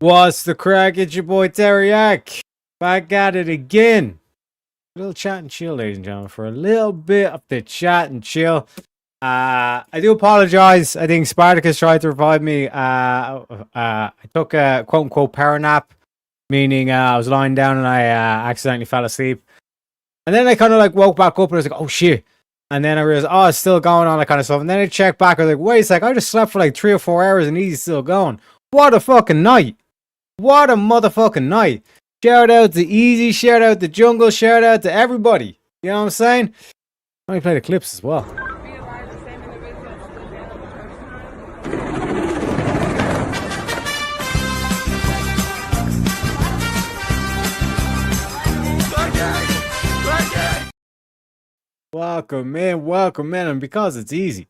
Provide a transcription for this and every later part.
What's the crack? It's your boy Teriak. Back at it again. A little chat and chill, ladies and gentlemen, for a little bit of the chat and chill. I do apologize. I think Spartacus tried to revive me. I took a quote unquote power nap, meaning I was lying down and I accidentally fell asleep. And then I kind of like woke back up and I was like, oh shit. And then I realized, oh, it's still going on, that kind of stuff. And then I checked back. I was like, wait a sec, I just slept for like 3 or 4 hours and he's still going. What a fucking night. What a motherfucking night. Shout out to Easy, shout out to Jungle, shout out to everybody. You know what I'm saying? Let me play the clips as well. Welcome in, and because it's easy,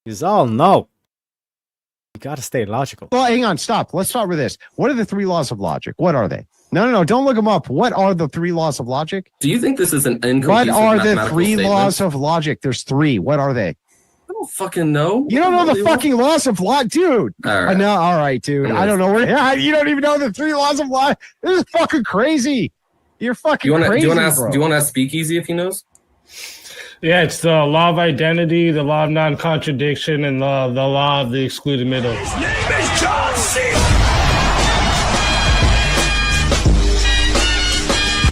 you all know you gotta stay logical. Well, hang on, stop. Let's start with this. What are the 3 laws of logic? What are they? No, don't look them up. What are the 3 laws of logic? Do you think this is an inconclusive What are the 3 statement? laws of logic? There's 3. What are they? I don't fucking know. You don't know the fucking laws of logic, dude. All right. No, all right, dude. I don't know where. You don't even know the 3 laws of logic. This is fucking crazy. You're fucking crazy. Do you want to ask Speakeasy if he knows? Yeah, it's the law of identity, the law of non-contradiction, and the law of the excluded middle. His name is John C.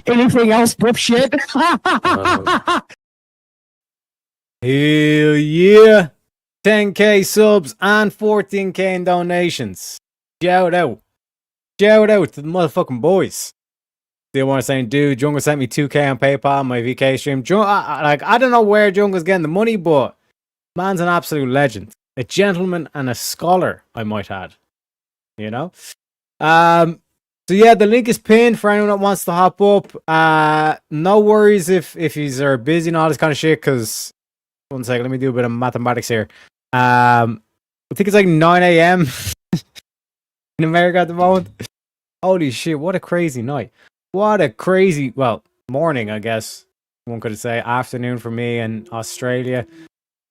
Anything else, dipshit? Hell yeah. 10k subs and 14k in donations. Shout out. Shout out to the motherfucking boys. Still want to say, dude, Jungle sent me 2k on PayPal on my VK stream. I don't know where Jungle's getting the money, but man's an absolute legend. A gentleman and a scholar, I might add. You know? So yeah, the link is pinned for anyone that wants to hop up. No worries if he's busy and all this kind of shit, because one second, let me do a bit of mathematics here. I think it's like 9 a.m. in America at the moment. Holy shit, what a crazy night. What a crazy, well, morning, I guess one could say, afternoon for me in Australia.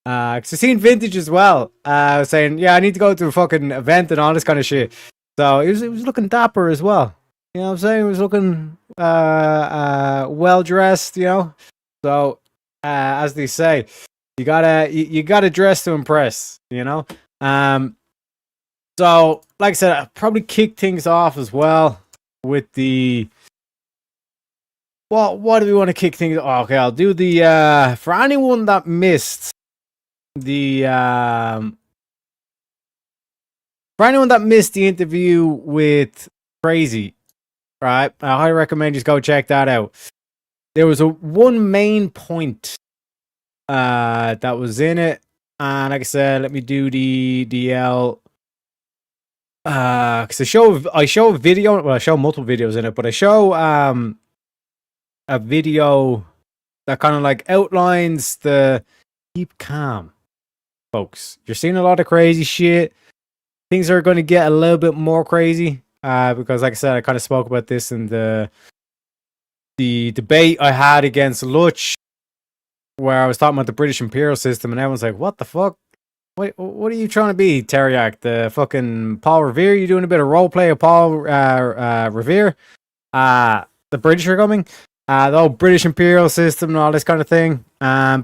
Because I've seen Vintage as well. I was saying, yeah, I need to go to a fucking event and all this kind of shit. So it was looking dapper as well. You know what I'm saying? It was looking well dressed, you know. So as they say, you gotta dress to impress, you know. So like I said, I'll probably kick things off as well with the. Well, what do we want to kick things off? Okay, I'll do the for anyone that missed the for anyone that missed the interview with Crazy, right? I highly recommend just go check that out. There was one main point that was in it, and like I said, let me do the DL. Because I show a video. Well, I show multiple videos in it, but I show a video that kind of like outlines the keep calm, folks. You're seeing a lot of crazy shit. Things are going to get a little bit more crazy because, like I said, I kind of spoke about this in the debate I had against Luch, where I was talking about the British imperial system, and everyone's like, "What the fuck? What are you trying to be, Teriak? The fucking Paul Revere? You doing a bit of role play of Paul Revere? The British are coming." The whole British imperial system and all this kind of thing.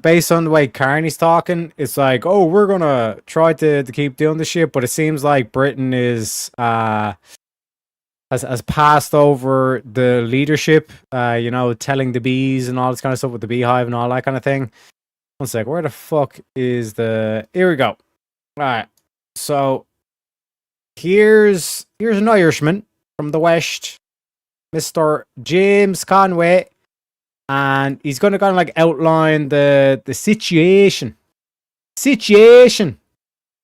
Based on the way Carney's talking, it's like, oh, we're gonna try to keep doing this shit, but it seems like Britain is has passed over the leadership. You know, telling the bees and all this kind of stuff with the beehive and all that kind of thing. One sec, where the fuck is the? Here we go. All right, so here's an Irishman from the West. Mr. James Conway, and he's going to kind of like outline the situation,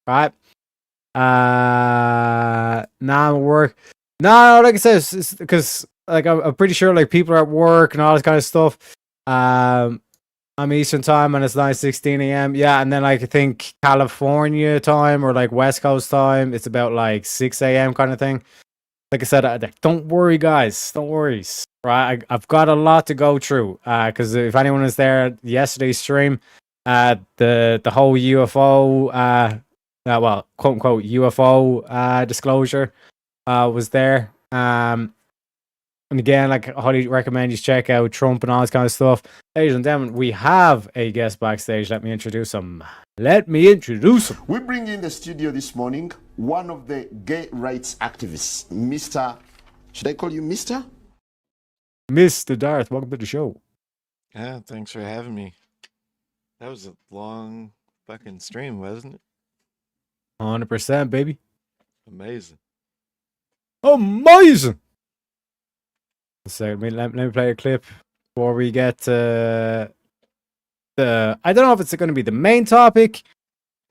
right? Now work. No, like I said, because like I'm pretty sure like people are at work and all this kind of stuff. I'm Eastern time and it's 9:16 a.m. Yeah, and then like I think California time or like West Coast time, it's about like 6 a.m. kind of thing. Like I said, don't worry, guys. Don't worry. Right, I've got a lot to go through. Because if anyone was there at yesterday's stream, the whole UFO, well, quote unquote UFO disclosure, was there. And again, like I highly recommend you check out Trump and all this kind of stuff. Ladies and gentlemen, we have a guest backstage. Let me introduce him. We bring in the studio this morning one of the gay rights activists, Mr. Should I call you Mr.? Mr. Darth, welcome to the show. Yeah, thanks for having me. That was a long fucking stream, wasn't it? 100%, baby. Amazing. Amazing. So let me play a clip before we get to the. I don't know if it's going to be the main topic.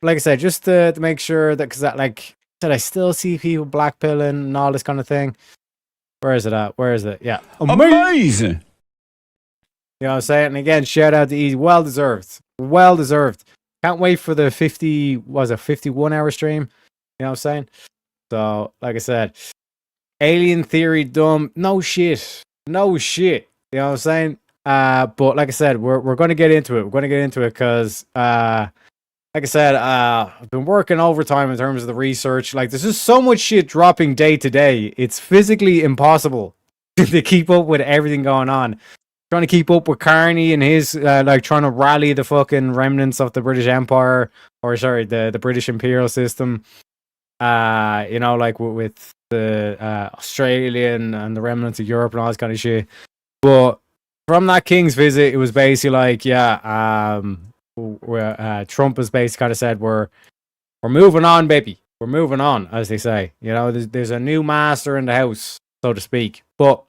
Like I said, just to make sure that, because that, like I said, I still see people blackpilling and all this kind of thing. Where is it at? Where is it? Yeah. Amazing. You know what I'm saying? And again, shout out to Easy. Well deserved. Well deserved. Can't wait for the 51-hour stream. You know what I'm saying? So, like I said, alien theory dumb. No shit. No shit. You know what I'm saying? But like I said, we're going to get into it. We're going to get into it because, like I said, I've been working overtime in terms of the research. Like, there's just so much shit dropping day to day. It's physically impossible to keep up with everything going on. Trying to keep up with Carney and his, like, trying to rally the fucking remnants of the British Empire, or sorry, the British imperial system. You know, like with the Australian and the remnants of Europe and all this kind of shit. But from that King's visit, it was basically like, yeah, Trump has basically kind of said we're moving on, baby. We're moving on, as they say. You know, there's a new master in the house, so to speak. But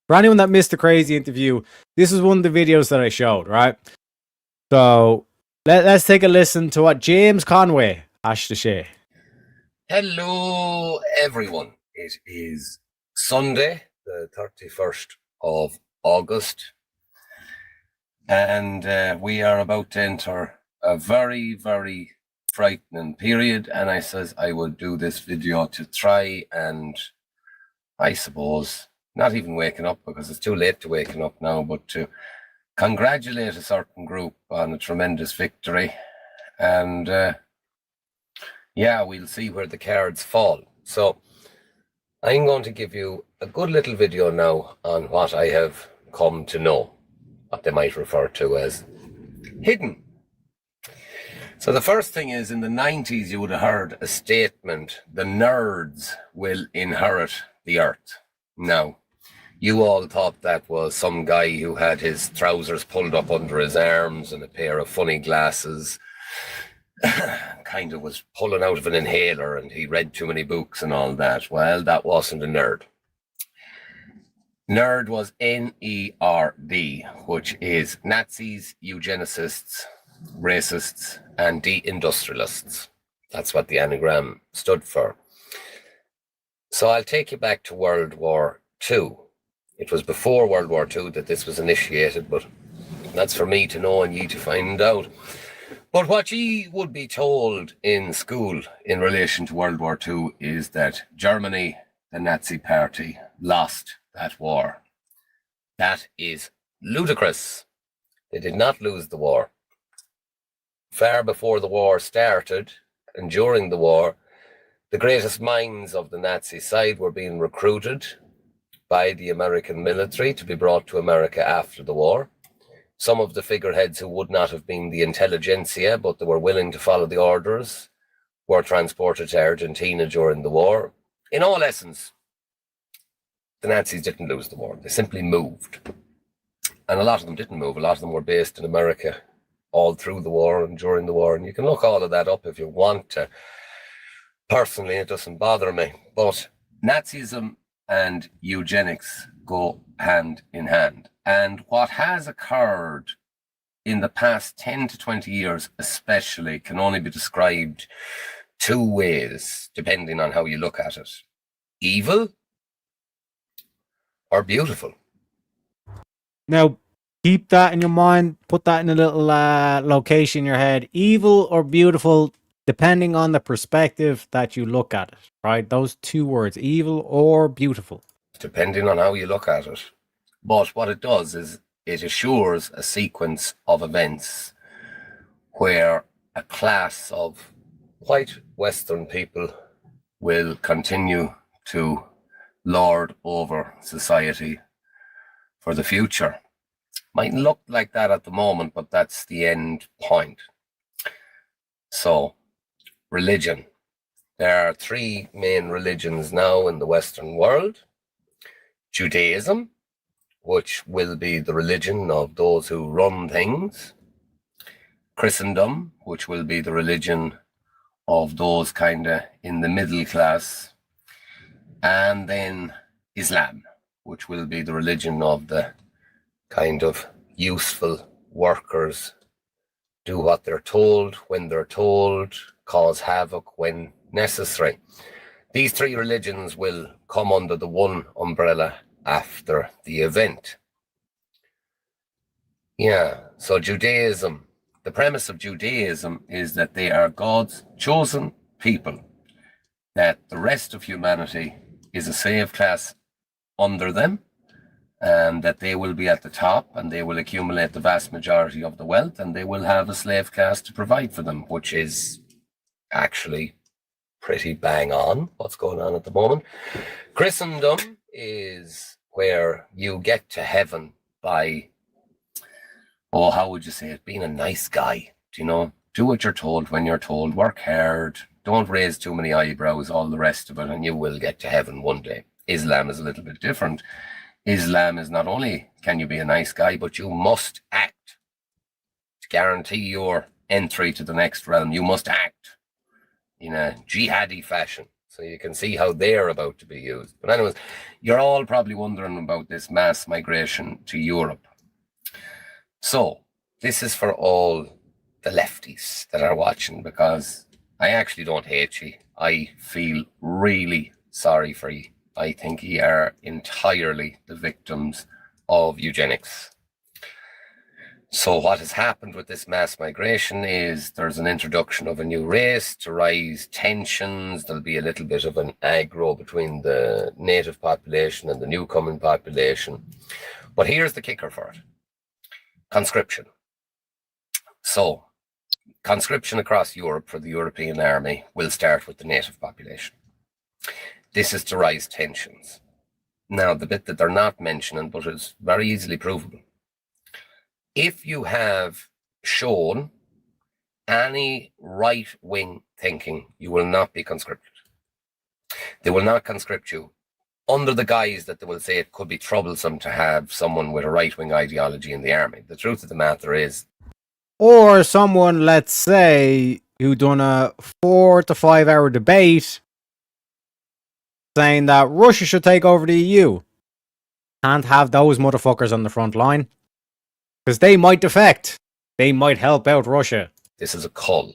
for anyone that missed the Crazy interview, this is one of the videos that I showed, right? So let's take a listen to what James Conway has to say. Hello, everyone. It is Sunday, the 31st of August. And we are about to enter a very, very frightening period. And I says I would do this video to try and, I suppose, not even waking up because it's too late to waking up now, but to congratulate a certain group on a tremendous victory. And yeah, we'll see where the cards fall. So I'm going to give you a good little video now on what I have come to know, what they might refer to as hidden. So the first thing is, in the 90s, you would have heard a statement, the nerds will inherit the earth. Now, you all thought that was some guy who had his trousers pulled up under his arms and a pair of funny glasses, kind of was pulling out of an inhaler, and he read too many books and all that. Well, that wasn't a nerd. Nerd was N-E-R-D, which is Nazis, eugenicists, racists, and deindustrialists. That's what the anagram stood for. So I'll take you back to World War II. It was before World War II that this was initiated, but that's for me to know and ye to find out. But what ye would be told in school in relation to World War II is that Germany, the Nazi party, lost that war. That is ludicrous. They did not lose the war. Far before the war started and during the war, the greatest minds of the Nazi side were being recruited by the American military to be brought to America after the war. Some of the figureheads who would not have been the intelligentsia, but they were willing to follow the orders, were transported to Argentina during the war. In all essence, the Nazis didn't lose the war. They simply moved. And a lot of them didn't move. A lot of them were based in America all through the war and during the war. And you can look all of that up if you want to. Personally, it doesn't bother me. But Nazism and eugenics go hand in hand. And what has occurred in the past 10 to 20 years especially can only be described two ways, depending on how you look at it. Evil or beautiful. Now, keep that in your mind. Put that in a little location in your head. Evil or beautiful, depending on the perspective that you look at it, right? Those two words, evil or beautiful. Depending on how you look at it. But what it does is it assures a sequence of events where a class of white Western people will continue to lord over society for the future. Mightn't look like that at the moment, but that's the end point. So, religion. There are three main religions now in the Western world. Judaism, which will be the religion of those who run things. Christendom, which will be the religion of those kind of in the middle class. And then Islam, which will be the religion of the kind of useful workers, do what they're told when they're told, cause havoc when necessary. These three religions will come under the one umbrella after the event. Yeah, so Judaism, the premise of Judaism is that they are God's chosen people, that the rest of humanity is a slave class under them, and that they will be at the top and they will accumulate the vast majority of the wealth, and they will have a slave class to provide for them, which is actually pretty bang on what's going on at the moment. Christendom is where you get to heaven by, oh, how would you say it, being a nice guy. Do you know, do what you're told when you're told, work hard, don't raise too many eyebrows, all the rest of it, and you will get to heaven one day. Islam is a little bit different. Islam is not only can you be a nice guy, but you must act to guarantee your entry to the next realm. You must act in a jihadi fashion. So you can see how they're about to be used. But anyways, you're all probably wondering about this mass migration to Europe. So this is for all the lefties that are watching, because I actually don't hate you. I feel really sorry for you. I think you are entirely the victims of eugenics. So what has happened with this mass migration is there's an introduction of a new race to raise tensions. There'll be a little bit of an aggro between the native population and the newcoming population. But here's the kicker for it. Conscription. So conscription across Europe for the European army will start with the native population. This is to raise tensions. Now, the bit that they're not mentioning, but is very easily provable. If you have shown any right-wing thinking, you will not be conscripted. They will not conscript you under the guise that they will say it could be troublesome to have someone with a right-wing ideology in the army. The truth of the matter is... Or someone, let's say, who done a 4 to 5 hour debate saying that Russia should take over the EU. Can't have those motherfuckers on the front line. Because they might defect. They might help out Russia. This is a cull.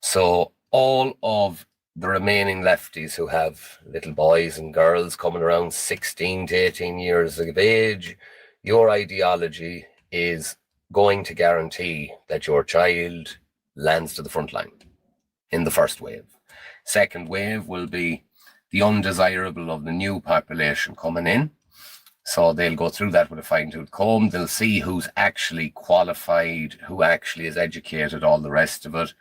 So all of the remaining lefties who have little boys and girls coming around 16 to 18 years of age, your ideology is going to guarantee that your child lands to the front line in the first wave. Second wave will be the undesirable of the new population coming in. So they'll go through that with a fine-tooth comb. They'll see who's actually qualified, who actually is educated, all the rest of it.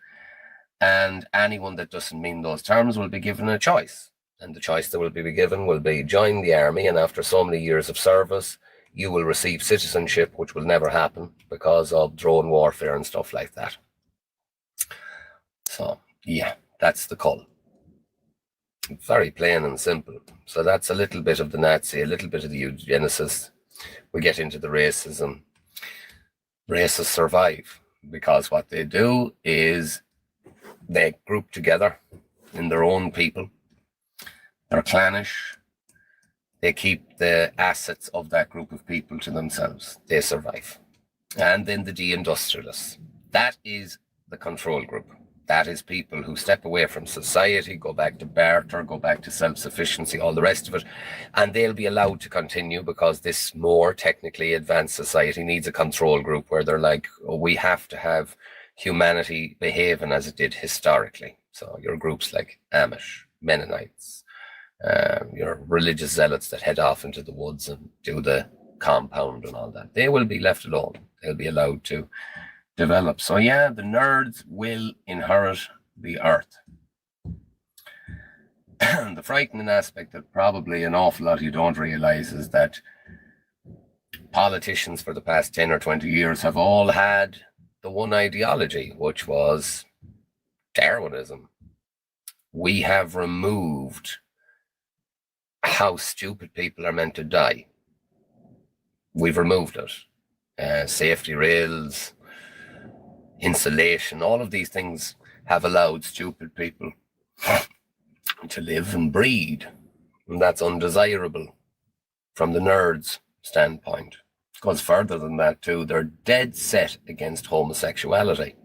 And anyone that doesn't mean those terms will be given a choice. And the choice that will be given will be join the army, and after so many years of service, you will receive citizenship, which will never happen because of drone warfare and stuff like that. So, yeah, that's the call. Very plain and simple. So that's a little bit of the Nazi, a little bit of the eugenicist. We get into the racism. Racists survive because what they do is they group together in their own people. They're clannish. They keep the assets of that group of people to themselves. They survive. And then the deindustrialists. That is the control group. That is people who step away from society, go back to barter, go back to self-sufficiency, all the rest of it. And they'll be allowed to continue because this more technically advanced society needs a control group where they're like, oh, we have to have humanity behaving as it did historically. So your groups like Amish, Mennonites, your religious zealots that head off into the woods and do the compound and all that, they will be left alone. They'll be allowed to develop. So yeah, the nerds will inherit the earth. The frightening aspect that probably an awful lot of you don't realize is that politicians for the past 10 or 20 years have all had the one ideology, which was Darwinism. We have removed how stupid people are meant to die. We've removed it. Safety rails, insulation, all of these things have allowed stupid people to live and breed. And that's undesirable from the nerds' standpoint. It goes further than that too. They're dead set against homosexuality.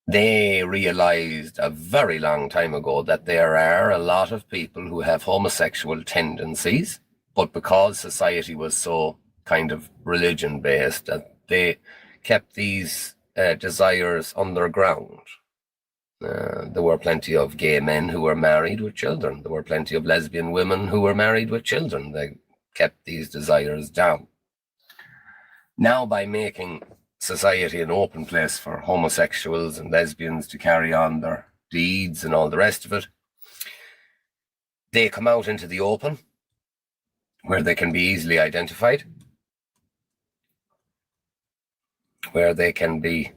They realized a very long time ago that there are a lot of people who have homosexual tendencies, but because society was so kind of religion-based, that they kept these desires underground. There were plenty of gay men who were married with children. There were plenty of lesbian women who were married with children. They kept these desires down. Now, by making society an open place for homosexuals and lesbians to carry on their deeds and all the rest of it, they come out into the open where they can be easily identified, where they can be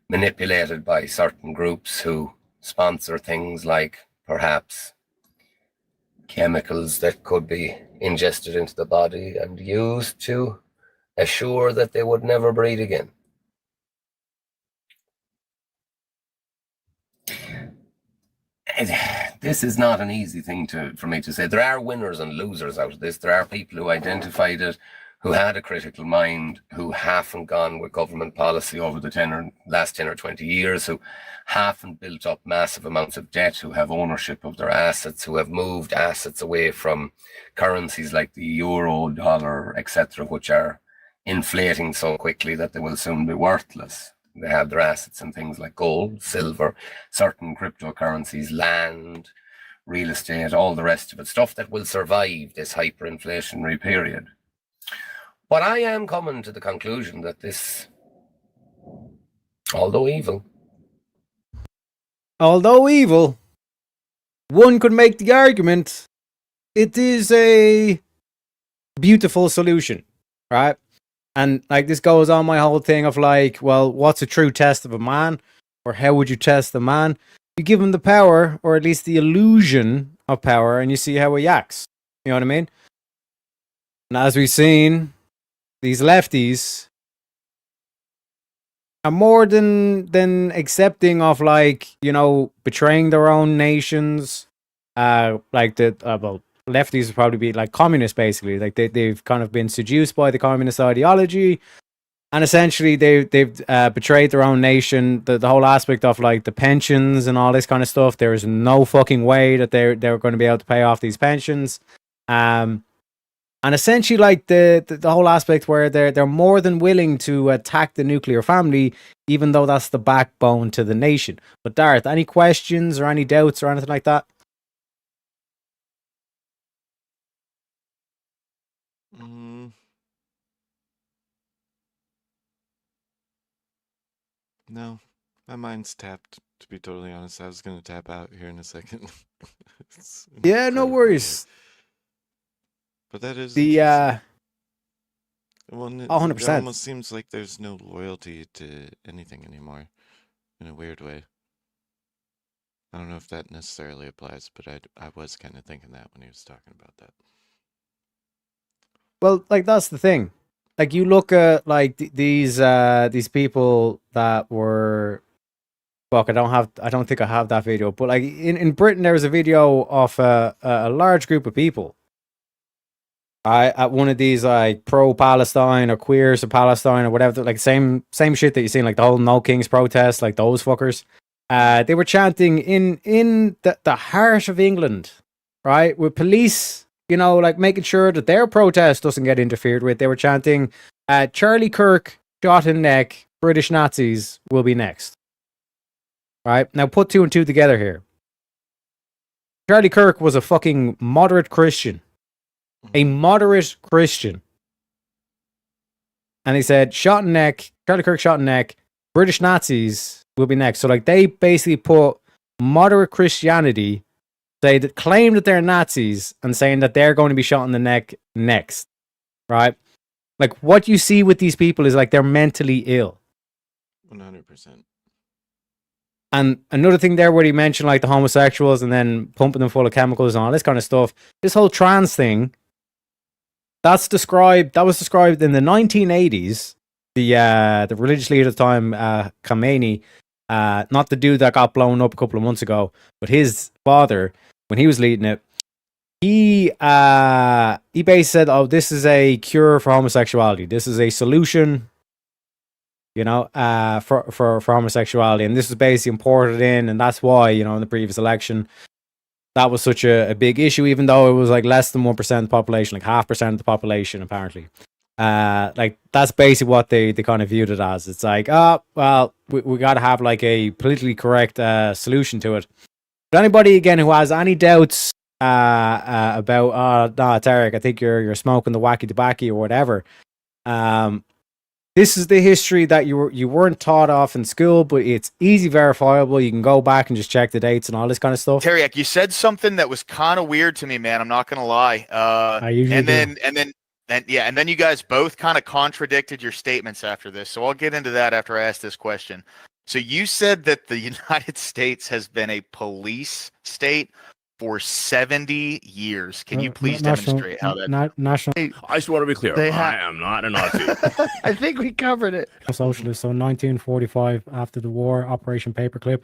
manipulated by certain groups who sponsor things like perhaps chemicals that could be ingested into the body and used to assure that they would never breed again. This is not an easy thing for me to say. There are winners and losers out of this. There are people who identified it, who had a critical mind, who haven't gone with government policy over the last 10 or 20 years, who haven't built up massive amounts of debt, who have ownership of their assets, who have moved assets away from currencies like the euro, dollar, etc., which are inflating so quickly that they will soon be worthless. They have their assets in things like gold, silver, certain cryptocurrencies, land, real estate, all the rest of it, stuff that will survive this hyperinflationary period. But I am coming to the conclusion that this, although evil, one could make the argument it is a beautiful solution, right? And like this goes on my whole thing of like, well, what's a true test of a man? Or how would you test a man? You give him the power, or at least the illusion of power, and you see how he acts. You know what I mean? And as we've seen, these lefties are more than accepting of, like, you know, betraying their own nations. Lefties would probably be like communists, basically. Like they've kind of been seduced by the communist ideology, and essentially they've betrayed their own nation. The whole aspect of like the pensions and all this kind of stuff. There is no fucking way that they're going to be able to pay off these pensions. And essentially, like the whole aspect where they're more than willing to attack the nuclear family, even though that's the backbone to the nation. But Darth, any questions or any doubts or anything like that? No, my mind's tapped, to be totally honest. I was going to tap out here in a second. Yeah, no worries. But that is the well, 100%. It almost seems like there's no loyalty to anything anymore, in a weird way. I don't know if that necessarily applies, but I was kind of thinking that when he was talking about that. Well, like that's the thing. Like you look at like these people that were, fuck, I don't think I have that video, but like in Britain there was a video of a large group of people at one of these like pro-Palestine or queers of Palestine or whatever, like same shit that you seen, like the whole No Kings protest, like those fuckers. They were chanting in the heart of England, right, with police, you know, like making sure that their protest doesn't get interfered with. They were chanting, Charlie Kirk shot in neck, British Nazis will be next. Right? Now put two and two together here. Charlie Kirk was a fucking moderate Christian. A moderate Christian. And he said, shot in neck, Charlie Kirk shot in neck, British Nazis will be next. So like they basically put moderate Christianity, claim that they're Nazis, and saying that they're going to be shot in the neck next, right? Like what you see with these people is like they're mentally ill. 100%. And another thing there where he mentioned like the homosexuals and then pumping them full of chemicals and all this kind of stuff. This whole trans thing, that was described in the 1980s. The religious leader at the time, Khomeini, not the dude that got blown up a couple of months ago, but his father, when he was leading it, he basically said, "Oh, this is a cure for homosexuality. This is a solution, you know, for homosexuality." And this was basically imported in, and that's why, you know, in the previous election, that was such a big issue, even though it was like less than 1% of the population, like 0.5% of the population, apparently. Like that's basically what they kind of viewed it as. It's like, oh, well, we got to have like a politically correct solution to it. But anybody again who has any doubts about, no, Tarek, I think you're smoking the wacky tobacco or whatever. This is the history that you weren't taught off in school, but it's easy verifiable. You can go back and just check the dates and all this kind of stuff. Tarek, you said something that was kind of weird to me, man. I'm not gonna lie. And then you guys both kind of contradicted your statements after this. So I'll get into that after I ask this question. So you said that the United States has been a police state for 70 years. Can you please demonstrate how that? National. I just want to be clear. I am not a Nazi. I think we covered it. Socialist. So 1945, after the war, Operation Paperclip,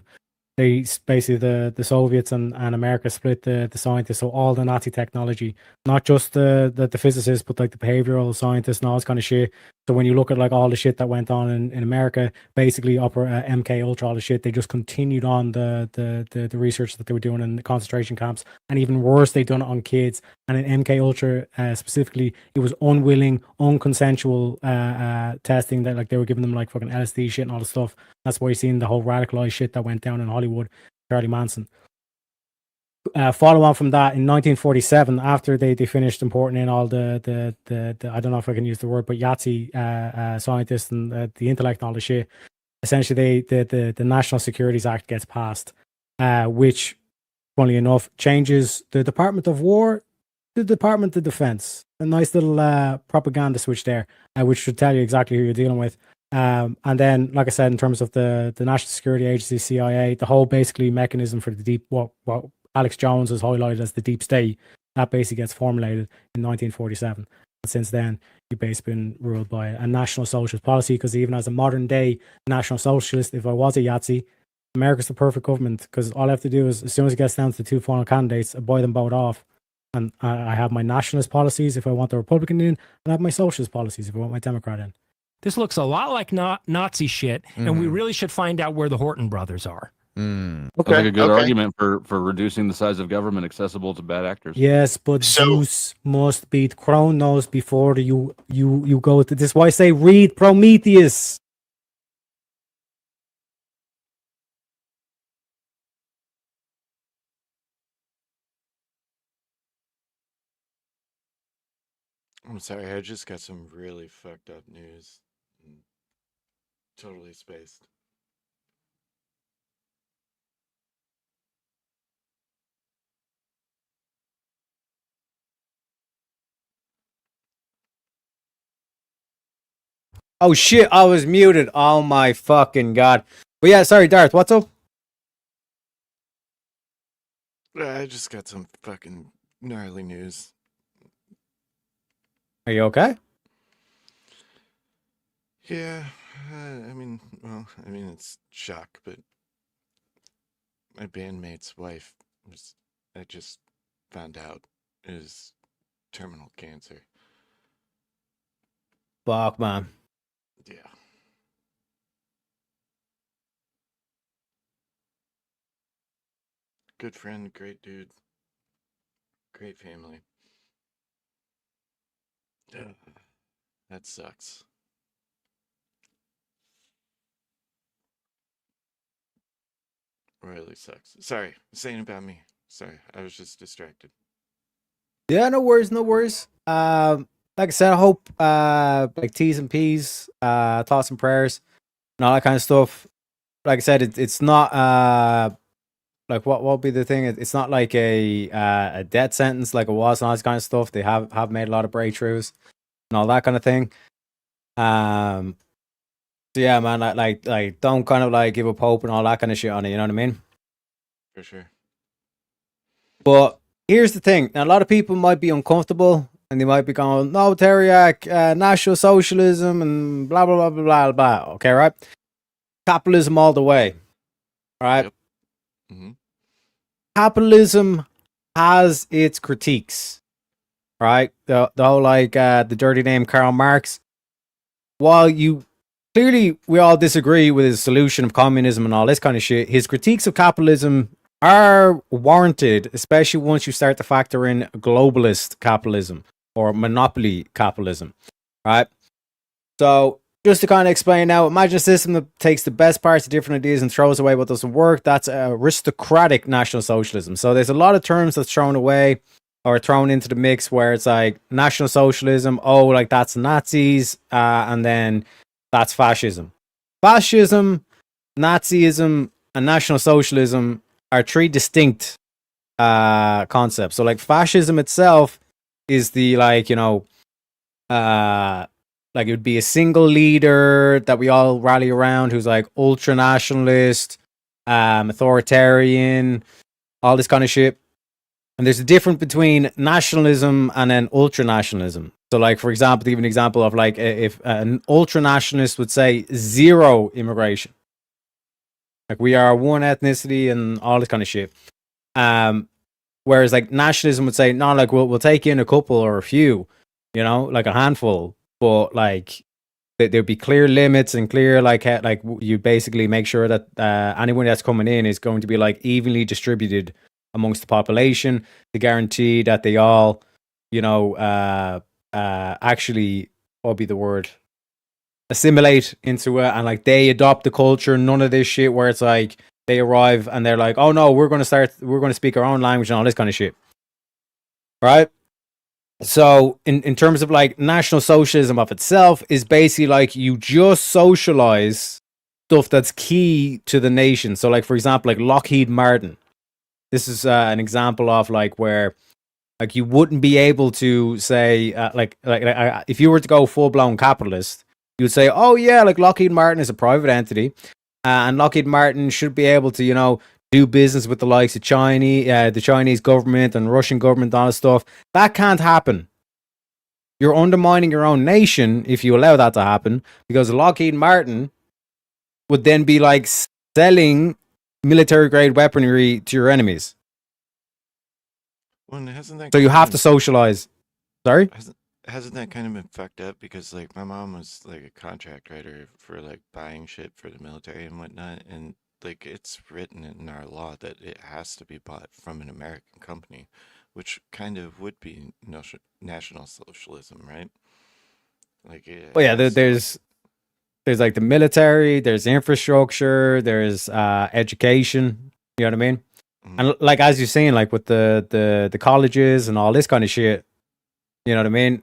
they basically the Soviets and America split the scientists. So all the Nazi technology, not just the physicists, but like the behavioral scientists and all this kind of shit, So when you look at like all the shit that went on in America, basically upper MK Ultra, all the shit, they just continued on the research that they were doing in the concentration camps, and even worse, they done it on kids. And in MK Ultra specifically, it was unwilling, unconsensual testing that like they were giving them like fucking LSD shit and all the stuff. That's why you're seeing the whole radicalized shit that went down in Hollywood, Charlie Manson. Follow on from that, in 1947, after they finished importing in all the I don't know if I can use the word, but Yahtzee scientists and the intellect and all the shit, essentially the National Securities Act gets passed, which, funnily enough, changes the Department of War to the Department of Defense. A nice little propaganda switch there, which should tell you exactly who you're dealing with. And then, like I said, in terms of the National Security Agency, CIA, the whole basically mechanism for the deep what Alex Jones has highlighted as the deep state, that basically gets formulated in 1947. And since then, you've basically been ruled by a National Socialist policy, because even as a modern day National Socialist, if I was a Yahtzee, America's the perfect government, because all I have to do is, as soon as it gets down to the two final candidates, I buy them both off. And I have my nationalist policies if I want the Republican in, and I have my socialist policies if I want my Democrat in. This looks a lot like Nazi shit, and we really should find out where the Horton brothers are. Okay. That's like a good argument for reducing the size of government accessible to bad actors. Yes, but Zeus must beat Kronos before you go to this. Is why I say read Prometheus. I'm sorry, I just got some really fucked up news. Totally spaced. Oh shit, I was muted. Oh my fucking god. But yeah, sorry, Darth, what's up? I just got some fucking gnarly news. Are you okay? Yeah, I mean, it's shock, but my bandmate's wife I just found out, is terminal cancer. Fuck, man. Yeah. Good friend, great dude, great family. That sucks. Really sucks. Sorry, saying about me. Sorry, I was just distracted. Yeah, no worries, no worries. Like I said, I hope like T's and P's, thoughts and prayers, and all that kind of stuff. Like I said, it's not like what will be the thing? It's not like a death sentence like it was and all this kind of stuff. They have made a lot of breakthroughs and all that kind of thing. So yeah, man, like don't kind of like give up hope and all that kind of shit on it. You know what I mean? For sure. But here's the thing: now, a lot of people might be uncomfortable and they might be going, "No, Teriak, National Socialism and blah blah blah blah blah blah." Okay, right? Capitalism all the way. All right. Yep. Mm-hmm. Capitalism has its critiques. Right? The whole like the dirty name Karl Marx. While clearly we all disagree with his solution of communism and all this kind of shit, his critiques of capitalism are warranted, especially once you start to factor in globalist capitalism or monopoly capitalism, right? So just to kind of explain now, imagine a system that takes the best parts of different ideas and throws away what doesn't work. That's aristocratic National Socialism. So there's a lot of terms that's thrown away or thrown into the mix where it's like National Socialism, oh, like that's Nazis, and then that's fascism. Fascism, Nazism, and National Socialism are three distinct concepts. So like fascism itself is the like, you know, like it would be a single leader that we all rally around who's like ultra nationalist, authoritarian, all this kind of shit. And there's a difference between nationalism and then ultra nationalism. So like, for example, to give an example of like if an ultra nationalist would say zero immigration. Like we are one ethnicity and all this kind of shit. Whereas like nationalism would say, no, like we'll take in a couple or a few, you know, like a handful, but like there'd be clear limits and clear like you basically make sure that anyone that's coming in is going to be like evenly distributed amongst the population to guarantee that they all, actually, what would be the word? Assimilate into it, and like they adopt the culture. None of this shit where it's like they arrive and they're like, oh no, we're going to speak our own language and all this kind of shit. Right? So in terms of like National Socialism of itself is basically like you just socialize stuff that's key to the nation. So like, for example, like Lockheed Martin. This is an example of like where like you wouldn't be able to say if you were to go full blown capitalist, you would say, oh yeah, like Lockheed Martin is a private entity, and Lockheed Martin should be able to do business with the likes of the Chinese government and Russian government, all that stuff. That can't happen. You're undermining your own nation if you allow that to happen, because Lockheed Martin would then be like selling military grade weaponry to your enemies. Well, hasn't that so you have to socialize. Sorry? Hasn't that kind of been fucked up? Because like my mom was like a contract writer for like buying shit for the military and whatnot, and like it's written in our law that it has to be bought from an American company, which kind of would be National Socialism, right? Like, well, yeah, there's like the military, there's infrastructure, there's education. You know what I mean? Mm-hmm. And like as you're saying, like with the colleges and all this kind of shit, you know what I mean?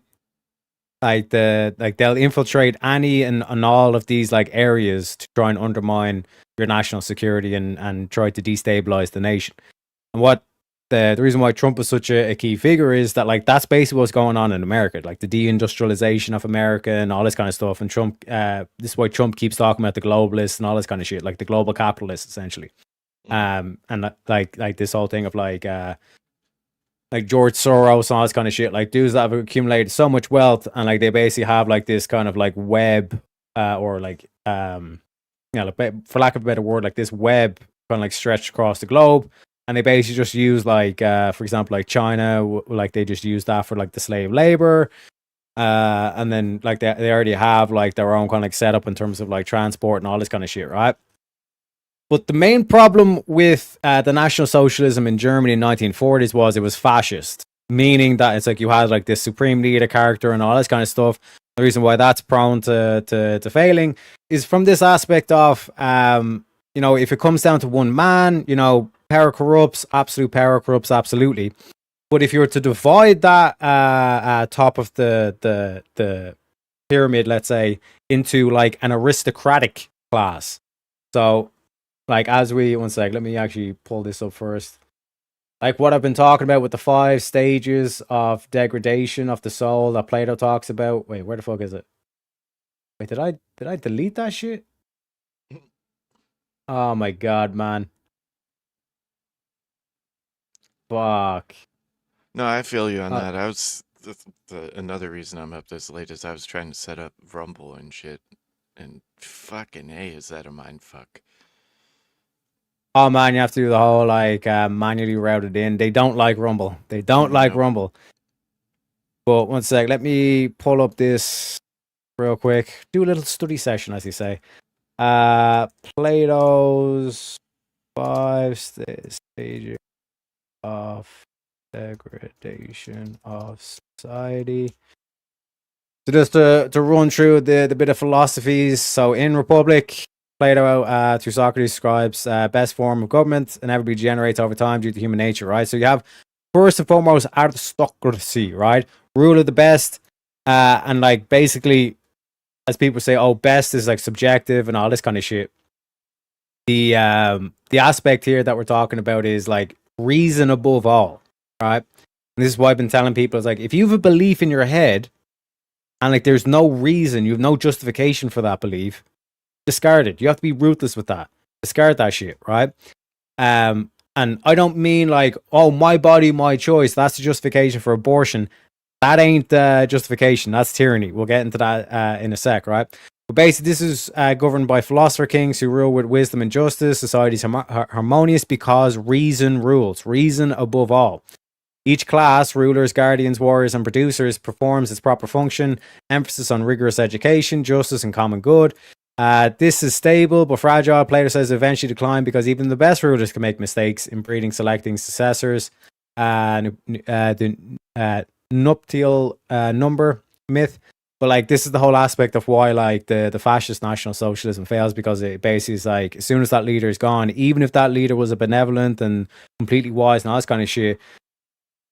Like they'll infiltrate any and all of these like areas to try and undermine your national security and try to destabilize the nation. And what the reason why Trump is such a key figure is that like that's basically what's going on in America, like the deindustrialization of America and all this kind of stuff. And Trump, this is why Trump keeps talking about the globalists and all this kind of shit, like the global capitalists essentially. And like this whole thing of like George Soros and all this kind of shit, like dudes that have accumulated so much wealth and like they basically have like this kind of like web or like for lack of a better word, like this web kind of like stretched across the globe. And they basically just use like, for example, like China, like they just use that for like the slave labor. And then like they already have like their own kind of like setup in terms of like transport and all this kind of shit, right? But the main problem with the National Socialism in Germany in 1940s was it was fascist, meaning that it's like you had like this supreme leader character and all this kind of stuff. The reason why that's prone to failing is from this aspect of, if it comes down to one man, power corrupts, absolute power corrupts, absolutely. But if you were to divide that top of the pyramid, let's say, into like an aristocratic class. So like one sec, let me actually pull this up first. Like what I've been talking about with the 5 stages of degradation of the soul that Plato talks about. Wait, where the fuck is it? Wait, did I delete that shit? Oh my god, man. Fuck. No, I feel you on that. I was another reason I'm up this late is I was trying to set up Rumble and shit, and fucking A, is that a mind fuck? Oh man, you have to do the whole like manually routed in. They don't like Rumble. They don't like Rumble. But one sec, let me pull up this real quick. Do a little study session, as you say. Plato's 5 stages of degradation of society. So just to run through the bit of philosophies. So in Republic, Plato through Socrates describes best form of government, and everybody generates over time due to human nature, right? So you have first and foremost aristocracy, right? Rule of the best, and like basically, as people say, oh, best is like subjective and all this kind of shit. The aspect here that we're talking about is like reason above all, right? And this is why I've been telling people, it's like if you have a belief in your head and like there's no reason, you have no justification for that belief, discard it. You have to be ruthless with that. Discard that shit, right? And I don't mean like, oh, my body, my choice. That's the justification for abortion. That ain't justification. That's tyranny. We'll get into that in a sec, right? But basically, this is governed by philosopher kings who rule with wisdom and justice. Society's harmonious because reason rules. Reason above all. Each class, rulers, guardians, warriors, and producers, performs its proper function, emphasis on rigorous education, justice, and common good. This is stable but fragile. Plato says eventually decline because even the best rulers can make mistakes in breeding, selecting successors. The nuptial number myth. But like this is the whole aspect of why like the fascist National Socialism fails, because it basically is like as soon as that leader is gone, even if that leader was a benevolent and completely wise and all this kind of shit,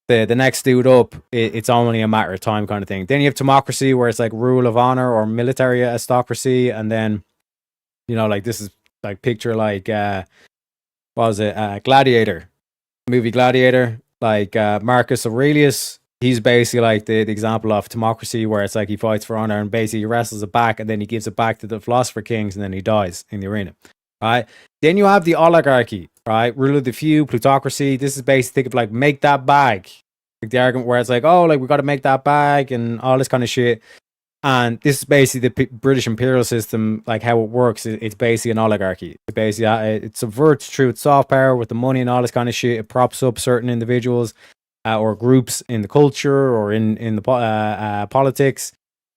the next dude up, it's only a matter of time kind of thing. Then you have democracy, where it's like rule of honor or military aristocracy, and then like this is like picture like what was it, Gladiator, movie Gladiator, like Marcus Aurelius. He's basically like the example of democracy, where it's like he fights for honor and basically he wrestles it back and then he gives it back to the philosopher kings and then he dies in the arena, right? Then you have the oligarchy, right? Rule of the few, plutocracy. This is basically, think of like make that bag. Like the argument where it's like, oh, like we got to make that bag and all this kind of shit. And this is basically the British imperial system, like how it works. It's basically an oligarchy. It basically it subverts through its soft power with the money and all this kind of shit. It props up certain individuals or groups in the culture or in the politics,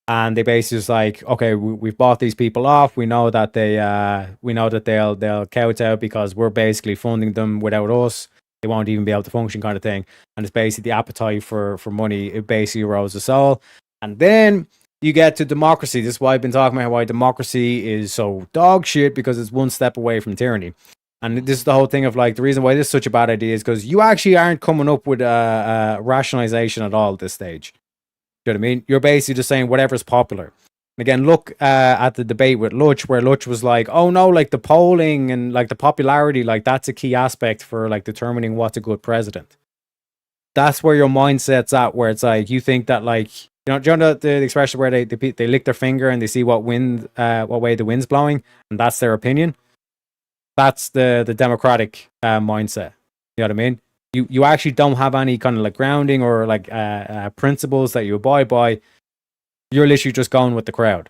and they basically just like, okay, we've bought these people off. We know that they'll kowtow because we're basically funding them. Without us, they won't even be able to function, kind of thing. And it's basically the appetite for money. It basically erodes us all. And then you get to democracy. This is why I've been talking about why democracy is so dog shit, because it's one step away from tyranny. And this is the whole thing of like the reason why this is such a bad idea is because you actually aren't coming up with rationalization at all at this stage. You know what I mean? You're basically just saying whatever's popular. And again, look at the debate with Luch, where Luch was like, oh no, like the polling and like the popularity, like that's a key aspect for like determining what's a good president. That's where your mindset's at, where it's like you think that like, do you know the expression where they lick their finger and they see what way the wind's blowing, and that's their opinion. That's the democratic mindset. You know what I mean? You actually don't have any kind of like grounding or like principles that you abide by. You're literally just going with the crowd.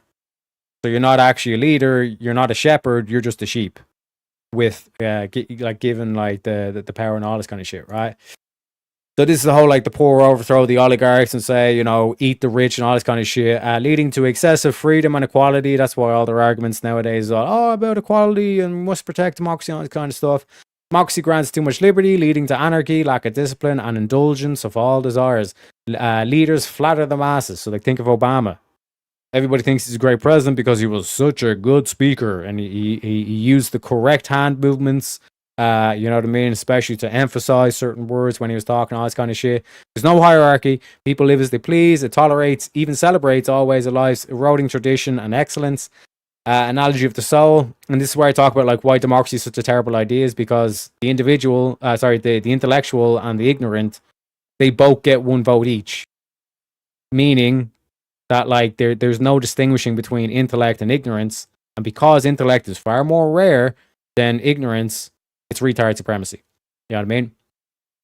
So you're not actually a leader. You're not a shepherd. You're just a sheep with like given like the power and all this kind of shit, right? So this is the whole like the poor overthrow the oligarchs and say, eat the rich and all this kind of shit, leading to excessive freedom and equality. That's why all their arguments nowadays are about equality and must protect democracy and all this kind of stuff. Democracy grants too much liberty, leading to anarchy, lack of discipline, and indulgence of all desires. Leaders flatter the masses. So like think of Obama. Everybody thinks he's a great president because he was such a good speaker and he used the correct hand movements. You know what I mean? Especially to emphasize certain words when he was talking, all this kind of shit. There's no hierarchy. People live as they please. It tolerates, even celebrates all ways of life, eroding tradition and excellence. Analogy of the soul. And this is where I talk about like why democracy is such a terrible idea, is because the individual, the intellectual and the ignorant, they both get one vote each. Meaning that like there's no distinguishing between intellect and ignorance. And because intellect is far more rare than ignorance, it's retard supremacy. You know what I mean?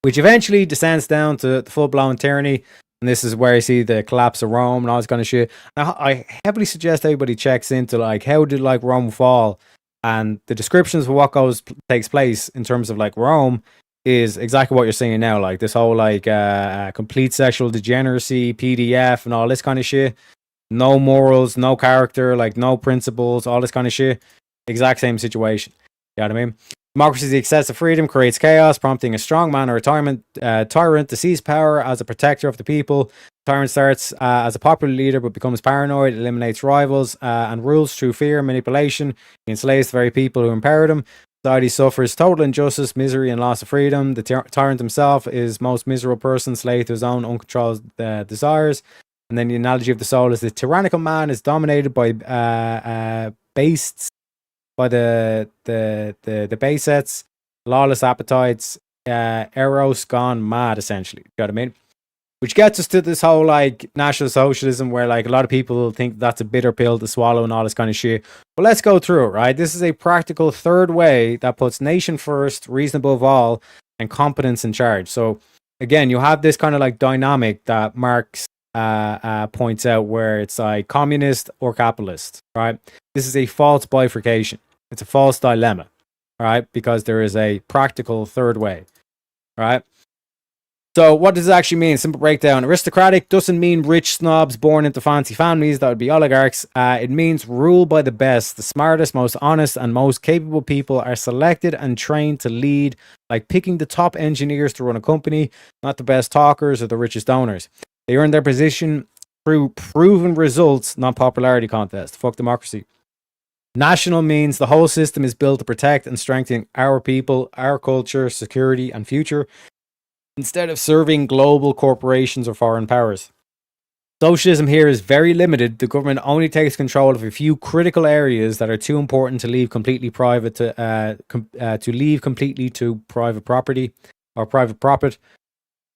Which eventually descends down to the full-blown tyranny. And this is where I see the collapse of Rome and all this kind of shit. Now, I heavily suggest everybody checks into like how did like Rome fall, and the descriptions of what takes place in terms of like Rome is exactly what you're seeing now. Like this whole like complete sexual degeneracy, PDF, and all this kind of shit. No morals, no character, like no principles, all this kind of shit. Exact same situation. You know what I mean? Democracy's excessive freedom creates chaos, prompting a strong man or a tyrant to seize power as a protector of the people. The tyrant starts as a popular leader but becomes paranoid, eliminates rivals, and rules through fear and manipulation. He enslaves the very people who empowered him. Society suffers total injustice, misery, and loss of freedom. The tyrant himself is most miserable person, slave to his own uncontrolled desires. And then the analogy of the soul is the tyrannical man is dominated by bastes, by the basets, lawless appetites, eros gone mad, essentially. You know what I mean? Which gets us to this whole like National Socialism, where like a lot of people think that's a bitter pill to swallow and all this kind of shit. But let's go through it, right? This is a practical third way that puts nation first, reason above all, and competence in charge. So again, you have this kind of like dynamic that Marx points out, where it's like communist or capitalist, right? This is a false bifurcation. It's a false dilemma, right? Because there is a practical third way, right? So what does it actually mean? Simple breakdown. Aristocratic doesn't mean rich snobs born into fancy families. That would be oligarchs. It means ruled by the best. The smartest, most honest, and most capable people are selected and trained to lead, like picking the top engineers to run a company, not the best talkers or the richest donors. They earn their position through proven results, not popularity contests. Fuck democracy. National means the whole system is built to protect and strengthen our people, our culture, security, and future, instead of serving global corporations or foreign powers. Socialism here is very limited. The government only takes control of a few critical areas that are too important to leave completely private to leave completely to private property or private profit.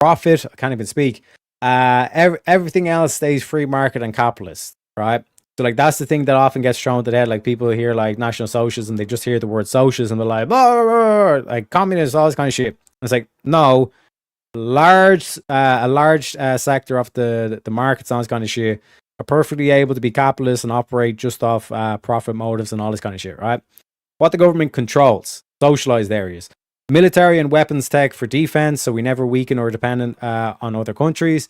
I can't even speak. Everything else stays free market and capitalist, right? So like that's the thing that often gets thrown to the head. Like people hear like National Socialism, they just hear the word socialism, they're like, blah, blah, blah, blah, like communist, all this kind of shit. It's like, no. A large sector of the markets and all this kind of shit are perfectly able to be capitalist and operate just off profit motives and all this kind of shit, right? What the government controls, socialized areas, military and weapons tech for defense, so we never weaken or dependent on other countries.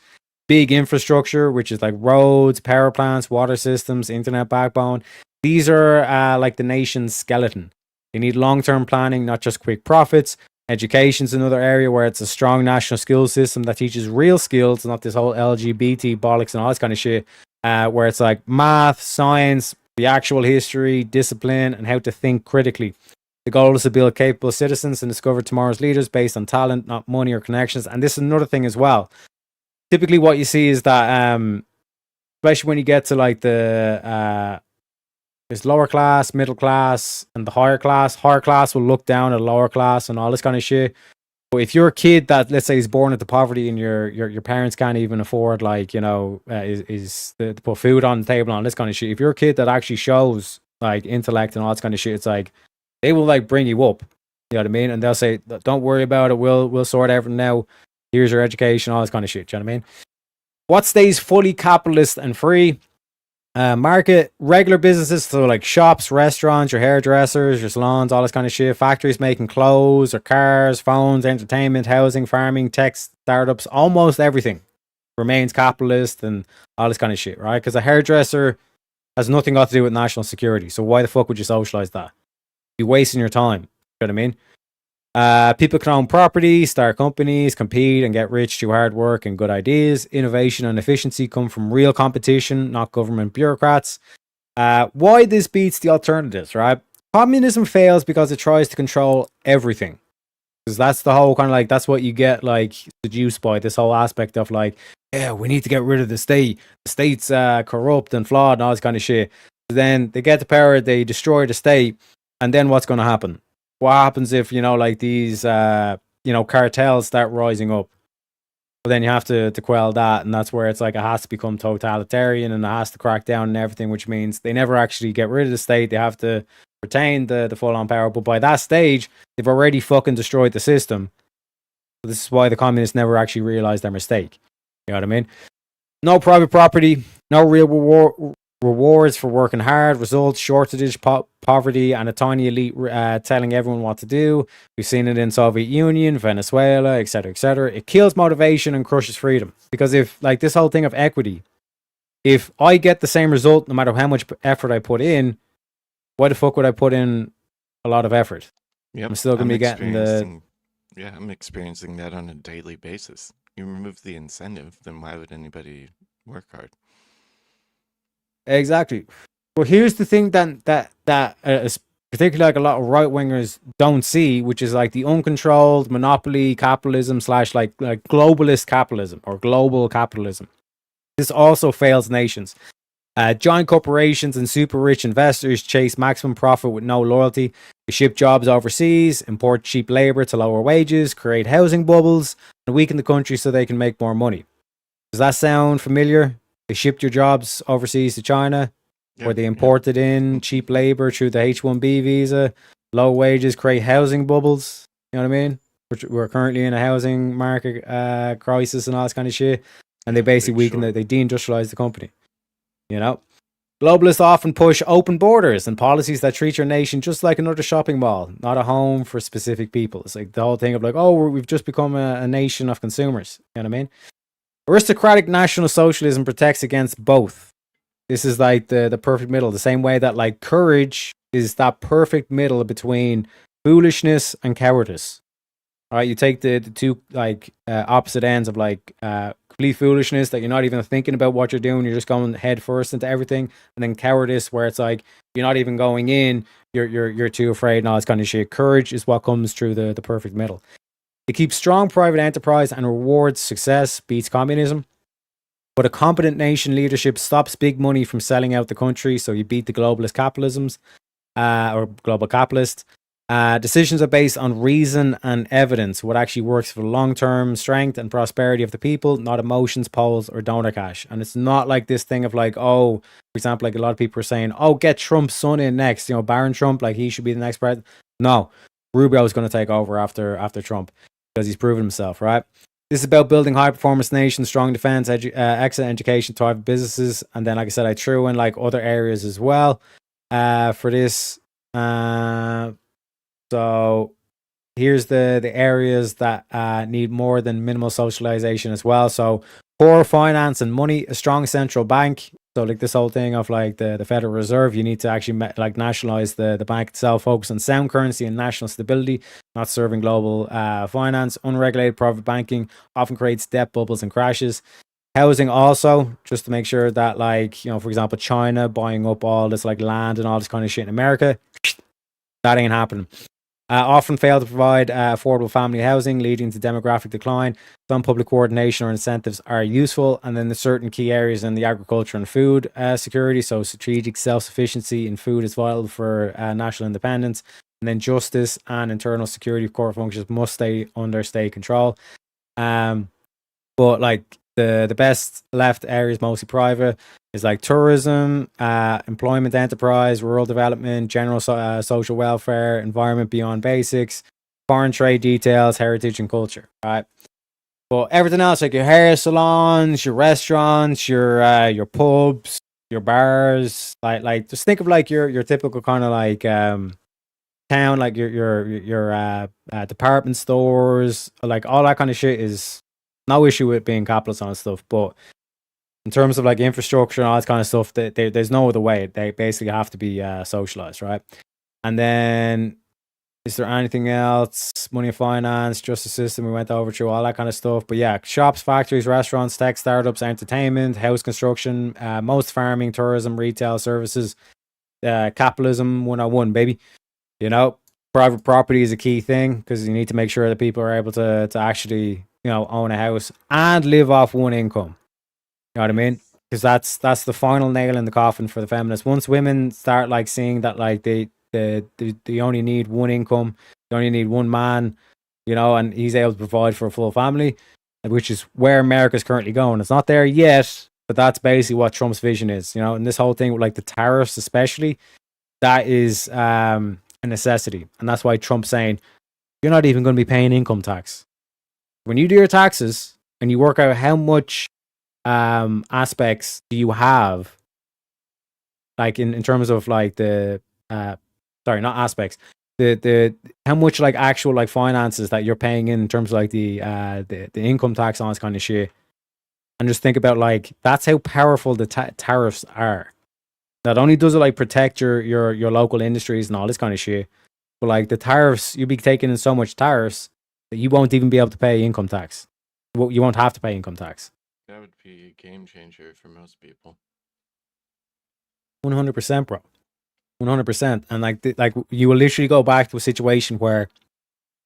Big infrastructure, which is like roads, power plants, water systems, internet backbone. These are like the nation's skeleton. They need long-term planning, not just quick profits. Education's another area where it's a strong national skills system that teaches real skills, not this whole LGBT bollocks and all this kind of shit, where it's like math, science, the actual history, discipline, and how to think critically. The goal is to build capable citizens and discover tomorrow's leaders based on talent, not money or connections. And this is another thing as well. Typically what you see is that, especially when you get to like the there's lower class, middle class, and the higher class will look down at lower class and all this kind of shit. But if you're a kid that, let's say, is born into poverty and your parents can't even afford, like, you know, to put food on the table and all this kind of shit. If you're a kid that actually shows like intellect and all this kind of shit, it's like they will like bring you up. You know what I mean? And they'll say, "Don't worry about it. We'll sort everything out. Here's your education, all this kind of shit." Do you know what I mean? What stays fully capitalist and free? Market, regular businesses, so like shops, restaurants, your hairdressers, your salons, all this kind of shit. Factories making clothes or cars, phones, entertainment, housing, farming, tech, startups, almost everything remains capitalist and all this kind of shit, right? Because a hairdresser has nothing got to do with national security. So why the fuck would you socialize that? You're wasting your time. You know what I mean? People can own property, start companies, compete, and get rich through hard work and good ideas. Innovation and efficiency come from real competition, not government bureaucrats. Why this beats the alternatives, right? Communism fails because it tries to control everything. Because that's the whole kind of like, that's what you get like seduced by, this whole aspect of like, yeah, we need to get rid of the state. The state's corrupt and flawed and all this kind of shit. Then they get the power, they destroy the state, and then what's going to happen? What happens if, you know, like these, you know, cartels start rising up? Well, then you have to quell that, and that's where it's like it has to become totalitarian and it has to crack down and everything, which means they never actually get rid of the state. They have to retain the full-on power, but by that stage, they've already fucking destroyed the system. So this is why the communists never actually realized their mistake. You know what I mean? No private property, no real rewards for working hard, results, shortage, poverty, and a tiny elite telling everyone what to do. We've seen it in Soviet Union, Venezuela, etc., etc. It kills motivation and crushes freedom. Because if, like, this whole thing of equity, if I get the same result no matter how much effort I put in, why the fuck would I put in a lot of effort? Yep, I'm still going to be getting the... Yeah, I'm experiencing that on a daily basis. You remove the incentive, then why would anybody work hard? Exactly. Well, here's the thing that particularly like a lot of right wingers don't see, which is like the uncontrolled monopoly capitalism / like globalist capitalism or global capitalism. This also fails nations. Giant corporations and super rich investors chase maximum profit with no loyalty. They ship jobs overseas, import cheap labor to lower wages, create housing bubbles, and weaken the country so they can make more money. Does that sound familiar? They shipped your jobs overseas to China, where they imported in cheap labor through the H-1B visa, low wages, create housing bubbles. You know what I mean? We're currently in a housing market crisis and all this kind of shit. And they basically weaken they deindustrialize the company. You know? Globalists often push open borders and policies that treat your nation just like another shopping mall, not a home for specific people. It's like the whole thing of like, oh, we've just become a nation of consumers. You know what I mean? Aristocratic National Socialism protects against both. This is like the perfect middle, the same way that like courage is that perfect middle between foolishness and cowardice. All right, you take the two like opposite ends of like complete foolishness that you're not even thinking about what you're doing, you're just going head first into everything, and then cowardice where it's like you're not even going in, you're too afraid and all this kind of shit. Courage is what comes through the perfect middle. It keeps strong private enterprise and rewards success, beats communism. But a competent nation leadership stops big money from selling out the country, so you beat the globalist capitalisms or global capitalist. Decisions are based on reason and evidence, what actually works for the long-term strength and prosperity of the people, not emotions, polls, or donor cash. And it's not like this thing of like, oh, for example, like a lot of people are saying, oh, get Trump's son in next, you know, Barron Trump, like he should be the next president. No, Rubio is going to take over after Trump because he's proven himself, right? This is about building high-performance nations, strong defense, excellent education, thriving businesses, and then, like I said, I threw in like other areas as well for this. So here's the areas that need more than minimal socialization as well. So poor finance and money, a strong central bank. So like this whole thing of like the Federal Reserve, you need to actually like nationalize the bank itself, focus on sound currency and national stability, not serving global finance. Unregulated private banking often creates debt bubbles and crashes. Housing also, just to make sure that like, you know, for example, China buying up all this like land and all this kind of shit in America, that ain't happening. Often fail to provide affordable family housing, leading to demographic decline. Some public coordination or incentives are useful, and then there's certain key areas in the agriculture and food security. So strategic self-sufficiency in food is vital for national independence. And then justice and internal security core functions must stay under state control. But like the best left areas, mostly private, is like tourism, employment enterprise, rural development, general social welfare, environment beyond basics, foreign trade details, heritage and culture, right? But everything else, like your hair salons, your restaurants, your pubs, your bars, like just think of like your typical kind of like town, like your department stores, like all that kind of shit is no issue with being capitalist on stuff, but in terms of like infrastructure and all that kind of stuff, there's no other way. They basically have to be socialized, right? And then, is there anything else? Money and finance, justice system, we went over through all that kind of stuff. But yeah, shops, factories, restaurants, tech startups, entertainment, house construction, most farming, tourism, retail, services, capitalism 101, baby. You know, private property is a key thing because you need to make sure that people are able to actually, you know, own a house and live off one income. You know what I mean? Because that's the final nail in the coffin for the feminists. Once women start like seeing that like they only need one income, they only need one man, you know, and he's able to provide for a full family, which is where America's currently going. It's not there yet, but that's basically what Trump's vision is, you know. And this whole thing with like the tariffs, especially, that is a necessity, and that's why Trump's saying you're not even going to be paying income tax when you do your taxes and you work out how much aspects do you have, like in terms of like the sorry, not aspects, the how much like actual like finances that you're paying in terms of like the income tax on this kind of shit, and just think about like that's how powerful the tariffs are. Not only does it like protect your local industries and all this kind of shit, but like the tariffs, you'll be taking in so much tariffs that you won't even be able to pay income tax. You won't have to pay income tax. That would be a game changer for most people. 100%, bro. 100%. And like you will literally go back to a situation where,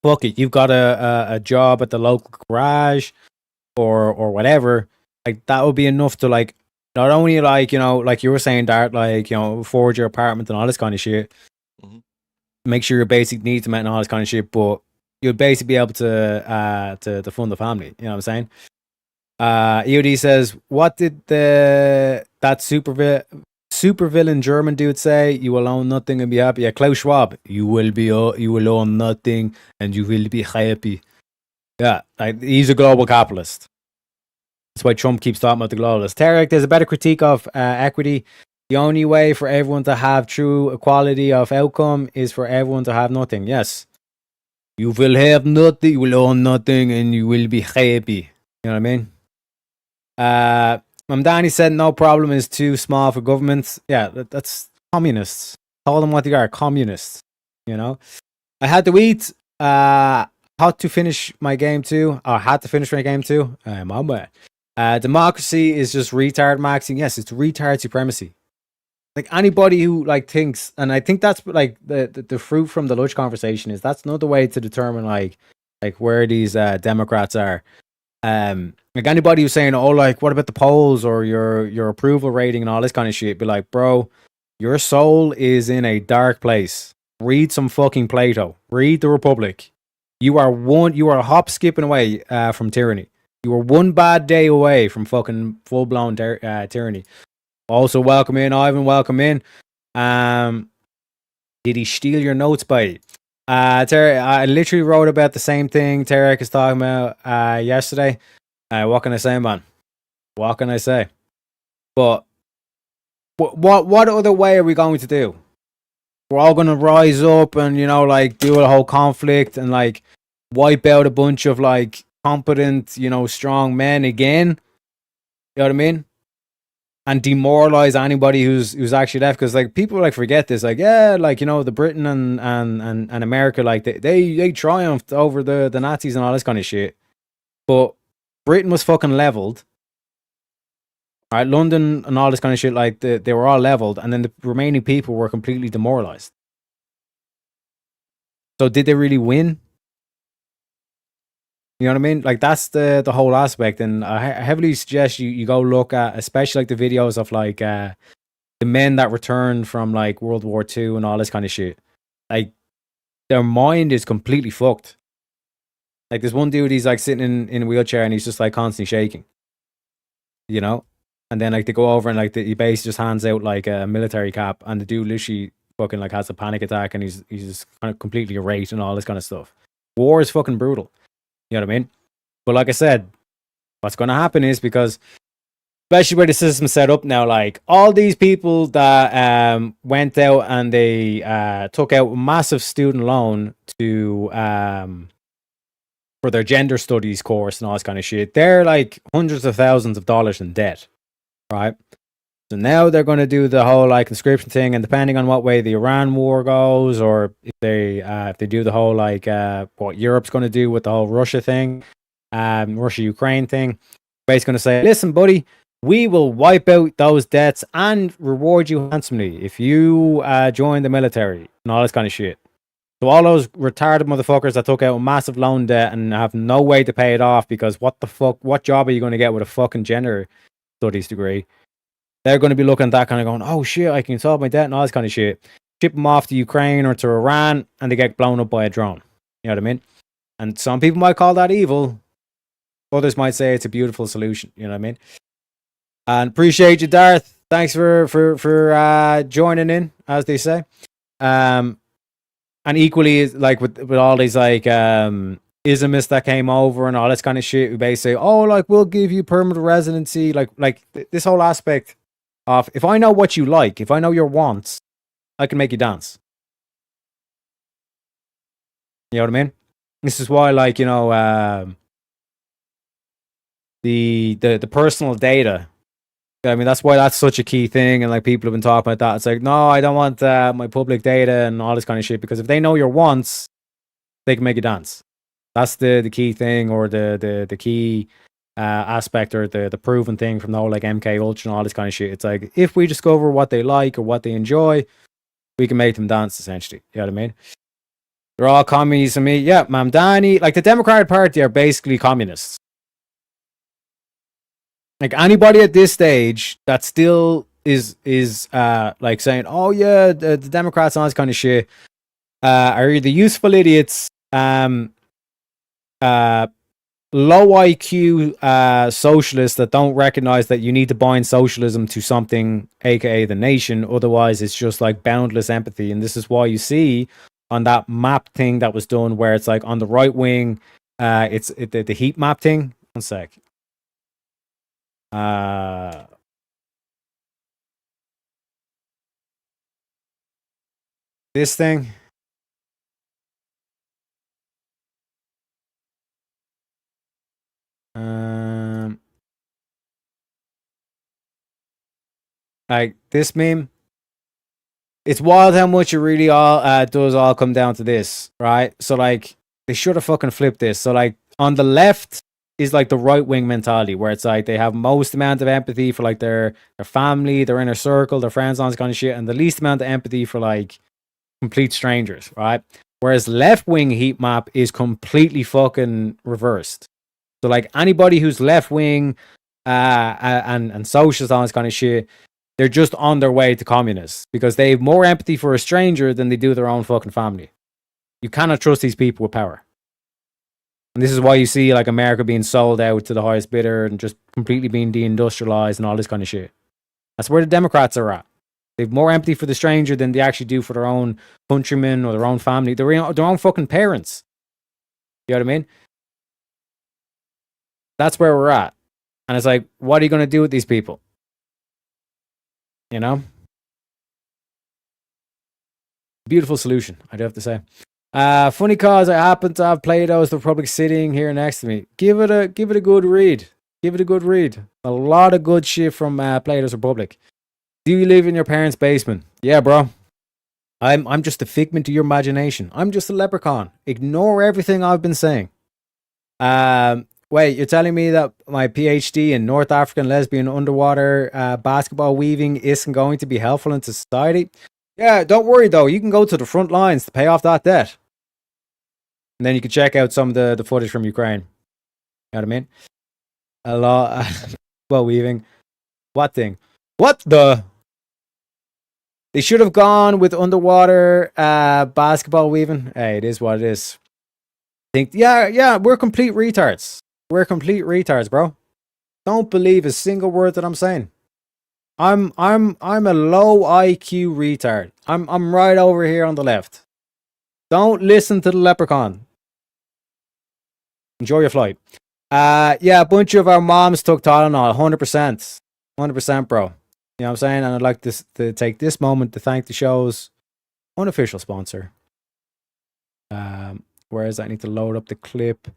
fuck it, you've got a job at the local garage or whatever. Like that would be enough to like not only like, you know, like you were saying, Dart, like, you know, forward your apartment and all this kind of shit. Mm-hmm. Make sure your basic needs are met and all this kind of shit, but you'll basically be able to fund the family. You know what I'm saying? EOD says, what did that supervillain German dude say? You will own nothing and be happy. Yeah, Klaus Schwab. You will own nothing and you will be happy. Yeah, like, he's a global capitalist. That's why Trump keeps talking about the globalists. Tarek, there's a better critique of equity. The only way for everyone to have true equality of outcome is for everyone to have nothing. Yes. You will have nothing, you will own nothing, and you will be happy. You know what I mean? Mamdani said no problem is too small for governments. Yeah, that's communists. Call them what they are, communists. You know? I had to eat. How to finish my game too. I had to finish my game too. My bad. Democracy is just retard maxing. Yes, it's retard supremacy. Like anybody who like thinks, and I think that's like the fruit from the lunch conversation is that's not the way to determine like where these Democrats are. Like anybody who's saying, oh, like what about the polls or your approval rating and all this kind of shit, be like, bro, your soul is in a dark place. Read some fucking Plato. Read the Republic. You are a hop skipping away from tyranny. You are one bad day away from fucking full blown tyranny. Also, welcome in, Ivan. Welcome in. Did he steal your notes, buddy? Terry, I literally wrote about the same thing Tarek is talking about yesterday. What can I say, man? What can I say? But what other way are we going to do? We're all going to rise up and, you know, like do a whole conflict and like wipe out a bunch of like competent, you know, strong men again. You know what I mean? And demoralize anybody who's actually left, because like people like forget this, like, yeah, like, you know, the Britain and America, like they triumphed over the Nazis and all this kind of shit, but Britain was fucking leveled, right? London and all this kind of shit, like they were all leveled, and then the remaining people were completely demoralized. So did they really win? You know what I mean? Like that's the whole aspect, and I heavily suggest you go look at, especially like the videos of like the men that returned from like World War II and all this kind of shit. Like their mind is completely fucked. Like there's one dude, he's like sitting in a wheelchair and he's just like constantly shaking. You know, and then like they go over and like he basically just hands out like a military cap, and the dude literally fucking like has a panic attack, and he's just kind of completely irate and all this kind of stuff. War is fucking brutal. You know what I mean? But like I said, what's going to happen is, because especially where the system's set up now, like all these people that went out and they took out a massive student loan to for their gender studies course and all this kind of shit, they're like hundreds of thousands of dollars in debt, right? So now they're going to do the whole like conscription thing, and depending on what way the Iran war goes, or if they do the whole like what Europe's going to do with the whole Russia thing, Russia-Ukraine thing, basically going to say, listen, buddy, we will wipe out those debts and reward you handsomely if you join the military and all this kind of shit. So all those retarded motherfuckers that took out a massive loan debt and have no way to pay it off, because what the fuck, what job are you going to get with a fucking gender studies degree? They're going to be looking at that kind of going, oh shit, I can solve my debt and all this kind of shit. Ship them off to Ukraine or to Iran, and they get blown up by a drone. You know what I mean? And some people might call that evil. Others might say it's a beautiful solution. You know what I mean? And appreciate you, Darth. Thanks for joining in, as they say. And equally, like with all these like Islamists that came over and all this kind of shit, who basically say, oh, like we'll give you permanent residency, like this whole aspect of, if I know what you like, if I know your wants, I can make you dance. You know what I mean? This is why, like, you know, the personal data. I mean, that's why that's such a key thing, and like people have been talking about that. It's like, no, I don't want my public data and all this kind of shit, because if they know your wants, they can make you dance. That's the key thing, or the key aspect, or the proven thing from the whole like MK Ultra and all this kind of shit. It's like, if we discover what they like or what they enjoy, we can make them dance, essentially. You know what I mean? They're all communists to me. Yeah, Mamdani, like the Democratic Party are basically communists. Like anybody at this stage that still is like saying, oh yeah, the Democrats and all this kind of shit are either useful idiots, low IQ socialists that don't recognize that you need to bind socialism to something, aka the nation. Otherwise, it's just like boundless empathy. And this is why you see on that map thing that was done, where it's like on the right wing, it's the heat map thing. One sec. this thing. Like this meme. It's wild how much it really all does all come down to this, right? So like they should have fucking flipped this. So like on the left is like the right wing mentality where it's like they have most amount of empathy for like their family, their inner circle, their friends, all this kind of shit, and the least amount of empathy for like complete strangers, right? Whereas left wing heat map is completely fucking reversed. So like anybody who's left wing and socialist, all this kind of shit, they're just on their way to communists because they have more empathy for a stranger than they do their own fucking family. You cannot trust these people with power. And this is why you see like America being sold out to the highest bidder and just completely being deindustrialized and all this kind of shit. That's where the Democrats are at. They have more empathy for the stranger than they actually do for their own countrymen or their own family, their own fucking parents. You know what I mean? That's where we're at. And it's like, what are you going to do with these people? You know? Beautiful solution, I do have to say. Funny cause I happen to have Plato's The Republic sitting here next to me. Give it a good read. Give it a good read. A lot of good shit from Plato's Republic. Do you live in your parents' basement? Yeah, bro. I'm just a figment of your imagination. I'm just a leprechaun. Ignore everything I've been saying. Wait, you're telling me that my PhD in North African lesbian underwater basketball weaving isn't going to be helpful into society? Yeah, don't worry though. You can go to the front lines to pay off that debt. And then you can check out some of the footage from Ukraine. You know what I mean? A lot. Well, weaving. What thing? What the? They should have gone with underwater basketball weaving. Hey, it is what it is. Yeah, we're complete retards. We're complete retards, bro. Don't believe a single word that I'm saying. I'm a low IQ retard. I'm right over here on the left. Don't listen to the leprechaun. Enjoy your flight. Yeah, a bunch of our moms took Tylenol. 100%. 100%, bro. You know what I'm saying? And I'd like to take this moment to thank the show's unofficial sponsor. Where is that? I need to load up the clip.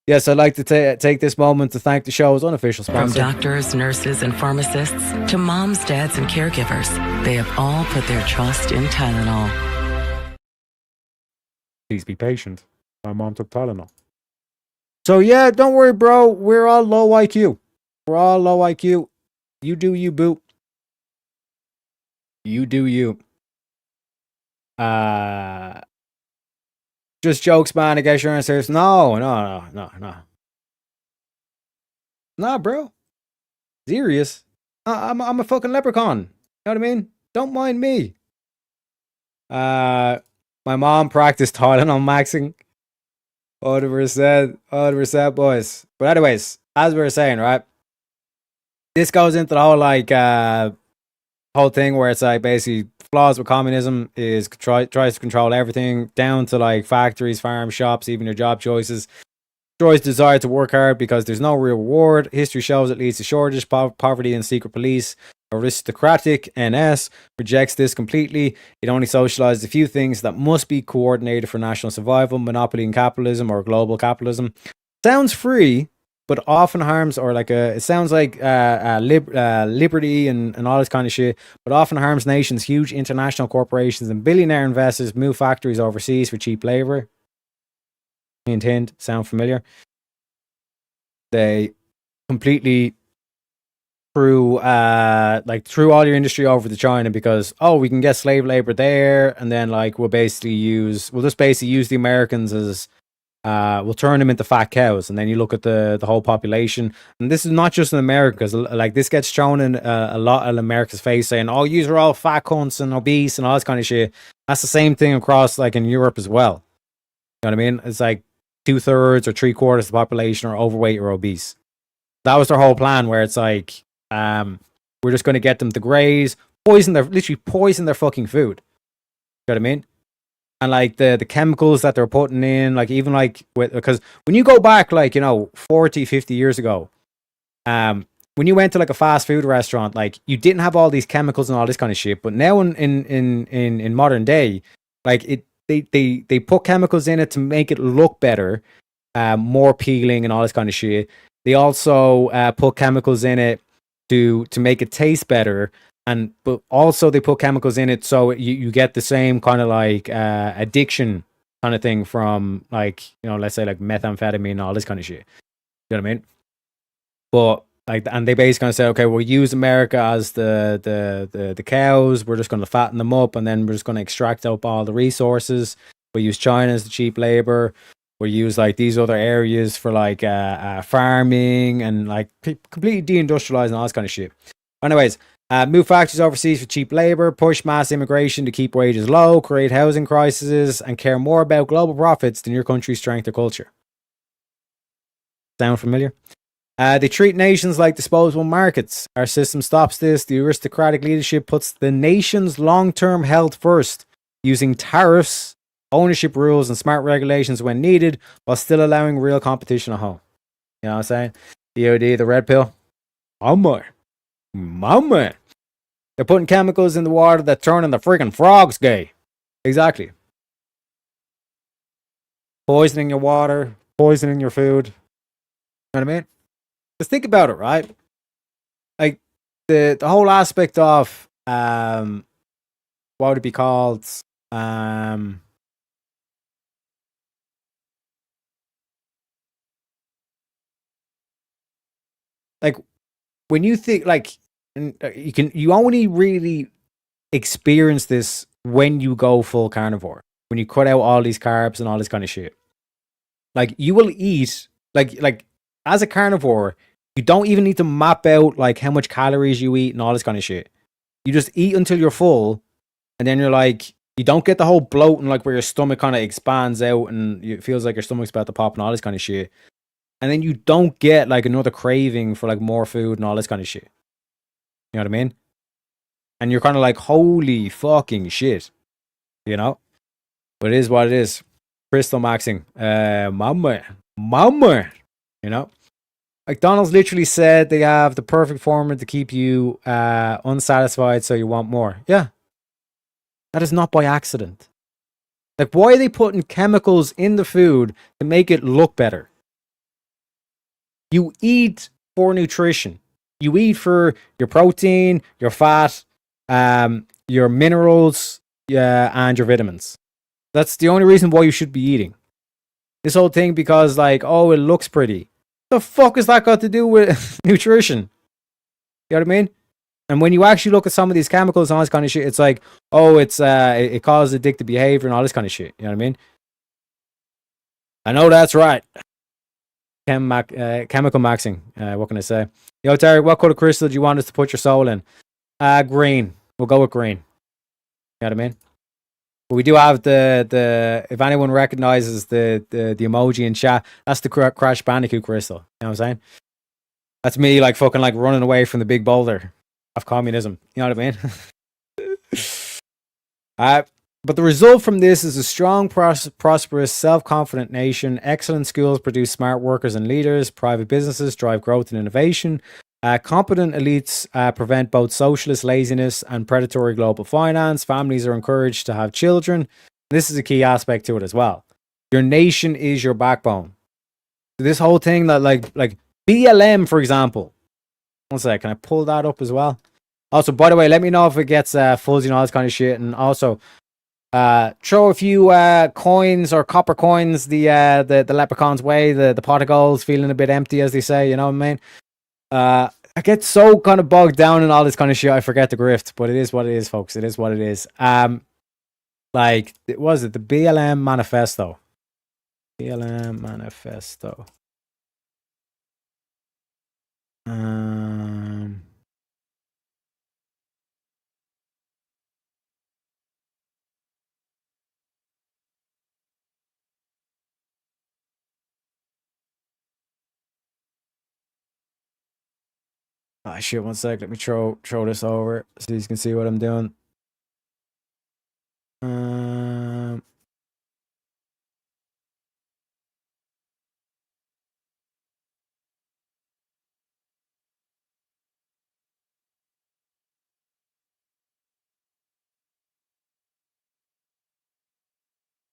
Yes, I'd like to take this moment to thank the show's unofficial sponsor. From doctors, nurses, and pharmacists to moms, dads, and caregivers, they have all put their trust in Tylenol. Please be patient. My mom took Tylenol. So yeah, don't worry, bro. We're all low IQ. We're all low IQ. You do you, boo. You do you. Just jokes, man. I guess your answer is no. Nah, bro. Serious. I'm a fucking leprechaun. You know what I mean? Don't mind me. My mom practiced Tylenol maxing. 100%, boys. But anyways, as we were saying, right? This goes into the whole whole thing where it's like basically flaws with communism is tries to control everything down to like factories, farms, shops, even your job choices. Destroys desire to work hard because there's no real reward. History shows it leads to shortage, poverty, and secret police. Aristocratic NS rejects this completely. It only socializes a few things that must be coordinated for national survival: monopoly and capitalism, or global capitalism. Sounds free, but often harms, or like it sounds like liberty and all this kind of shit, but often harms nations. Huge international corporations and billionaire investors move factories overseas for cheap labor. Hint, hint. Sound familiar? They completely threw all your industry over to China because we can get slave labor there, and then like we'll just basically use the Americans as we'll turn them into fat cows. And then you look at the whole population, and this is not just in America, because like this gets thrown in a lot of America's face, saying, "Oh, yous are all fat cunts and obese and all this kind of shit." That's the same thing across like in Europe as well. You know what I mean? It's like 2/3 or 3/4 of the population are overweight or obese. That was their whole plan, where it's like we're just going to get them to graze, poison their fucking food. You know what I mean? And like the chemicals that they're putting in, like even like because when you go back like 40, 50 years ago, when you went to like a fast food restaurant, like you didn't have all these chemicals and all this kind of shit. But now in modern day, like they put chemicals in it to make it look better, more appealing and all this kind of shit. They also put chemicals in it to make it taste better, but also they put chemicals in it so you get the same kind of like addiction kind of thing from like, you know, let's say like methamphetamine and all this kind of shit. You know what I mean? But like, and they basically say, okay, we'll use America as the cows. We're just going to fatten them up, and then we're just going to extract out all the resources. We'll use China as the cheap labor. We'll use like these other areas for like farming and like completely deindustrializing and all this kind of shit. Anyways, move factories overseas for cheap labor, push mass immigration to keep wages low, create housing crises, and care more about global profits than your country's strength or culture. Sound familiar? They treat nations like disposable markets. Our system stops this. The aristocratic leadership puts the nation's long-term health first, using tariffs, ownership rules, and smart regulations when needed, while still allowing real competition at home. You know what I'm saying? DOD, the red pill. Mama. They're putting chemicals in the water that turning the freaking frogs gay. Exactly. Poisoning your water, poisoning your food. You know what I mean? Just think about it, right? Like the whole aspect of what would it be called? Like when you think like you only really experience this when you go full carnivore, when you cut out all these carbs and all this kind of shit. Like you will eat like as a carnivore, you don't even need to map out like how much calories you eat and all this kind of shit. You just eat until you're full, and then you're like, you don't get the whole bloating like where your stomach kind of expands out and it feels like your stomach's about to pop and all this kind of shit. And then you don't get like another craving for like more food and all this kind of shit. You know what I mean? And you're kind of like, holy fucking shit. You know? But it is what it is. Crystal maxing. Mama. You know? McDonald's literally said they have the perfect formula to keep you unsatisfied so you want more. Yeah. That is not by accident. Like, why are they putting chemicals in the food to make it look better? You eat for nutrition. You eat for your protein, your fat, your minerals, and your vitamins. That's the only reason why you should be eating. This whole thing because like, oh, it looks pretty. The fuck has that got to do with nutrition? You know what I mean? And when you actually look at some of these chemicals and all this kind of shit, it's like, oh, it causes addictive behavior and all this kind of shit. You know what I mean? I know that's right. Chemical maxing. What can I say? Yo, Terry, what color crystal do you want us to put your soul in? Green. We'll go with green. You know what I mean? But we do have the if anyone recognizes the emoji in chat, that's the Crash Bandicoot crystal. You know what I'm saying? That's me like fucking like running away from the big boulder of communism. You know what I mean? But the result from this is a strong, prosperous, self-confident nation. Excellent schools produce smart workers and leaders. Private businesses drive growth and innovation. Competent elites prevent both socialist laziness and predatory global finance. Families are encouraged to have children. This is a key aspect to it as well. Your nation is your backbone. This whole thing that like BLM, for example. One sec, can I pull that up as well? Also, by the way, let me know if it gets fuzzy and all this kind of shit. And also, throw a few coins or copper coins the leprechaun's way. The pot of gold's feeling a bit empty, as they say. You know what I mean? I get so kind of bogged down in all this kind of shit, I forget the grift, but it is what it is, folks. It is what it is. Like, was it the BLM manifesto? BLM manifesto. Ah, shit, one sec. Let me throw this over so you can see what I'm doing.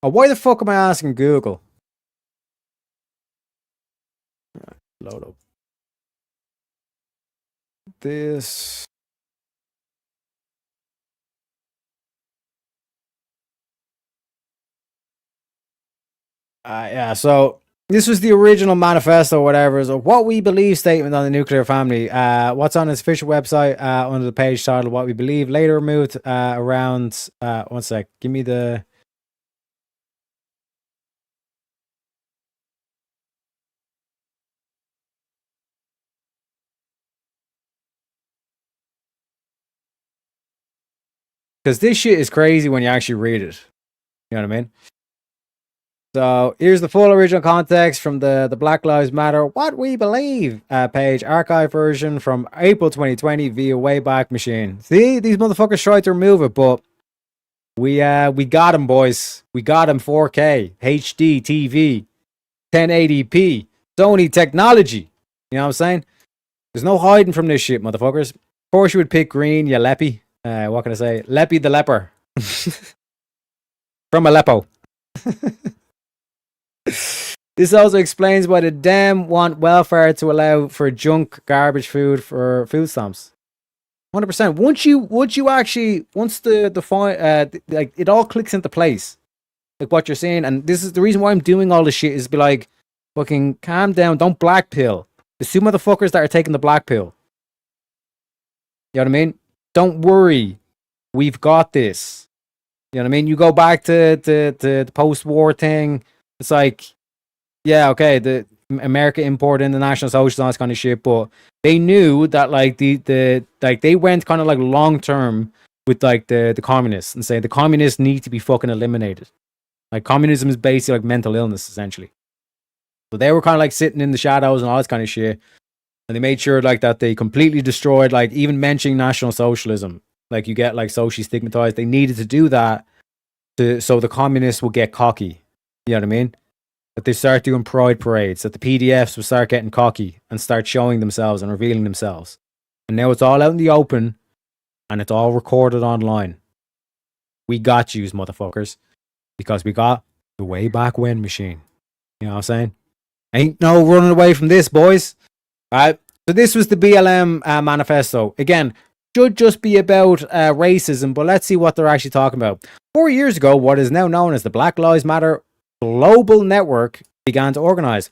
Oh, why the fuck am I asking Google? Load up. This. Yeah, so this was the original manifesto, or whatever. So, what we believe statement on the nuclear family. What's on its official website under the page title "What We Believe." Later removed around. 1 sec. Give me the. Because this shit is crazy when you actually read it. You know what I mean? So here's the full original context from the Black Lives Matter What We Believe page, archive version from April 2020 via Wayback Machine. See, these motherfuckers tried to remove it, but we got them, boys. We got them 4K, HD TV, 1080p, Sony technology. You know what I'm saying? There's no hiding from this shit, motherfuckers. Of course you would pick green, you leppy. What can I say? Leppy the leper. From Aleppo. This also explains why the Dem want welfare to allow for junk garbage food for food stamps. 100%. Once the like it all clicks into place, like what you're saying, and this is the reason why I'm doing all this shit is be like, fucking calm down, don't black pill. There's two motherfuckers that are taking the black pill. You know what I mean? Don't worry, we've got this. You know what I mean? You go back to the post-war thing. It's like, yeah, okay, the America imported in the National Socialists and all this kind of shit, but they knew that like the they went kind of like long term with like the communists and say the communists need to be fucking eliminated. Like communism is basically like mental illness essentially. So they were kind of like sitting in the shadows and all this kind of shit, and they made sure like that they completely destroyed like even mentioning National Socialism. Like you get like socially stigmatized. They needed to do that so the communists will get cocky. You know what I mean? That they start doing pride parades, that the PDFs will start getting cocky and start showing themselves and revealing themselves. And now it's all out in the open and it's all recorded online. We got yous, motherfuckers, because we got the way back when machine. You know what I'm saying? Ain't no running away from this, boys. Alright, so this was the BLM manifesto. Again, should just be about racism, but let's see what they're actually talking about. 4 years ago, what is now known as the Black Lives Matter Global Network began to organize.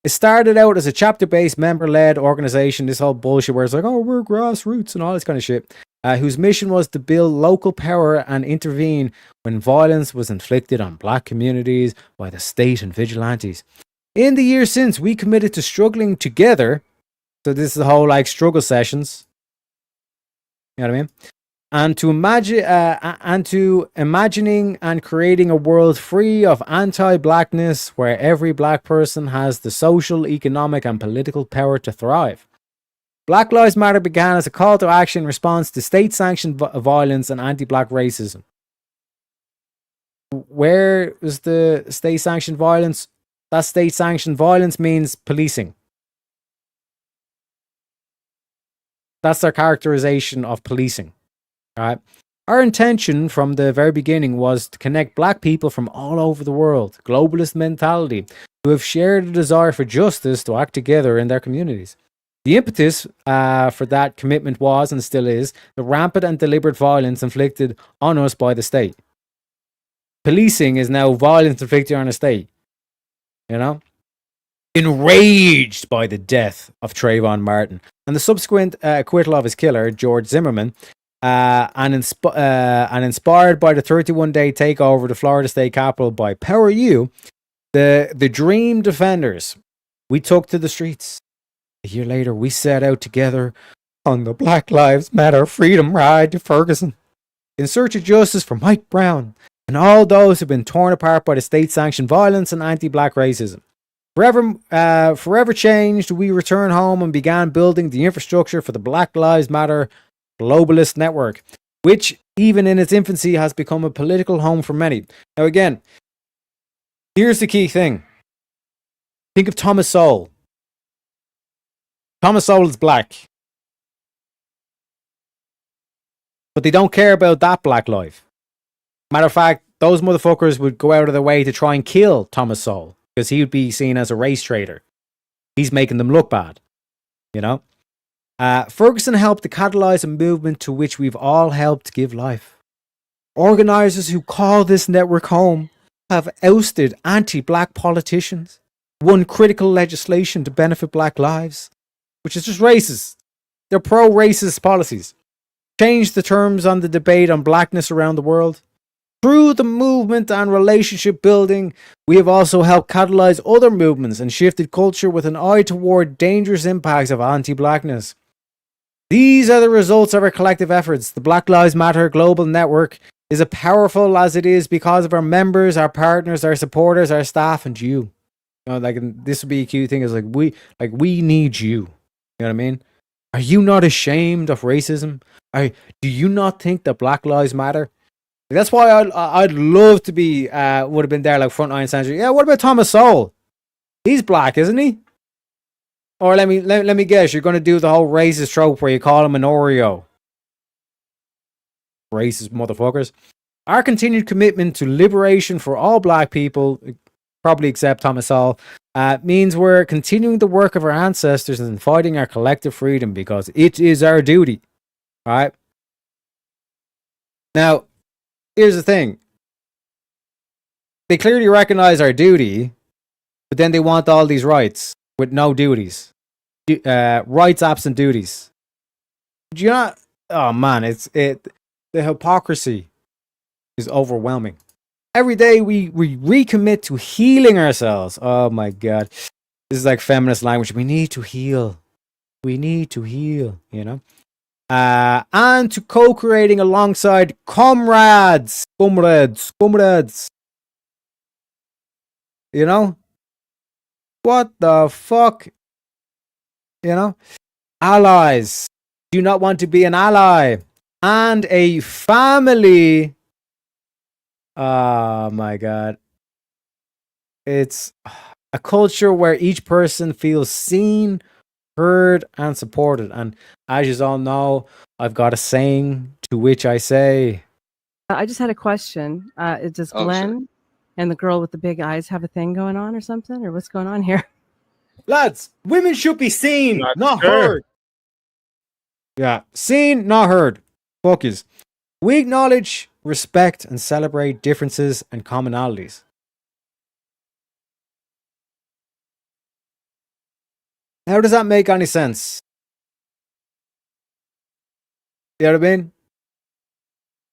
It started out as a chapter-based, member-led organization, this whole bullshit where it's like, oh, we're grassroots and all this kind of shit, whose mission was to build local power and intervene when violence was inflicted on black communities by the state and vigilantes. In the years since, we committed to struggling together. So this is the whole like struggle sessions. You know what I mean? And to imagining and creating a world free of anti-blackness where every black person has the social, economic, and political power to thrive. Black Lives Matter began as a call to action in response to state-sanctioned violence and anti-black racism. Where is the state-sanctioned violence? That state-sanctioned violence means policing. That's their characterization of policing. All right. Our intention from the very beginning was to connect black people from all over the world, globalist mentality, who have shared a desire for justice to act together in their communities. The impetus for that commitment was, and still is, the rampant and deliberate violence inflicted on us by the state. Policing is now violence inflicted on a state. You know? Enraged by the death of Trayvon Martin and the subsequent acquittal of his killer, George Zimmerman, and inspired by the 31-day takeover of the Florida state capitol by Power U, the Dream Defenders, we took to the streets. A year later, we set out together on the Black Lives Matter Freedom Ride to Ferguson in search of justice for Mike Brown and all those who've been torn apart by the state-sanctioned violence and anti-black racism. Forever changed, we returned home and began building the infrastructure for the Black Lives Matter globalist network, which even in its infancy has become a political home for many. Now again, here's the key thing. Think of Thomas Sowell. Thomas Sowell is black. But they don't care about that black life. Matter of fact, those motherfuckers would go out of their way to try and kill Thomas Sowell because he would be seen as a race traitor. He's making them look bad, you know? Ferguson helped to catalyze a movement to which we've all helped give life. Organizers who call this network home have ousted anti-black politicians, won critical legislation to benefit black lives, which is just racist. They're pro-racist policies. Changed the terms on the debate on blackness around the world. Through the movement and relationship building, we have also helped catalyze other movements and shifted culture with an eye toward dangerous impacts of anti-blackness. These are the results of our collective efforts. The Black Lives Matter Global Network is as powerful as it is because of our members, our partners, our supporters, our staff, and you. You know, like, this would be a cute thing, is like we need you. You know what I mean? Are you not ashamed of racism? Do you not think that Black Lives Matter? That's why I'd love to be would have been there like frontline century. Yeah, what about Thomas Sowell? He's black, isn't he? Or let me guess, you're going to do the whole racist trope where you call him an Oreo. Racist motherfuckers. Our continued commitment to liberation for all black people, probably except Thomas Sowell, means we're continuing the work of our ancestors and fighting our collective freedom because it is our duty. All right? Now, here's the thing. They clearly recognize our duty, but then they want all these rights with no duties. Rights absent duties. Do you not? Oh man, the hypocrisy is overwhelming. Every day we recommit to healing ourselves. Oh my god. This is like feminist language. We need to heal. We need to heal, you know? And to co-creating alongside comrades. You know? What the fuck? You know? Allies. Do not want to be an ally. And a family. Oh my god. It's a culture where each person feels seen, heard, and supported. And as you all know, I've got a saying to which I say. I just had a question. Does Glenn and the girl with the big eyes have a thing going on or something? Or what's going on here? Lads, women should be seen, not heard. Yeah, seen, not heard. Focus. We acknowledge, respect, and celebrate differences and commonalities. How does that make any sense? You know what I mean?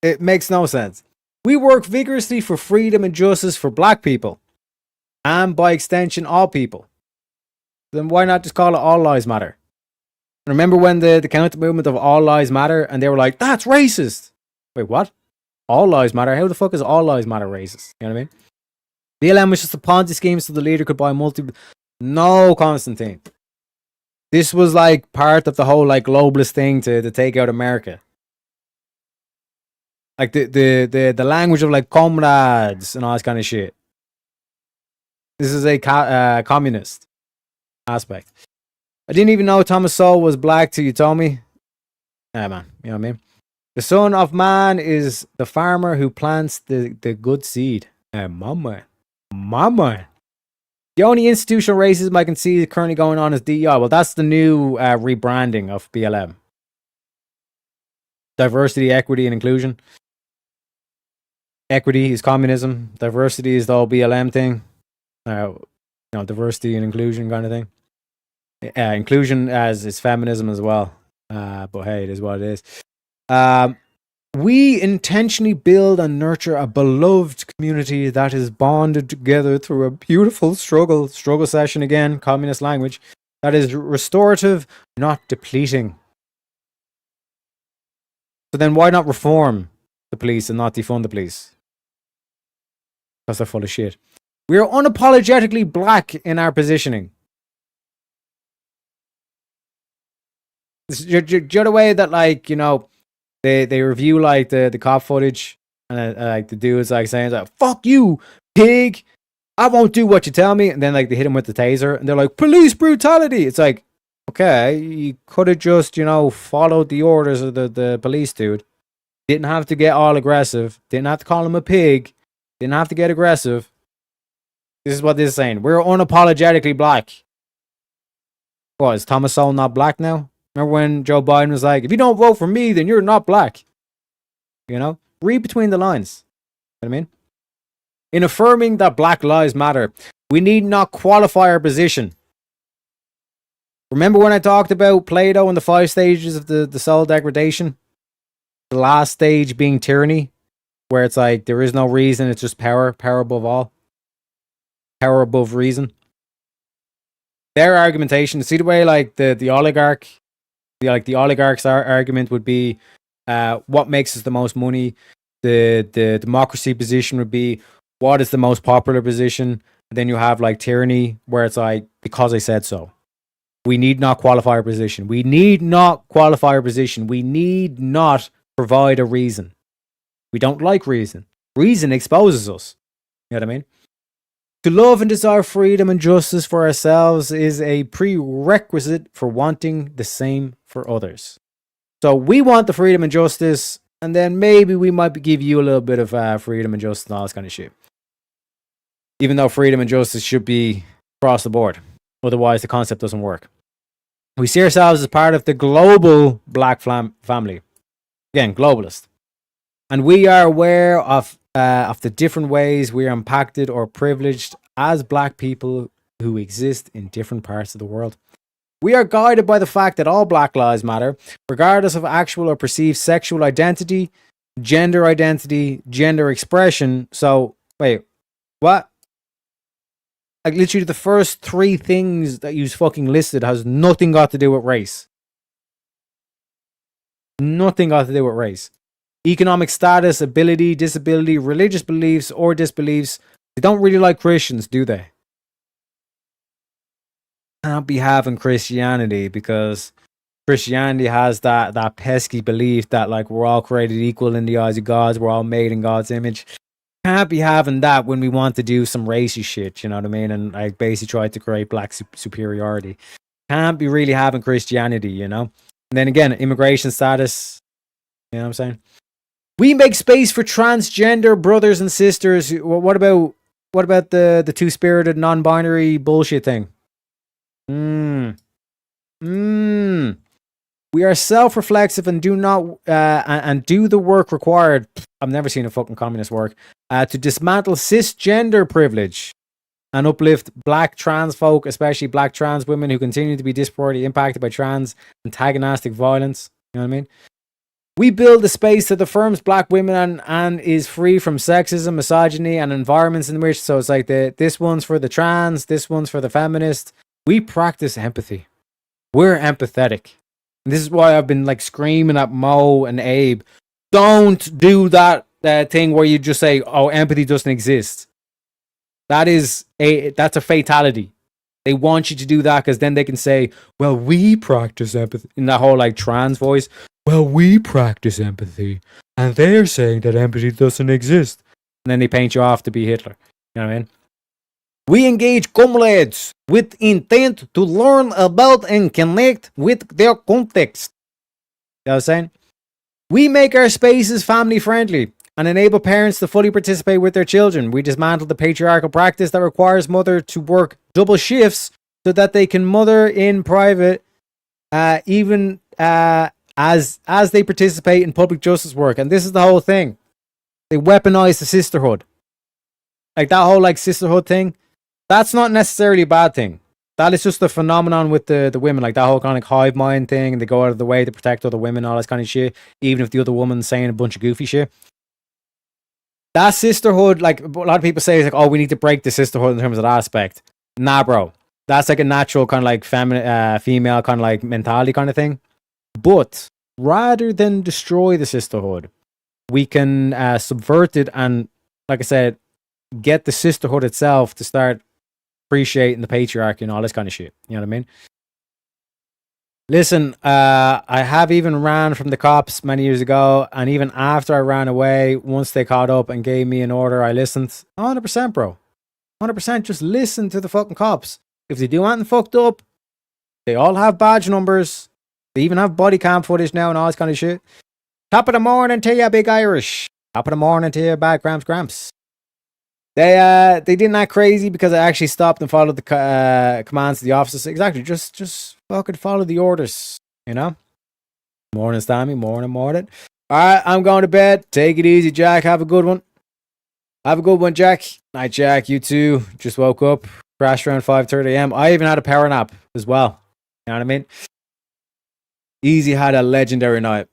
It makes no sense. We work vigorously for freedom and justice for black people. And by extension, all people. Then why not just call it All Lives Matter? Remember when the counter movement of All Lives Matter and they were like, that's racist. Wait, what? All Lives Matter? How the fuck is All Lives Matter racist? You know what I mean? BLM was just a Ponzi scheme so the leader could buy No, Constantine. This was like part of the whole like globalist thing to take out America. Like the language of like comrades and all this kind of shit. This is a communist aspect. I didn't even know Thomas Sowell was black till you told me. Yeah, man. You know what I mean? The son of man is the farmer who plants the good seed. Mama. The only institutional racism I can see currently going on is DEI. Well, that's the new rebranding of BLM. Diversity, equity, and inclusion. Equity is communism. Diversity is the whole BLM thing. Diversity and inclusion kind of thing. Inclusion as is feminism as well. But hey, it is what it is. We intentionally build and nurture a beloved community that is bonded together through a beautiful struggle session again, communist language, that is restorative, not depleting. So then why not reform the police and not defund the police? Because they're full of shit. We are unapologetically black in our positioning. The other way that, like, you know, they review like the cop footage and like the dude's like saying like, fuck you, pig, I won't do what you tell me, and then like they hit him with the taser and they're like, police brutality. It's like, okay, you could have just, you know, followed the orders of the police dude. Didn't have to get all aggressive, didn't have to call him a pig, Didn't have to get aggressive. This is what this is saying. We're unapologetically black. What, is Thomas Sowell not black now? Remember when Joe Biden was like, if you don't vote for me, then you're not black. You know? Read between the lines. You know what I mean? In affirming that Black Lives Matter, we need not qualify our position. Remember when I talked about Plato and the 5 stages of the soul degradation? The last stage being tyranny, where it's like there is no reason, it's just power, power above all. Power above reason. Their argumentation, see the way like the oligarch, the oligarch's argument would be what makes us the most money. The democracy position would be what is the most popular position. And then you have like tyranny, where it's like, because I said so. We need not qualify our position. We need not qualify our position. We need not provide a reason. We don't like reason. Reason exposes us. You know what I mean? To love and desire freedom and justice for ourselves is a prerequisite for wanting the same for others. So we want the freedom and justice, and then maybe we might give you a little bit of freedom and justice and all this kind of shit. Even though freedom and justice should be across the board. Otherwise, the concept doesn't work. We see ourselves as part of the global black family. Again, globalist. And we are aware of the different ways we are impacted or privileged as black people who exist in different parts of the world. We are guided by the fact that all Black Lives Matter, regardless of actual or perceived sexual identity, gender expression. So, wait, what? Like literally the first 3 things that you fucking listed has nothing got to do with race. Nothing got to do with race. Economic status, ability, disability, religious beliefs or disbeliefs. They don't really like Christians, do they? Can't be having Christianity because Christianity has that pesky belief that like we're all created equal in the eyes of God, we're all made in God's image. Can't be having that when we want to do some racy shit, you know what I mean? And I basically tried to create black superiority. Can't be really having Christianity, you know? And then again, immigration status, you know what I'm saying? We make space for transgender brothers and sisters. What about the two-spirited non-binary bullshit thing? We are self-reflexive and do not and do the work required. I've never seen a fucking communist work to dismantle cisgender privilege and uplift black trans folk, especially black trans women who continue to be disproportionately impacted by trans antagonistic violence. You know what I mean? We build a space that affirms black women and is free from sexism, misogyny, and environments in which. So it's like this one's for the trans, this one's for the feminist. We practice empathy. We're empathetic. And this is why I've been like screaming at Mo and Abe. Don't do that thing where you just say, "Oh, empathy doesn't exist." That's a fatality. They want you to do that because then they can say, "Well, we practice empathy," in that whole like trans voice. Well, we practice empathy, and they're saying that empathy doesn't exist. And then they paint you off to be Hitler. You know what I mean? We engage comrades with intent to learn about and connect with their context. You know what I'm saying? We make our spaces family friendly and enable parents to fully participate with their children. We dismantle the patriarchal practice that requires mother to work double shifts so that they can mother in private, even as they participate in public justice work. And this is the whole thing. They weaponize the sisterhood. Like that whole like sisterhood thing. That's not necessarily a bad thing. That is just a phenomenon with the women, like that whole kind of hive mind thing, and they go out of the way to protect other women, all this kind of shit, even if the other woman's saying a bunch of goofy shit. That sisterhood, like a lot of people say, is like, oh, we need to break the sisterhood in terms of that aspect. Nah, bro. That's like a natural kind of like female kind of like mentality kind of thing. But rather than destroy the sisterhood, we can subvert it and, like I said, get the sisterhood itself to start appreciating the patriarchy and all this kind of shit. You know what I mean? Listen, I have even ran from the cops many years ago, and even after I ran away, once they caught up and gave me an order, I listened. 100%, bro. 100%. Just listen to the fucking cops. If they do anything fucked up, they all have badge numbers. They even have body cam footage now and all this kind of shit. Top of the morning to you, Big Irish. Top of the morning to you, Bad Gramps. They didn't act crazy because I actually stopped and followed the commands of the officers. Exactly, just fucking follow the orders, you know. Morning, Stammy. Morning. All right, I'm going to bed. Take it easy, Jack. Have a good one. Have a good one, Jack. Night, Jack. You too. Just woke up. Crashed around 5:30 a.m. I even had a power nap as well. You know what I mean? Easy had a legendary night.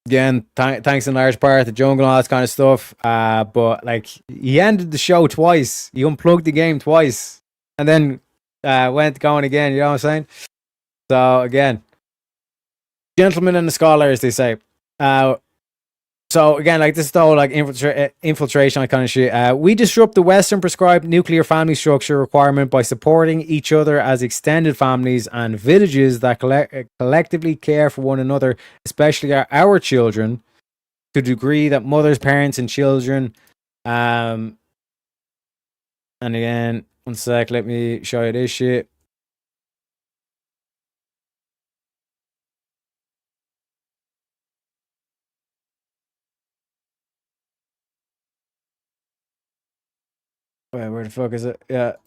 Again, thanks in large part to Jungle and all that kind of stuff. But like, he ended the show twice. He unplugged the game twice, and then went going again. You know what I'm saying? So again, gentlemen and the scholars, they say. So again, like this is the whole like infiltration kind of shit. We disrupt the Western prescribed nuclear family structure requirement by supporting each other as extended families and villages that collectively care for one another, especially our children, to the degree that mothers, parents, and children. And again, one sec, let me show you this shit. Wait, where the fuck is it? Yeah.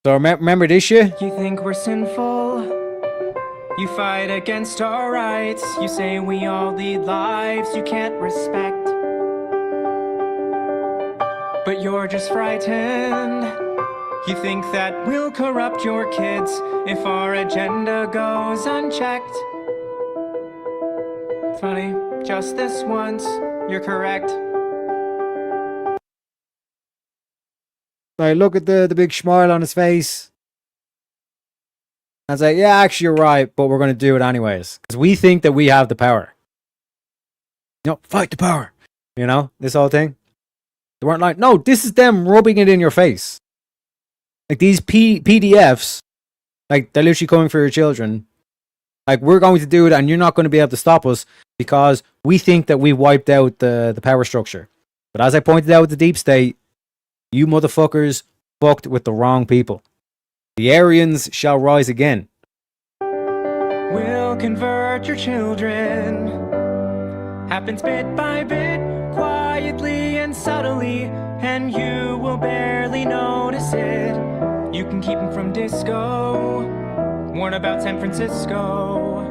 So remember this shit? You think we're sinful? You fight against our rights. You say we all lead lives you can't respect. But you're just frightened. You think that we'll corrupt your kids if our agenda goes unchecked. Funny, just this once, you're correct. Like, look at the big smile on his face. And say, yeah, actually, you're right, but we're going to do it anyways. Because we think that we have the power. You know, fight the power. You know, this whole thing. They weren't like, no, this is them rubbing it in your face. Like, these PDFs, like, they're literally coming for your children. Like, we're going to do it, and you're not going to be able to stop us because we think that we wiped out the power structure. But as I pointed out with the deep state, you motherfuckers fucked with the wrong people. The Aryans shall rise again. We'll convert your children. Happens bit by bit, quietly and subtly, and you will barely notice it. You can keep them from disco, warn about San Francisco,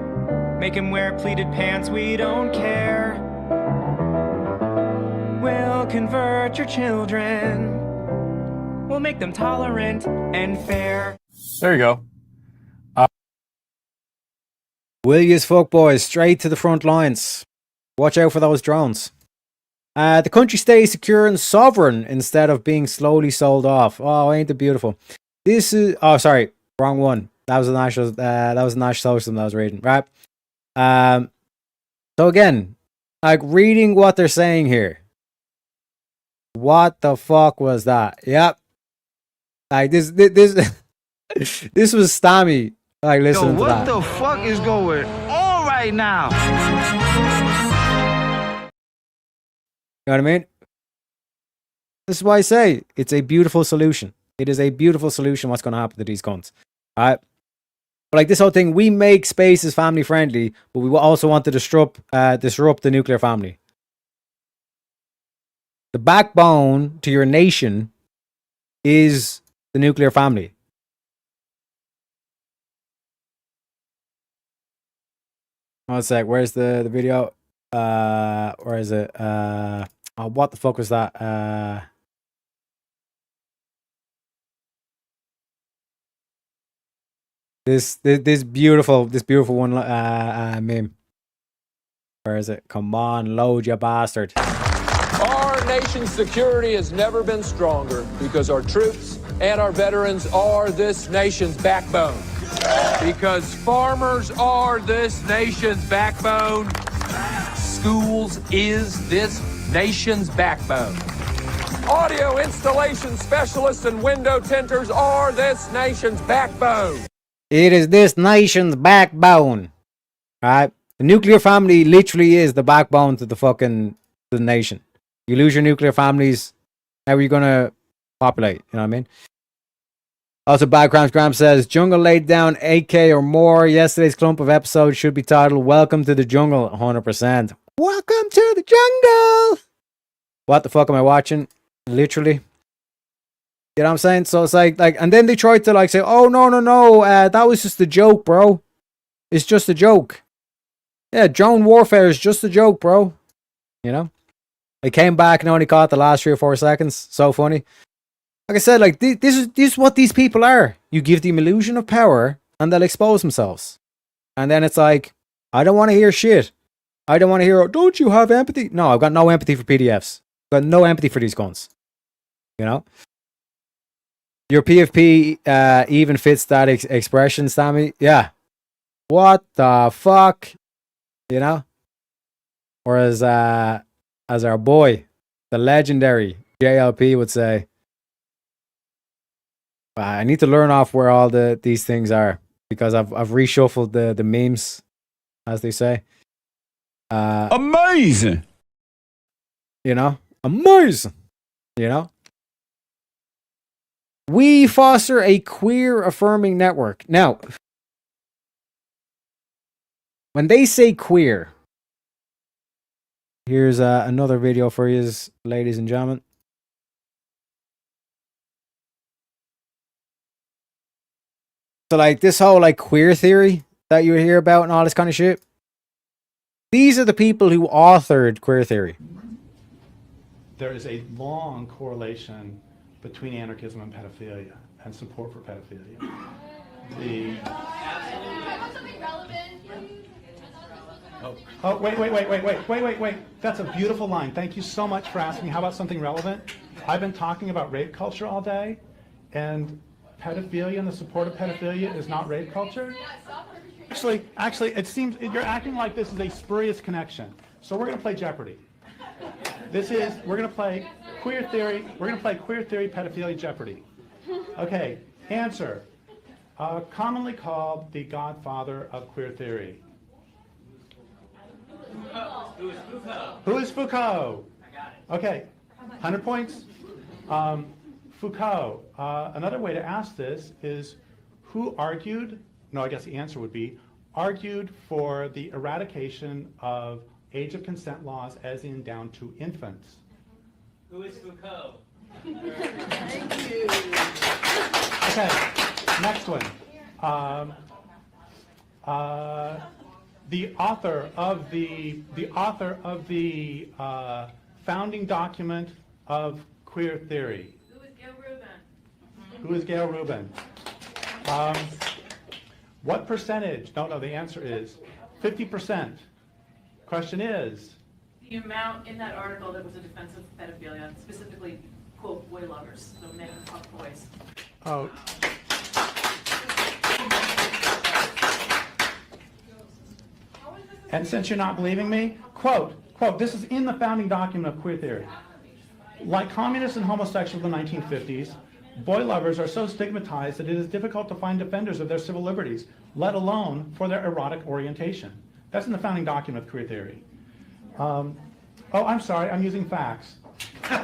make them wear pleated pants, we don't care. We'll convert your children. We'll make them tolerant and fair. There you go. Will yous fuck boys straight to the front lines. Watch out for those drones. The country stays secure and sovereign instead of being slowly sold off. Oh, ain't it beautiful? This is sorry, wrong one. That was the national socialism that I was reading, right? So again, like reading what they're saying here. What the fuck was that? Yep. Like this this was Stammy. Like listen to that. What the fuck is going on right now? You know what I mean? This is why I say it's a beautiful solution. It is a beautiful solution what's going to happen to these cunts. Alright? But like this whole thing, we make spaces family friendly, but we also want to disrupt the nuclear family. The backbone to your nation is the nuclear family. One sec, where's the video? Where is it? Oh, what the fuck was that? This beautiful one meme. Where is it? Come on, load you bastard. Our nation's security has never been stronger because our troops and our veterans are this nation's backbone. Because farmers are this nation's backbone, schools is this nation's backbone. Audio installation specialists and window tinters are this nation's backbone. It is this nation's backbone. Right? The nuclear family literally is the backbone to the nation. You lose your nuclear families, how are you gonna populate? You know what I mean? Also, Bad Cramps Gramps says, Jungle laid down 8K or more. Yesterday's clump of episodes should be titled Welcome to the Jungle, 100%. Welcome to the jungle! What the fuck am I watching? Literally. You know what I'm saying? So it's like, and then they tried to like say, oh, no, that was just a joke, bro. It's just a joke. Yeah, drone warfare is just a joke, bro. You know? I came back and only caught the last 3 or 4 seconds. So funny. Like I said, like, this is what these people are. You give them illusion of power and they'll expose themselves. And then it's like, I don't want to hear shit. I don't want to hear, oh, don't you have empathy? No, I've got no empathy for PDFs. I've got no empathy for these guns. You know? Your PFP even fits that expression, Sammy. Yeah. What the fuck? You know? Or as our boy, the legendary JLP would say, I need to learn off where all these things are because I've reshuffled the memes, as they say. Amazing. You know? Amazing. You know? We foster a queer affirming network. Now, when they say queer, here's another video for you, ladies and gentlemen. So, like, this whole, like, queer theory that you hear about and all this kind of shit, these are the people who authored queer theory. There is a long correlation between anarchism and pedophilia and support for pedophilia. Wait. That's a beautiful line. Thank you so much for asking. How about something relevant? I've been talking about rape culture all day, and pedophilia and the support of pedophilia is not rape culture. Actually, it seems you're acting like this is a spurious connection. So we're going to play Jeopardy. We're going to play queer theory. We're going to play queer theory, pedophilia, Jeopardy. Okay, answer. Commonly called the godfather of queer theory. Who is Foucault? Who is Foucault? I got it. Okay, 100 points. Foucault. Another way to ask this is who argued, no, I guess the answer would be, argued for the eradication of age of consent laws as in down to infants. Who is Foucault? Thank you. Okay, next one. The author of the founding document of queer theory. Who is Gail Rubin? What percentage? No, the answer is 50%. Question is? The amount in that article that was a defense of pedophilia, specifically, quote, boy lovers, so men who fuck boys. Oh. And since you're not believing me, quote, this is in the founding document of queer theory. Like communists and homosexuals in the 1950s, boy lovers are so stigmatized that it is difficult to find defenders of their civil liberties, let alone for their erotic orientation. That's in the founding document of queer theory. Oh, I'm sorry, I'm using facts. A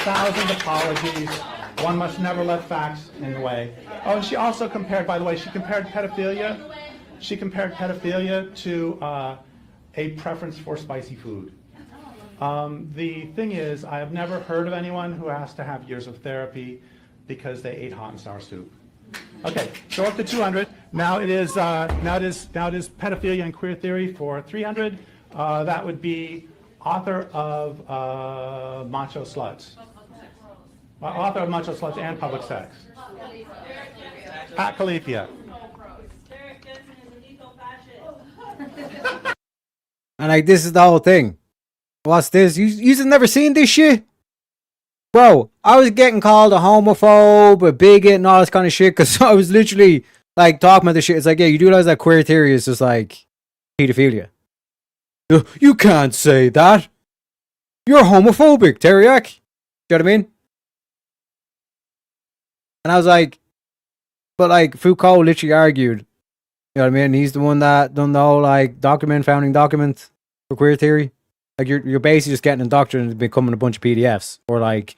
thousand apologies. One must never let facts in the way. Oh, and she also compared, by the way, she compared pedophilia to a preference for spicy food. The thing is, I have never heard of anyone who has to have years of therapy because they ate hot and sour soup. Okay, so up to 200. Now it is pedophilia and queer theory for 300. That would be author of Macho Sluts. Author of Macho Sluts and Public Sex. Pat Califia. And like, this is the whole thing. What's this? You've never seen this shit? Bro, I was getting called a homophobe, a bigot, and all this kind of shit because I was literally like talking about this shit. It's like, yeah, you do realize that queer theory is just like pedophilia. You can't say that. You're homophobic, Teriak. You know what I mean? And I was like, but like Foucault literally argued, you know what I mean? He's the one that done the whole like founding document for queer theory. Like you're basically just getting indoctrinated and becoming a bunch of PDFs or like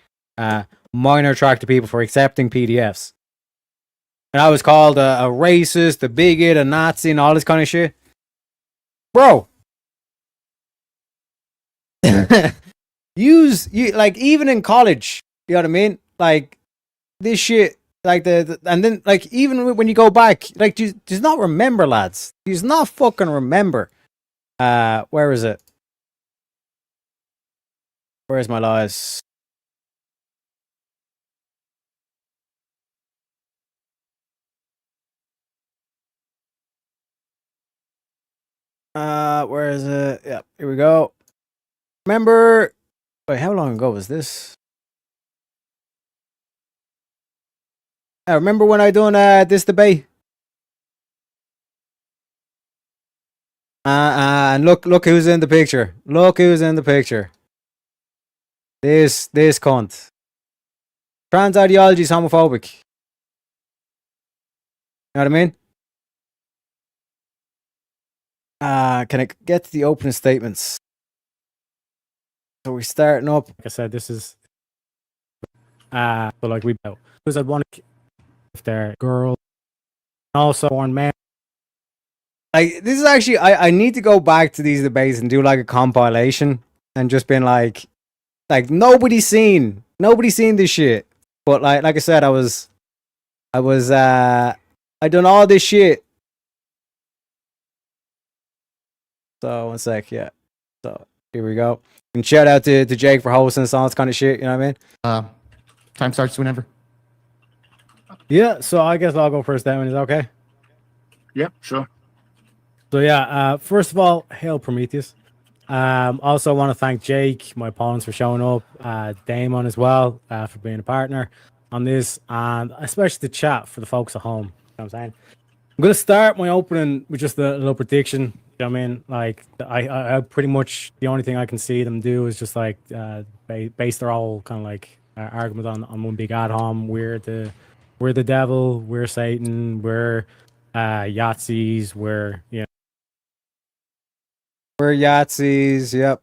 minor attracted people for accepting PDFs. And I was called a racist, a bigot, a Nazi, and all this kind of shit. Bro, like even in college, you know what I mean? Like this shit, like and then like even when you go back, like does not remember, lads. Does not fucking remember. Where is it? Where's my lies? Where is it? Yeah, here we go. Remember? Wait, how long ago was this? I remember when I done this debate. And look who's in the picture. Look who's in the picture. This cunt. Trans ideology is homophobic. You know what I mean? Can I get to the opening statements? So we're starting up. Like I said, this is but like we because I'd want to if they're girls, also born men. Like this is actually I need to go back to these debates and do like a compilation and just been like nobody's seen this shit. But like I said, I done all this shit. So one sec, yeah. So here we go. And shout out to Jake for hosting us, all this kind of shit, you know what I mean? Time starts whenever. Yeah, so I guess I'll go first then, is that okay? Yep, sure. So yeah, first of all, hail Prometheus. Also want to thank Jake, my opponents, for showing up, Damon as well, for being a partner on this, and especially the chat for the folks at home. You know what I'm saying? I'm gonna start my opening with just a little prediction. You know what I mean? Like I pretty much the only thing I can see them do is just like base their whole kind of like argument on one big ad hom. We're the devil, we're Satan, we're Yahtzees, we're we're Yahtzees, yep.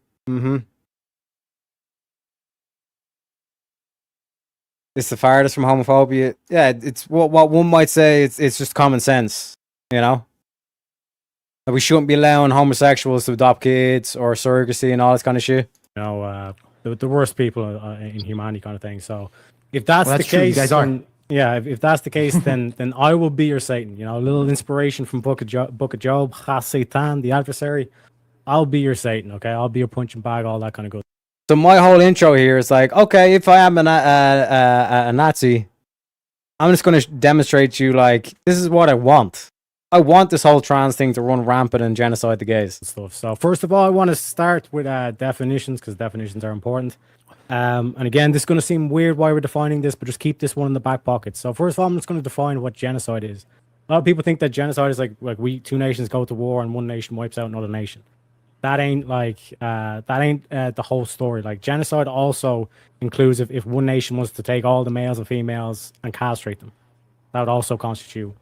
It's the farthest from homophobia. Yeah, it's what one might say it's just common sense, you know? That we shouldn't be allowing homosexuals to adopt kids or surrogacy and all this kind of shit. You know, the worst people in humanity kind of thing. So if that's the true, case, you guys are. then, yeah, if that's the case, then I will be your Satan. You know, a little inspiration from Book of Job, Ha Satan, the adversary. I'll be your Satan, okay? I'll be your punching bag, all that kind of good. So my whole intro here is like, okay, if I am a Nazi, I'm just going to demonstrate to you, like, this is what I want. I want this whole trans thing to run rampant and genocide the gays and stuff. So first of all, I want to start with definitions, because definitions are important. And again, this is going to seem weird why we're defining this, but just keep this one in the back pocket. So first of all, I'm just going to define what genocide is. A lot of people think that genocide is like two nations go to war and one nation wipes out another nation. That ain't the whole story. Like genocide also includes if one nation was to take all the males and females and castrate them. That would also constitute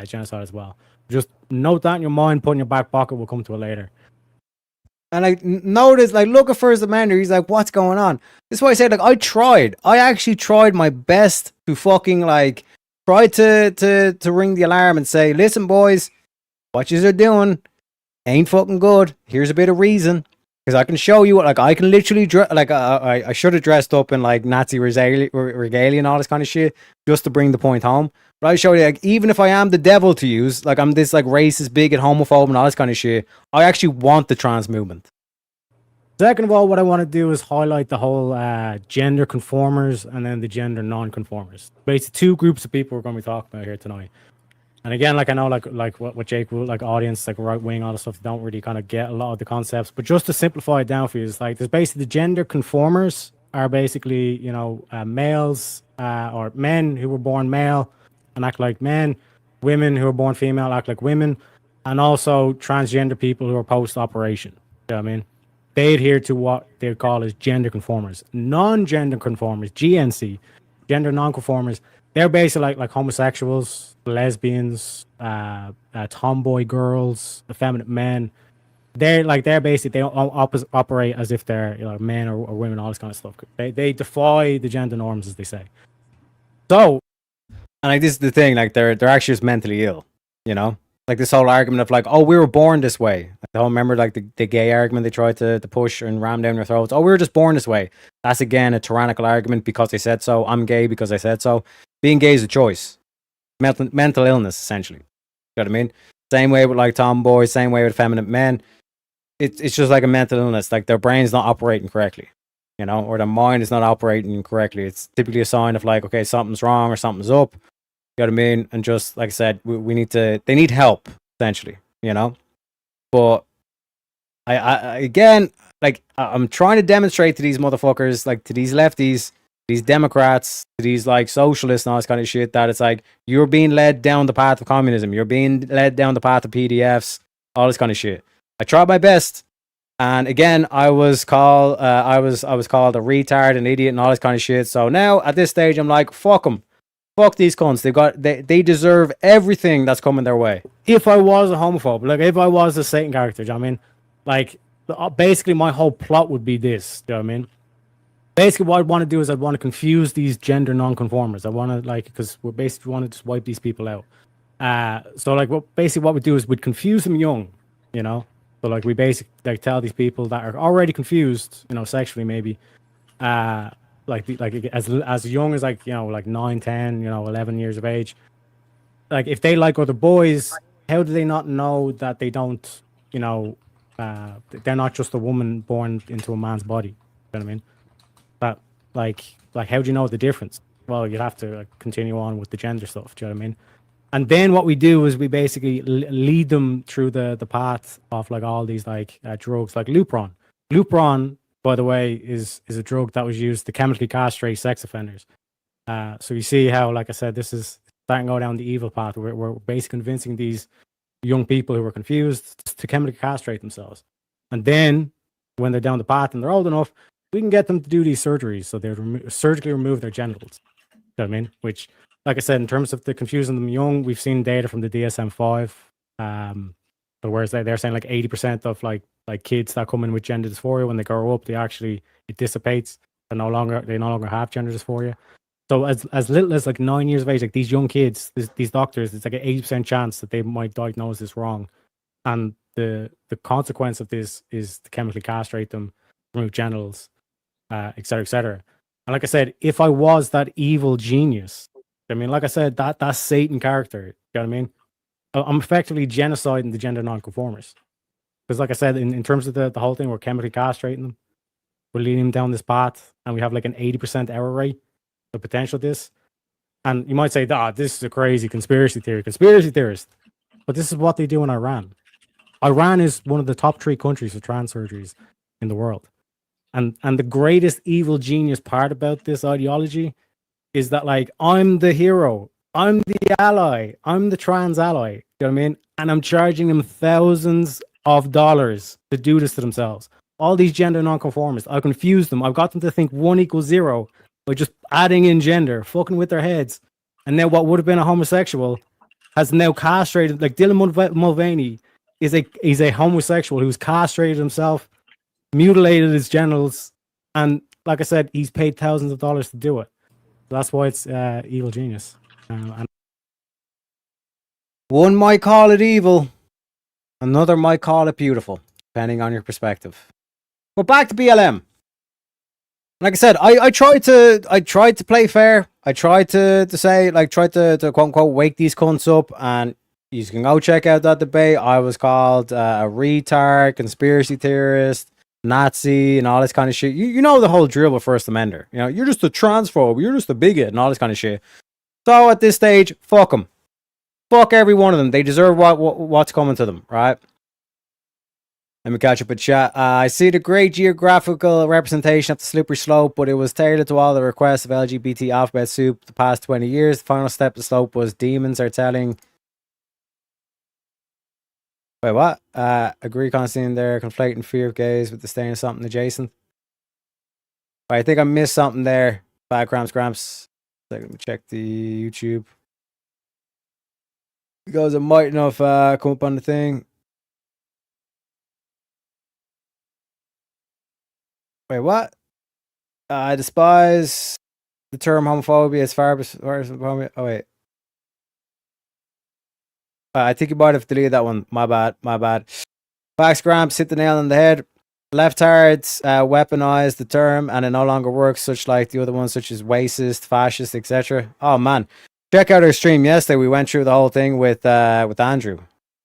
genocide as well. Just note that in your mind, put in your back pocket. We'll come to it later. And like notice, like look at First Amendment. He's like, what's going on? This is why I said, like, I actually tried my best to fucking like try to ring the alarm and say, listen, boys, what yous are doing ain't fucking good. Here's a bit of reason. Because I can show you, like, I can literally, I should have dressed up in, like, Nazi regalia and all this kind of shit, just to bring the point home. But I show you, like, even if I am the devil to use, like, I'm this, like, racist, bigot, homophobe, and all this kind of shit, I actually want the trans movement. Second of all, what I want to do is highlight the whole gender conformers and then the gender non-conformers. Basically, two groups of people we're going to be talking about here tonight. And again, like I know, like what Jake will, like audience, like right wing, all the stuff, don't really kind of get a lot of the concepts. But just to simplify it down for you, it's like there's basically the gender conformers are basically, you know, males or men who were born male and act like men, women who were born female act like women, and also transgender people who are post-operation. You know what I mean? They adhere to what they call as gender conformers. Non-gender conformers, GNC, gender non-conformers, they're basically like homosexuals, lesbians, tomboy girls, effeminate men. They're basically, they operate as if they're, you know, men or women, all this kind of stuff. They defy the gender norms, as they say. So, and like this is the thing, like they're actually just mentally ill, you know. Like this whole argument of like, oh, we were born this way. Like the whole, remember like the gay argument they tried to push and ram down your throats. Oh, we were just born this way. That's again a tyrannical argument because they said so. I'm gay because I said so. Being gay is a choice. Mental illness, essentially. You know what I mean? Same way with like tomboys, same way with feminine men. It's just like a mental illness. Like their brain's not operating correctly, you know, or their mind is not operating correctly. It's typically a sign of like, okay, something's wrong or something's up. You know what I mean? And just like I said, we need to. They need help, essentially. You know, but I again, like I'm trying to demonstrate to these motherfuckers, like to these lefties, these Democrats, to these like socialists and all this kind of shit, that it's like you're being led down the path of communism. You're being led down the path of PDFs, all this kind of shit. I tried my best, and again, I was called I was called a retard, an idiot, and all this kind of shit. So now at this stage, I'm like, fuck them. Fuck these cunts. They deserve everything that's coming their way. If I was a homophobe, like if I was a Satan character, do you know what I mean? Like basically my whole plot would be this, do you know what I mean? Basically what I'd want to do is I'd want to confuse these gender non-conformers. I want to like, because we basically want to just wipe these people out. So like what we do is we'd confuse them young, you know? So like we basically like tell these people that are already confused, you know, sexually maybe, like as young as like, you know, like 9, 10, you know, 11 years of age. Like if they like other boys, how do they not know that they don't, you know, they're not just a woman born into a man's body? You know what I mean? That like how do you know the difference? Well, you'd have to like, continue on with the gender stuff. Do you know what I mean? And then what we do is we basically lead them through the path of like all these like drugs, like Lupron. Lupron, by the way, is a drug that was used to chemically castrate sex offenders. So you see how, like I said, this is starting to go down the evil path. We're basically convincing these young people who are confused to chemically castrate themselves. And then when they're down the path and they're old enough, we can get them to do these surgeries. So they surgically remove their genitals. You know what I mean? Which, like I said, in terms of the confusing them young, we've seen data from the DSM-5. But whereas they're saying like 80% of like kids that come in with gender dysphoria, when they grow up, it dissipates. They no longer have gender dysphoria. So as little as like 9 years of age, like these young kids, these doctors, it's like an 80% chance that they might diagnose this wrong. And the consequence of this is to chemically castrate them, remove genitals, et cetera, et cetera. And like I said, if I was that evil genius, I mean, like I said, that Satan character, you know what I mean? I'm effectively genociding the gender non-conformers. Because like I said, in terms of the whole thing, we're chemically castrating them. We're leading them down this path, and we have like an 80% error rate, the potential of this. And you might say, this is a crazy conspiracy theorist. But this is what they do in Iran. Iran is one of the top 3 countries for trans surgeries in the world. And the greatest evil genius part about this ideology is that, like, I'm the hero. I'm the ally. I'm the trans ally. You know what I mean? And I'm charging them thousands of dollars to do this to themselves. All these gender non-conformists, I confuse them. I've got them to think 1 = 0 by just adding in gender, fucking with their heads. And now what would have been a homosexual has now castrated. Like Dylan Mulvaney is a homosexual who's castrated himself, mutilated his genitals, and like I said, he's paid thousands of dollars to do it. That's why it's evil genius. And one might call it evil, another might call it beautiful, depending on your perspective. But back to BLM. Like I said, I tried to play fair. I tried to say, like, tried to quote unquote wake these cunts up, and you can go check out that debate. I was called a retard, conspiracy theorist, Nazi, and all this kind of shit. You know the whole drill with First Amender. You know, you're just a transphobe, you're just a bigot, and all this kind of shit. So at this stage, fuck them. Fuck every one of them. They deserve what's coming to them, right? Let me catch up with chat. I see the great geographical representation of the slippery slope, but it was tailored to all the requests of LGBT alphabet soup the past 20 years. The final step of the slope was demons are telling... Wait, what? Agree Constantine there, conflating fear of gays with disdain of something adjacent. I think I missed something there. Bad Gramps. Let me check the YouTube. Because it might not come up on the thing. Wait, what? I despise the term homophobia as far as homophobia. Oh, wait. I think you might have deleted that one. My bad. Fax Gramps hit the nail on the head. Leftards weaponized the term and it no longer works, such like the other ones, such as racist, fascist, etc. Oh man, check out our stream yesterday. We went through the whole thing with Andrew.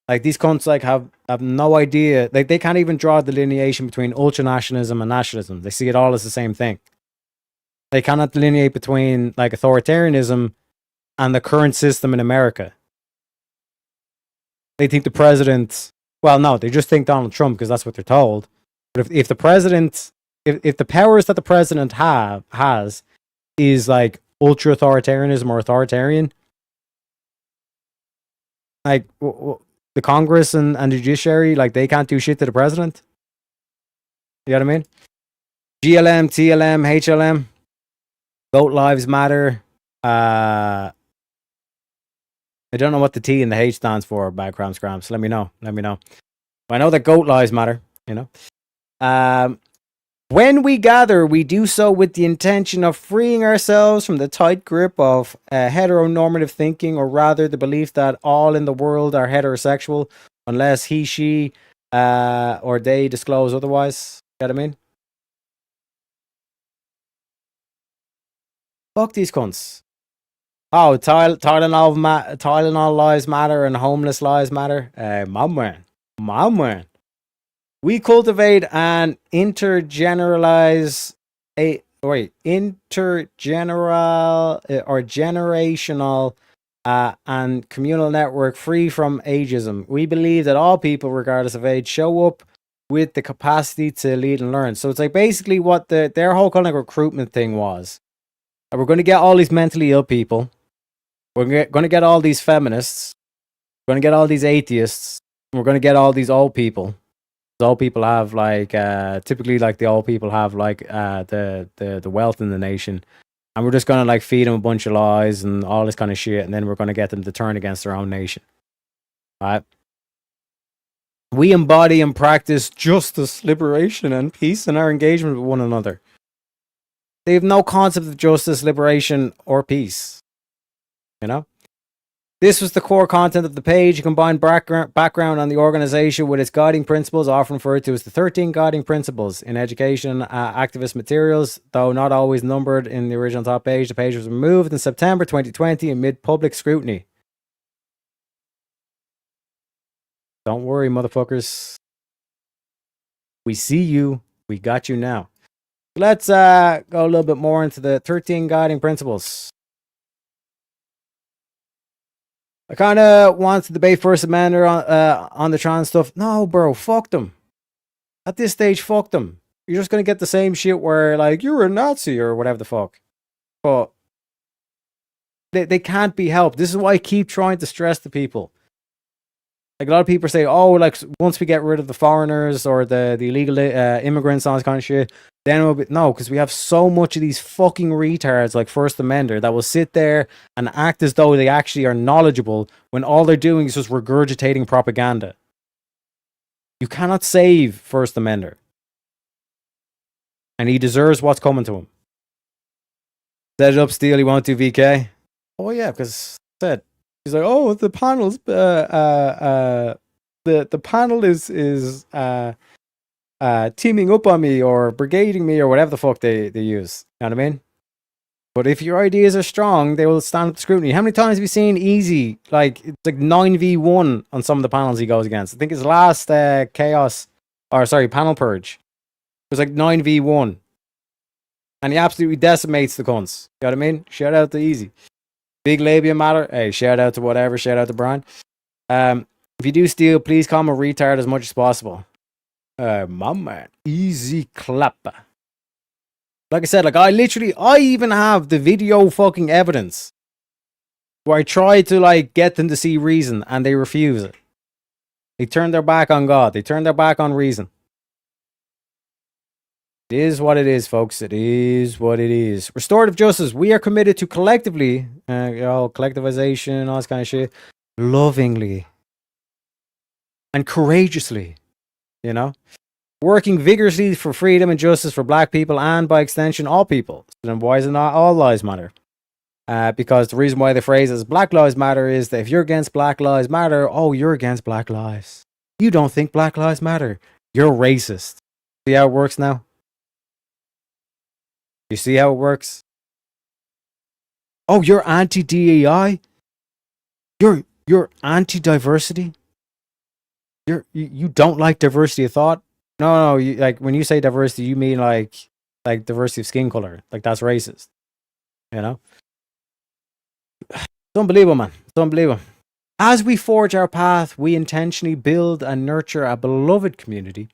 Like these cunts like have no idea. Like they can't even draw the delineation between ultranationalism and nationalism. They see it all as the same thing. They cannot delineate between like authoritarianism and the current system in America. They think the president. Well, no, they just think Donald Trump because that's what they're told. But if the president, if the powers that the president has is like ultra authoritarianism or authoritarian, like the Congress and the judiciary, like they can't do shit to the president. You know what I mean? GLM, TLM, HLM, Vote Lives Matter. I don't know what the T and the H stands for, background scramps. Let me know. I know that goat lives matter, you know. When we gather, we do so with the intention of freeing ourselves from the tight grip of heteronormative thinking, or rather the belief that all in the world are heterosexual, unless he, she, or they disclose otherwise. You know what I mean? Fuck these cunts. Oh, Tylenol lives matter and homeless lives matter. My man. We cultivate an intergenerational and communal network free from ageism. We believe that all people, regardless of age, show up with the capacity to lead and learn. So it's like basically what their whole kind of recruitment thing was. We're going to get all these mentally ill people. We're going to get all these feminists. We're going to get all these atheists. We're going to get all these old people. Old people have like typically like the old people have like the wealth in the nation, and we're just going to like feed them a bunch of lies and all this kind of shit, and then we're going to get them to turn against their own nation. All right. We embody and practice justice, liberation, and peace in our engagement with one another. They have no concept of justice, liberation, or peace. You know? This was the core content of the page. You combine background on the organization with its guiding principles, often referred to as the 13 guiding principles in education activist materials, though not always numbered in the original top page. The page was removed in September 2020 amid public scrutiny. Don't worry, motherfuckers. We see you. We got you now. Let's go a little bit more into the 13 guiding principles. I kind of want to debate First Amendment on the trans stuff. No, bro, fuck them. At this stage, fuck them. You're just going to get the same shit where, like, you're a Nazi or whatever the fuck. But they can't be helped. This is why I keep trying to stress to people. Like, a lot of people say, oh, like, once we get rid of the foreigners or the illegal immigrants and all this kind of shit, then we'll be... No, because we have so much of these fucking retards like First Amender that will sit there and act as though they actually are knowledgeable when all they're doing is just regurgitating propaganda. You cannot save First Amender. And he deserves what's coming to him. Set it up, Steel, he won't do VK. Oh yeah, because said he's like, oh, the panel's the panel is teaming up on me or brigading me or whatever the fuck they use. You know what I mean? But if your ideas are strong, they will stand up to scrutiny. How many times have you seen Easy? Like, it's like 9v1 on some of the panels he goes against. I think his last panel purge. It was like 9v1. And he absolutely decimates the cunts. You know what I mean? Shout out to Easy. Big labia matter. Hey, shout out to whatever. Shout out to Brian. If you do steal, please call him a retard as much as possible. My man. Easy clapper. Like I said, like I even have the video fucking evidence where I try to like get them to see reason and they refuse it. They turn their back on God. They turn their back on reason. It is what it is, folks. It is what it is. Restorative justice. We are committed to collectively, collectivization, all this kind of shit, lovingly and courageously, you know, working vigorously for freedom and justice for black people and, by extension, all people. So then why is it not all lives matter? Because the reason why the phrase is Black Lives Matter is that if you're against Black Lives Matter, oh, you're against Black Lives. You don't think Black Lives Matter. You're racist. See how it works now? You see how it works? Oh, you're anti-DEI? You're anti-diversity? You don't like diversity of thought? No, you, like when you say diversity, you mean like diversity of skin color. Like that's racist. You know? It's unbelievable, man. It's unbelievable. As we forge our path, we intentionally build and nurture a beloved community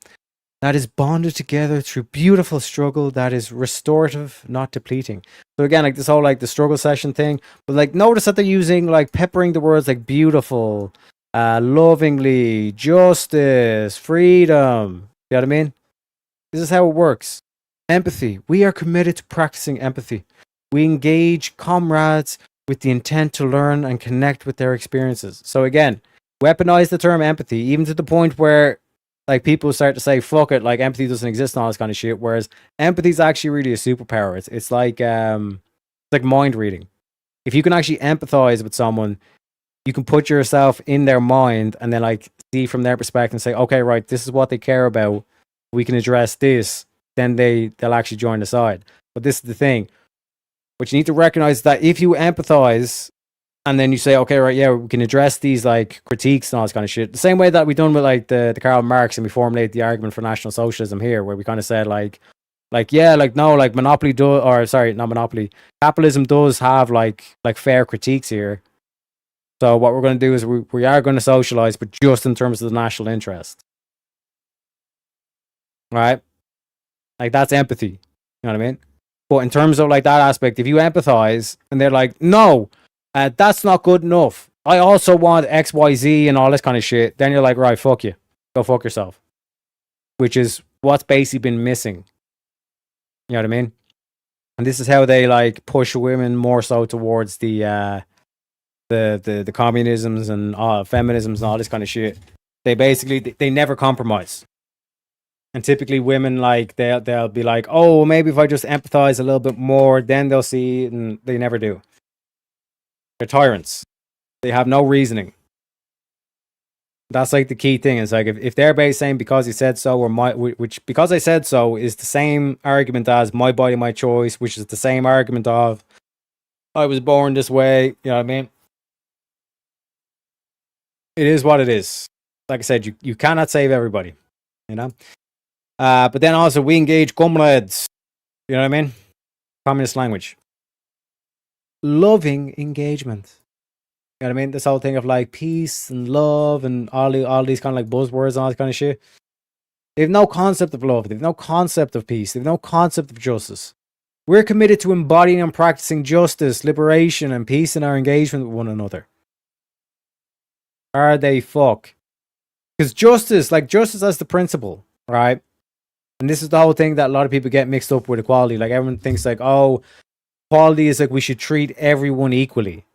that is bonded together through beautiful struggle that is restorative, not depleting. So again, like this whole like the struggle session thing, but like notice that they're using like peppering the words like beautiful, lovingly, justice, freedom. You know what I mean? This is how it works. Empathy. We are committed to practicing empathy. We engage comrades with the intent to learn and connect with their experiences. So again, weaponize the term empathy, even to the point where like people start to say, fuck it, like empathy doesn't exist and all this kind of shit. Whereas empathy is actually really a superpower. It's like mind reading. If you can actually empathize with someone, you can put yourself in their mind and then like see from their perspective and say, okay, right, this is what they care about. We can address this. Then they'll actually join the side. But this is the thing. What you need to recognize is that if you empathize and then you say, okay, right, yeah, we can address these like critiques and all this kind of shit. The same way that we done with like the Karl Marx and we formulated the argument for National Socialism here, where we kind of said monopoly does, or sorry, not monopoly, capitalism does have like fair critiques here. So what we're going to do is we are going to socialize, but just in terms of the national interest. Right? Like that's empathy. You know what I mean? But in terms of like that aspect, if you empathize and they're like, no, that's not good enough. I also want X, Y, Z and all this kind of shit. Then you're like, right, fuck you. Go fuck yourself. Which is what's basically been missing. You know what I mean? And this is how they like push women more so towards the communisms and feminisms and all this kind of shit. They basically they never compromise. And typically women like they'll be like, oh, maybe if I just empathize a little bit more, then they'll see, and they never do. They're tyrants. They have no reasoning. That's like the key thing. Is like if they're basically saying because he said so, or which because I said so is the same argument as my body, my choice, which is the same argument of I was born this way. You know what I mean? It is what it is. Like I said, you cannot save everybody. You know? But then also we engage comrades. You know what I mean? Communist language. Loving engagement. You know what I mean? This whole thing of like peace and love and all these kind of like buzzwords and all this kind of shit. They have no concept of love. They have no concept of peace. They have no concept of justice. We're committed to embodying and practicing justice, liberation, and peace in our engagement with one another. Are they fuck? Because justice as the principle, right? And this is the whole thing that a lot of people get mixed up with equality. Like everyone thinks like, oh, equality is like we should treat everyone equally.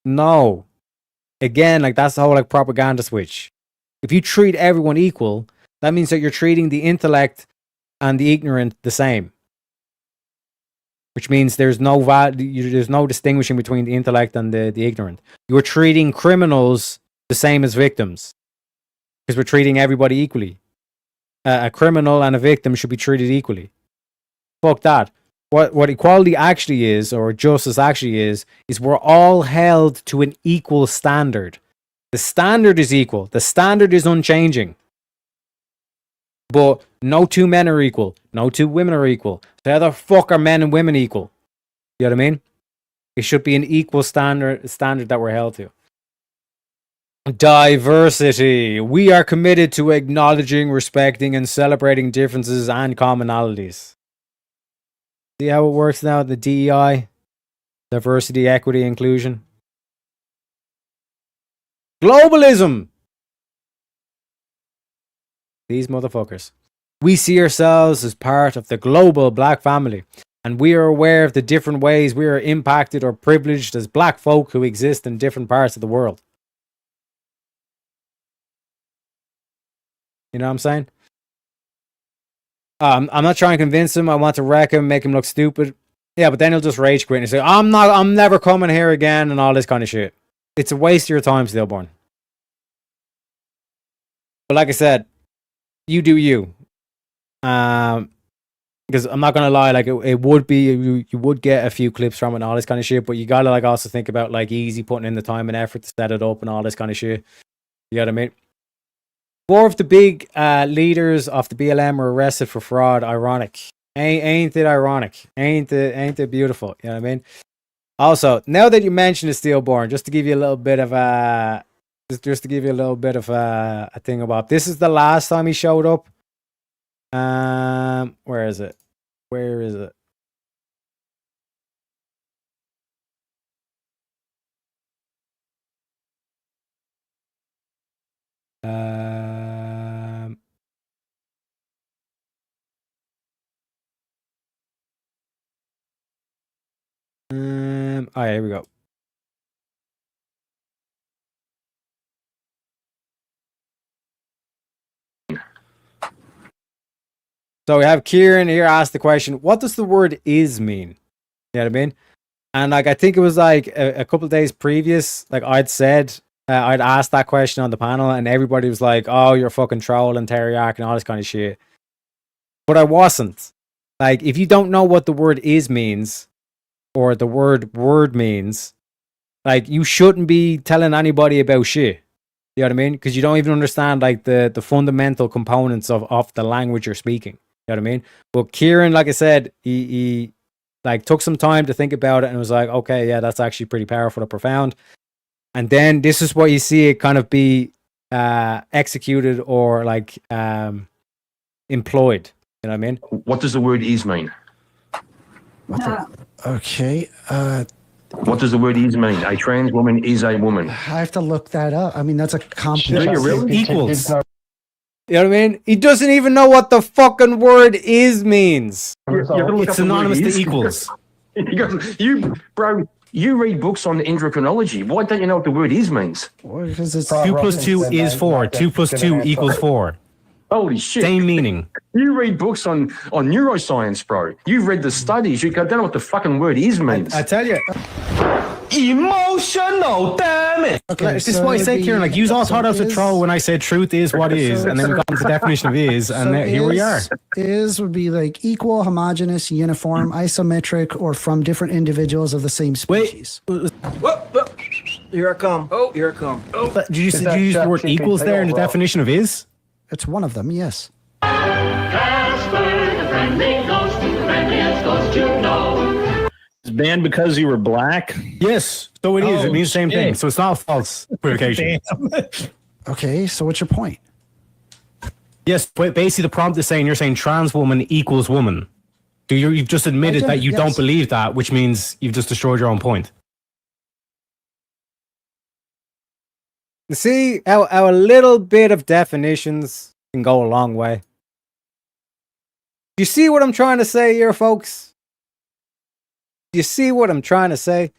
No. Again, like that's the whole like propaganda switch. If you treat everyone equal, that means that you're treating the intellect and the ignorant the same. Which means there's no distinguishing between the intellect and the ignorant. You're treating criminals the same as victims. Because we're treating everybody equally. A criminal and a victim should be treated equally. Fuck that. What equality actually is, or justice actually is we're all held to an equal standard. The standard is equal. The standard is unchanging. But no two men are equal. No two women are equal. So how the fuck are men and women equal? You know what I mean? It should be an equal standard that we're held to. Diversity. We are committed to acknowledging, respecting, and celebrating differences and commonalities. See how it works now, the DEI? Diversity, equity, inclusion. Globalism! These motherfuckers. We see ourselves as part of the global black family, and we are aware of the different ways we are impacted or privileged as black folk who exist in different parts of the world. You know what I'm saying? I'm not trying to convince him. I want to wreck him, make him look stupid. Yeah, but then he'll just rage quit and say, I'm never coming here again and all this kind of shit. It's a waste of your time, Stillborn. But like I said, you do you. Because I'm not gonna lie, like it would be you would get a few clips from it and all this kind of shit, but you gotta like also think about like Easy putting in the time and effort to set it up and all this kind of shit. You know what I mean? 4 of the big leaders of the BLM were arrested for fraud. Ironic. Ain't it ironic? Ain't it beautiful? You know what I mean? Also, now that you mentioned the Stillborn, just to give you a little bit of a thing about this is the last time he showed up. Where is it? Where is it? Oh, yeah, here we go. So we have Kieran here ask the question, what does the word is mean? You know what I mean? And like, I think it was like a couple of days previous, like I'd said, I'd asked that question on the panel and everybody was like, oh, you're fucking troll and Teriyaki and all this kind of shit. But I wasn't. Like, if you don't know what the word is means, or the word means, like, you shouldn't be telling anybody about shit. You know what I mean? Because you don't even understand, like, the fundamental components of the language you're speaking. You know what I mean? But Kieran, like I said, he like took some time to think about it and was like, okay, yeah, that's actually pretty powerful and profound. And then this is what you see it kind of be executed or like employed. You know what I mean? What does the word is mean? Okay. What does the word is mean? A trans woman is a woman. I have to look that up. I mean, that's a complex. Do you really? Equals. You know what I mean? He doesn't even know what the fucking word is means. It's synonymous to equals. You read books on endocrinology. Why don't you know what the word is means? Because it's 2 + 2 is 4. 2 + 2 = 4. Holy shit. Same meaning. You read books on neuroscience, bro. You've read the studies. You don't know what the fucking word is means. I tell you. Emotional, damn it. Okay, This is so why I it'd say, be- Kieran, like, you all thought I was a is- troll when I said truth is what is, and then we got into the definition of is, and So here we are. Is would be like equal, homogeneous, uniform, isometric, or from different individuals of the same species. Here I come. Oh, here I come. Oh. Did you use the word equals there in the definition of is? It's one of them, yes. It's banned because you were black. Yes, so it is. It means the same thing. So it's not a false equivocation. Okay, so what's your point? Yes, but basically the prompt is saying you're saying trans woman equals woman. So you've just admitted that you don't believe that, which means you've just destroyed your own point. You see how a little bit of definitions can go a long way. You see what I'm trying to say here, folks? You see what I'm trying to say?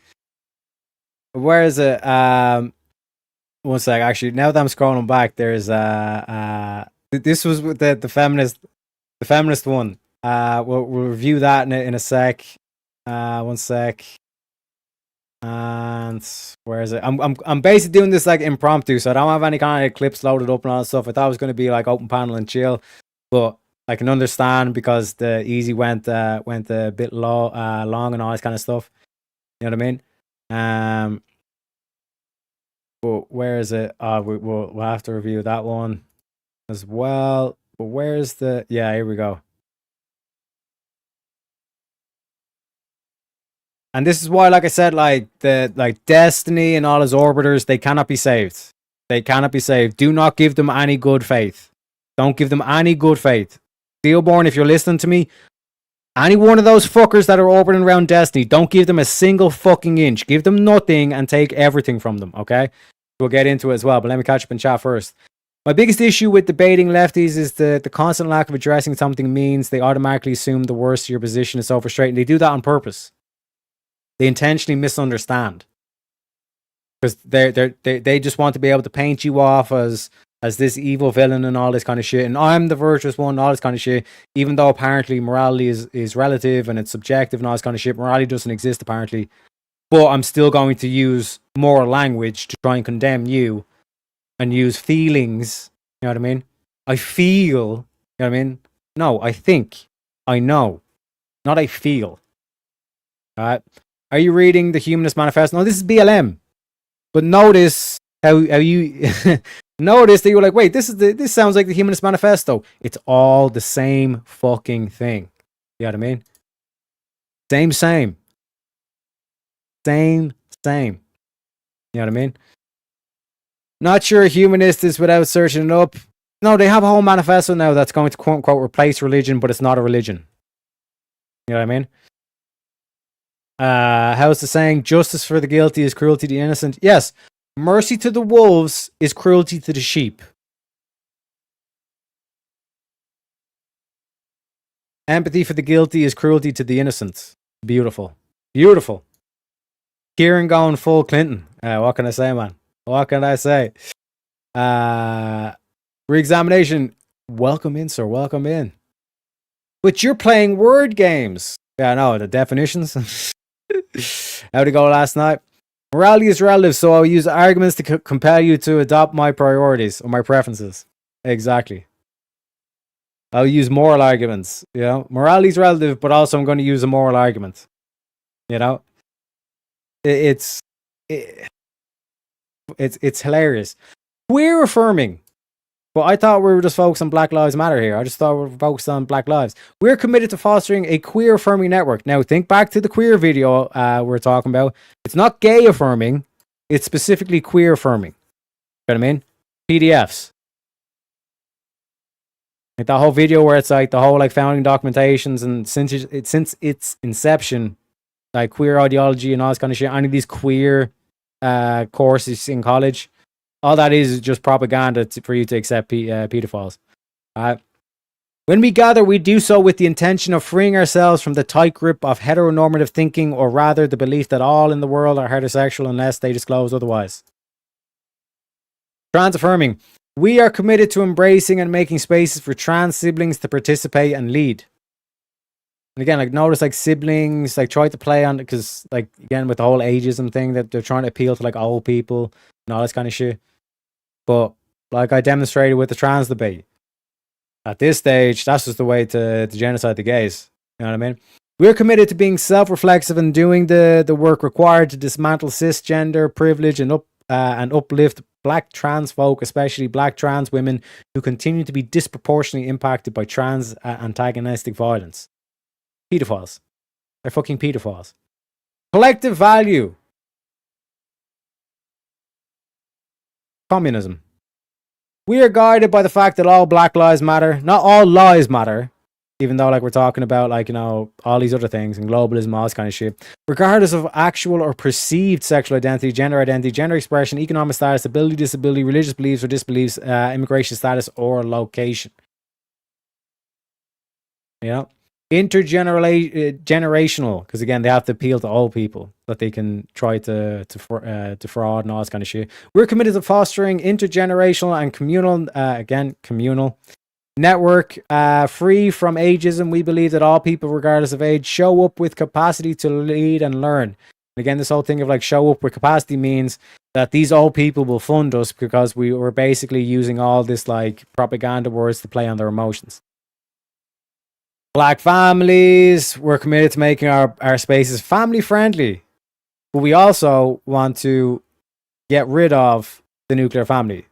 Where is it? One sec. Actually, now that I'm scrolling back, there's this was with the feminist one. We'll review that in a sec. One sec. And where is it? I'm basically doing this like impromptu, so I don't have any kind of clips loaded up and all that stuff. I thought it was going to be like open panel and chill, but I can understand because the Easy went a bit long and all this kind of stuff. You know what I mean? But where is it? We'll have to review that one as well. But where's the? Yeah, here we go. And this is why, like I said, like Destiny and all his orbiters, they cannot be saved. They cannot be saved. Do not give them any good faith. Don't give them any good faith. Steelborn, if you're listening to me, any one of those fuckers that are orbiting around Destiny, don't give them a single fucking inch. Give them nothing and take everything from them, okay? We'll get into it as well, but let me catch up in chat first. My biggest issue with debating lefties is the constant lack of addressing something means they automatically assume the worst of your position is so frustrating. They do that on purpose. They intentionally misunderstand. Because they just want to be able to paint you off as as this evil villain and all this kind of shit, and I'm the virtuous one, all this kind of shit, even though apparently morality is relative and it's subjective and all this kind of shit. Morality doesn't exist apparently, but I'm still going to use moral language to try and condemn you and use feelings. You know what I mean? I feel, you know what I mean? No, I think, I know, not I feel. All right. Are you reading the Humanist Manifesto? No, this is BLM. But notice how you notice that you were like, wait, this sounds like the Humanist Manifesto. It's all the same fucking thing. You know what I mean? Same. You know what I mean? Not sure a humanist is without searching it up. No, they have a whole manifesto now that's going to quote unquote replace religion, but it's not a religion. You know what I mean? How's the saying? Justice for the guilty is cruelty to the innocent. Yes. Mercy to the wolves is cruelty to the sheep. Empathy for the guilty is cruelty to the innocent. Beautiful. Beautiful. Kieran going full Clinton. What can I say, man? What can I say? Re-examination. Welcome in, sir. Welcome in. But you're playing word games. Yeah, I know. The definitions. How'd it go last night? Morality is relative, so I'll use arguments to compel you to adopt my priorities or my preferences. Exactly. I'll use moral arguments. You know, morality is relative, but also I'm going to use a moral argument. You know, it's hilarious. Queer affirming. But I thought we were just focused on Black Lives Matter here. I just thought we were focused on Black Lives. We're committed to fostering a queer affirming network. Now, think back to the queer video we're talking about. It's not gay affirming. It's specifically queer affirming. You know what I mean? PDFs. Like the whole video where it's like the whole like founding documentations, and since its inception, like queer ideology and all this kind of shit, any of these queer courses in college, all that is just propaganda for you to accept pedophiles. When we gather, we do so with the intention of freeing ourselves from the tight grip of heteronormative thinking, or rather the belief that all in the world are heterosexual unless they disclose otherwise. Trans affirming. We are committed to embracing and making spaces for trans siblings to participate and lead. And again, like notice like siblings like try to play on, because like again with the whole ageism thing that they're trying to appeal to like old people and all this kind of shit. But like I demonstrated with the trans debate, at this stage, that's just the way to genocide the gays. You know what I mean? We're committed to being self-reflexive and doing the work required to dismantle cisgender privilege and uplift Black trans folk, especially Black trans women who continue to be disproportionately impacted by trans antagonistic violence. Pedophiles. They're fucking pedophiles. Collective value. Communism. We are guided by the fact that all Black lives matter. Not all lives matter. Even though like we're talking about like, you know, all these other things and globalism, all this kind of shit. Regardless of actual or perceived sexual identity, gender expression, economic status, ability, disability, religious beliefs or disbeliefs, immigration status, or location. You know? Intergenerational, because again they have to appeal to old people that they can try to fraud and all this kind of shit. We're committed to fostering intergenerational and communal network free from ageism. We believe that all people regardless of age show up with capacity to lead and learn. And again, this whole thing of like show up with capacity means that these old people will fund us because we were basically using all this like propaganda words to play on their emotions. Black families, we're committed to making our spaces family friendly, but we also want to get rid of the nuclear family.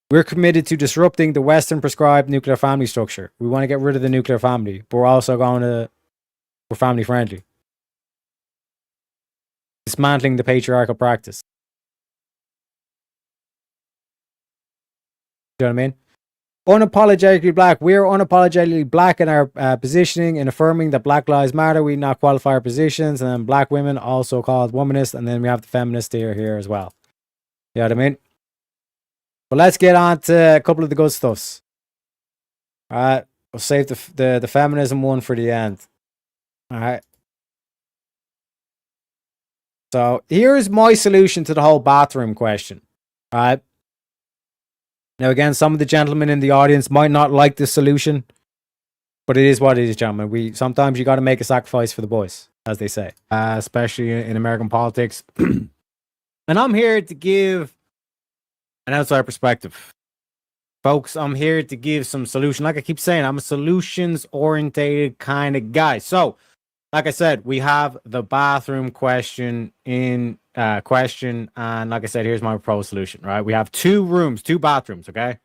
We're committed to disrupting the Western prescribed nuclear family structure. We want to get rid of the nuclear family, but we're also we're family friendly. Dismantling the patriarchal practice. You know what I mean? Unapologetically Black. We're unapologetically Black in our positioning and affirming that Black lives matter. We not qualify our positions, and then Black women, also called womanists, and then we have the feminist here as well. You know what I mean? But let's get on to a couple of the good stuffs. All right, we'll save the feminism one for the end. All right. So here's my solution to the whole bathroom question. All right. Now, again, some of the gentlemen in the audience might not like this solution, but it is what it is, gentlemen. Sometimes you got to make a sacrifice for the boys, as they say, especially in American politics. And I'm here to give an outside perspective. Folks, I'm here to give some solution. Like I keep saying, I'm a solutions-orientated kind of guy. So, like I said, we have the bathroom question and like I said, here's my proposed solution, right? We have 2 bathrooms, okay?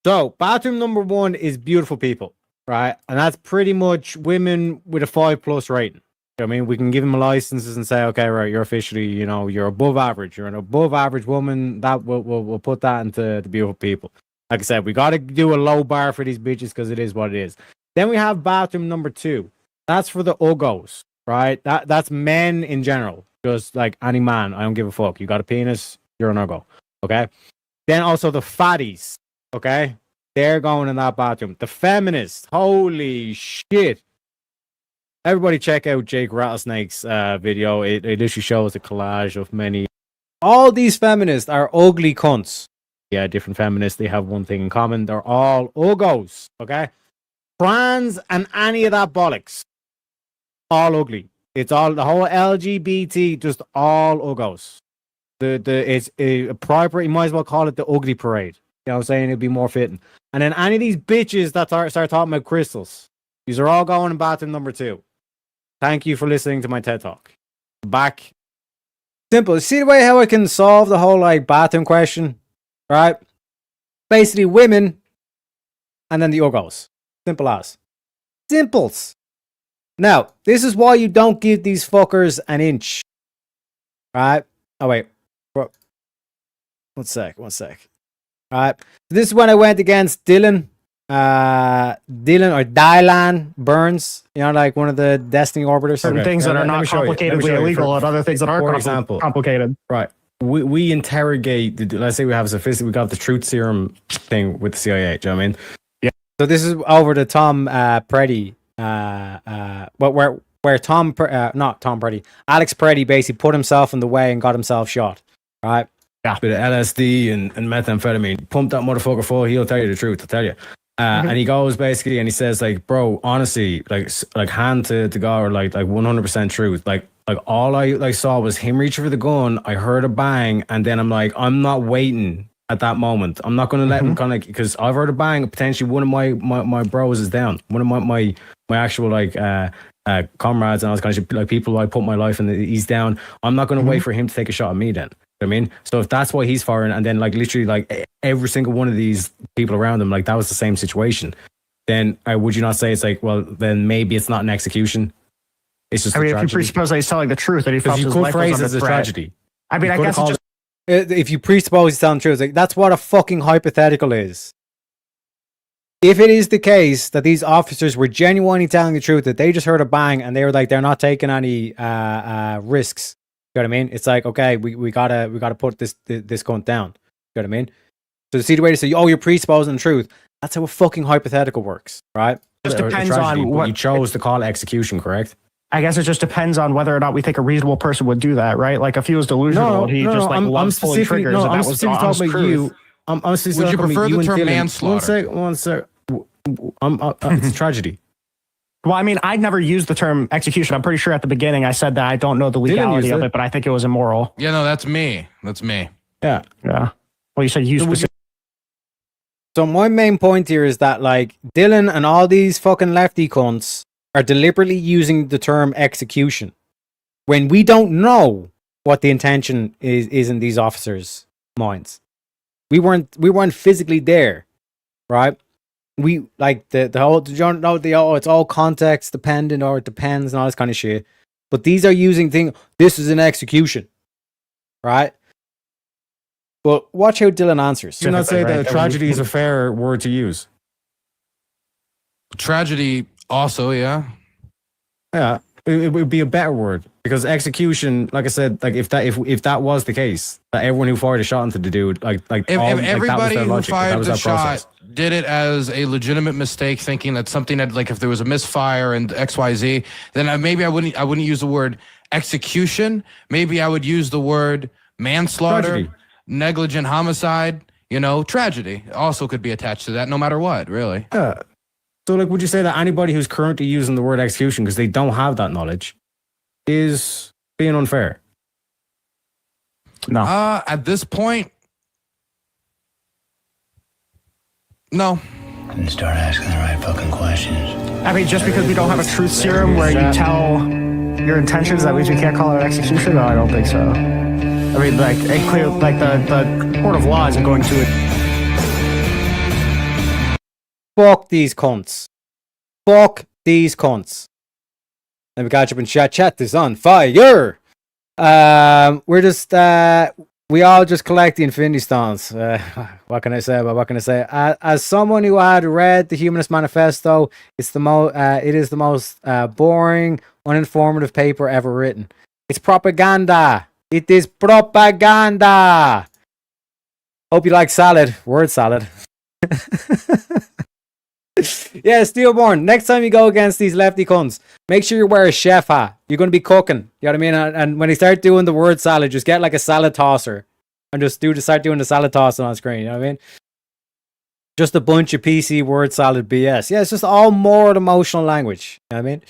So, bathroom number 1 is beautiful people, right? And that's pretty much women with a 5+ rating. I mean, we can give them licenses and say, okay, right, you're officially, you're above average. You're an above average woman. That we'll put that into the beautiful people. Like I said, we got to do a low bar for these bitches because it is what it is. Then we have bathroom number 2. That's for the uggos, right? That's men in general. Just like any man, I don't give a fuck. You got a penis, you're an uggo, okay? Then also the fatties, okay? They're going in that bathroom. The feminists, holy shit. Everybody check out Jake Rattlesnake's video. It literally shows a collage of many. All these feminists are ugly cunts. Yeah, different feminists, they have one thing in common. They're all uggos, okay? Trans and any of that bollocks. All ugly. It's all the whole LGBT, just all uggos. It's a proper, you might as well call it the ugly parade. You know what I'm saying? It'd be more fitting. And then any of these bitches that start talking about crystals, these are all going in bathroom number 2. Thank you for listening to my TED Talk. Back. Simple. See the way how I can solve the whole bathroom question? Right? Basically women and then the uggos. Simple as. Simples. Now, this is why you don't give these fuckers an inch. Right? Oh, wait. One sec. Alright. This is when I went against Dylan Burns, like one of the Destiny Orbiters. Certain things that are not complicatedly illegal and other things that are complicated. Right. We interrogate, let's say we have we got the truth serum thing with the CIA. Do you know what I mean? Yeah. So this is over to Tom Preddy. Where not Tom Preddy, Alex Preddy basically put himself in the way and got himself shot. Right? Yeah. Bit of LSD and methamphetamine. Pump that motherfucker full. He'll tell you the truth. I'll tell you. And he goes basically and he says bro, honestly, like hand to God, or like 100% truth. Like all I saw was him reaching for the gun. I heard a bang, and then I'm like, I'm not waiting at that moment. I'm not going to let him because I've heard a bang. Potentially one of my bros is down. One of my actual comrades and all this kind of shit, people I put my life in. He's down. I'm not going to wait for him to take a shot at me then. I mean, so if that's why he's firing, and then literally every single one of these people around him, that was the same situation, then would you not say it's well, then maybe it's not an execution? It's just. I mean, if you presuppose that he's telling the truth, that he felt his life was under threat. Tragedy. I mean, I guess it's just. If you presuppose he's telling the truth, that's what a fucking hypothetical is. If it is the case that these officers were genuinely telling the truth, that they just heard a bang and they were they're not taking any risks. You know what I mean? It's okay, we gotta put this cunt down. You know what I mean? So the way to say, you're presupposing the truth. That's how a fucking hypothetical works, right? It just depends on what you chose to call execution, correct? I guess it just depends on whether or not we think a reasonable person would do that, right? If he was delusional, loves pulling triggers. I'm specifically talking about you. I'm specifically. Would you prefer the term manslaughter? One sec. It's a tragedy. Well, I mean, I'd never used the term execution. I'm pretty sure at the beginning I said that I don't know the legality of it, but I think it was immoral. Yeah, no, that's me. Yeah. Well, you said you specifically. So my main point here is that Dylan and all these fucking lefty cunts are deliberately using the term execution when we don't know what the intention is in these officers' minds. We weren't physically there, right? We the whole it's all context dependent, or it depends and all this kind of shit. But these are using this is an execution, right? But watch how Dylan answers. Do you not say that tragedy is a fair word to use? Tragedy also, yeah. Yeah, it would be a better word, because execution, like I said, if that was the case, that everyone who fired a shot into the dude, if everybody who fired the shot did it as a legitimate mistake, thinking that something had if there was a misfire and XYZ, then maybe I wouldn't use the word execution. Maybe I would use the word manslaughter, negligent homicide. You know, tragedy also could be attached to that, no matter what, really. Yeah. So, like, would you say that anybody who's currently using the word execution because they don't have that knowledge is being unfair? No. At this point, no. And start asking the right fucking questions. I mean, just because we don't have a truth serum where you tell your intentions, that means we can't call it execution? No, I don't think so. I mean, like, it clear, like the court of law isn't going to it. Fuck these cunts. Fuck these cunts. Let me catch up in chat. Chat is on fire. We're just we all just collect the Infinity Stones. What can I say? As someone who had read the Humanist Manifesto, it is the most boring, uninformative paper ever written. It's propaganda. It is propaganda. Hope you like salad. Word salad. Yeah, Steelborn, next time you go against these lefty cunts, make sure you wear a chef hat. You're going to be cooking. You know what I mean? And when they start doing the word salad, just get like a salad tosser and just start doing the salad tossing on screen. You know what I mean? Just a bunch of PC word salad BS. Yeah, it's just all more emotional language. You know what I mean?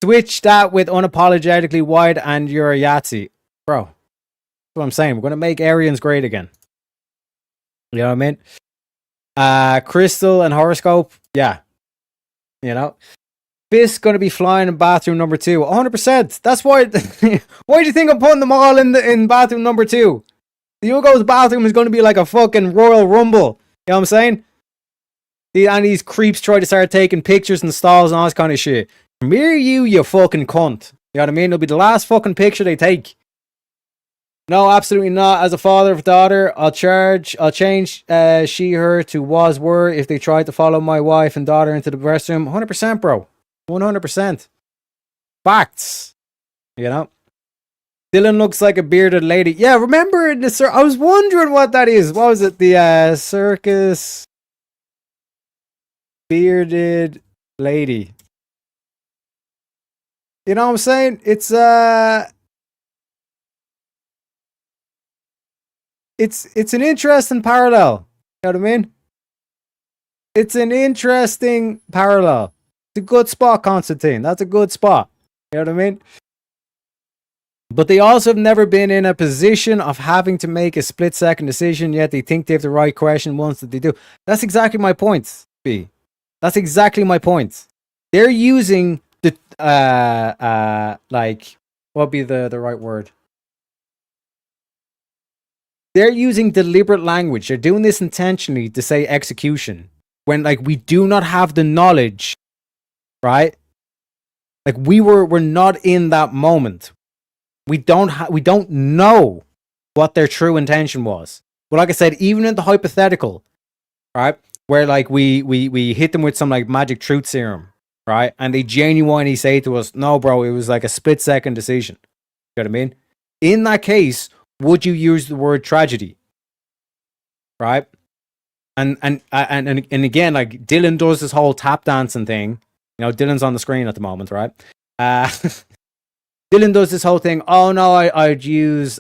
Switch that with unapologetically white and you're a Yahtzee. Bro, that's what I'm saying. We're going to make Aryans great again. You know what I mean? Crystal and horoscope, yeah. You know, Fisk gonna be flying in bathroom number 2, 100%. That's why. Why do you think I'm putting them all in bathroom number 2? The Hugo's bathroom is gonna be like a fucking Royal Rumble. You know what I'm saying? And these creeps try to start taking pictures in stalls and all this kind of shit. Come here, you fucking cunt. You know what I mean? It'll be the last fucking picture they take. No, absolutely not. As a father of a daughter, I'll change she, her to was, were if they tried to follow my wife and daughter into the restroom. 100%, bro. 100%. Facts. You know? Dylan looks like a bearded lady. Yeah, remember in the I was wondering what that is. What was it? The circus bearded lady. You know what I'm saying? It's an interesting parallel. You know what I mean? It's an interesting parallel. It's a good spot, Constantine. That's a good spot. You know what I mean? But they also have never been in a position of having to make a split-second decision, yet they think they have the right question once that they do. That's exactly my point, B. That's exactly my point. They're using the, like, what would be the right word? They're using deliberate language. They're doing this intentionally to say execution when, like, we do not have the knowledge, right? Like, we're not in that moment. We don't know what their true intention was. But like I said, even in the hypothetical, right, where like we hit them with some like magic truth serum, right, and they genuinely say to us, "No, bro, it was like a split-second decision." You know what I mean? In that case, would you use the word tragedy? Right? And again, like Dylan does this whole tap dancing thing. You know, Dylan's on the screen at the moment, right? Dylan does this whole thing. Oh no, I'd use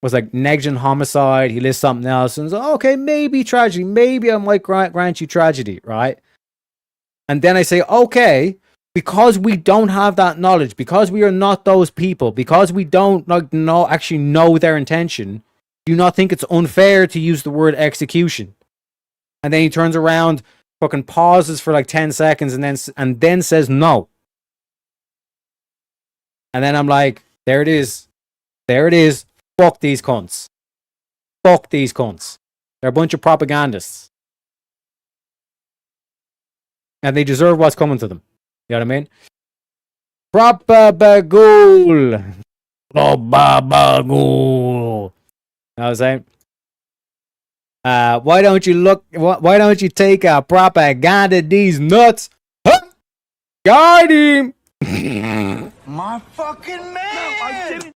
was like negligent homicide. He lists something else and so okay, maybe tragedy. Maybe I might grant you tragedy, right? And then I say, okay, because we don't have that knowledge, because we are not those people, because we don't actually know their intention, do you not think it's unfair to use the word execution? And then he turns around, fucking pauses for like 10 seconds, and then says no. And then I'm like, there it is. There it is. Fuck these cunts. Fuck these cunts. They're a bunch of propagandists. And they deserve what's coming to them. You know what I mean? Propagagool. Propagagool. You know what I'm saying? Why don't you take a propaganda these nuts? Huh? Got him. My fucking man.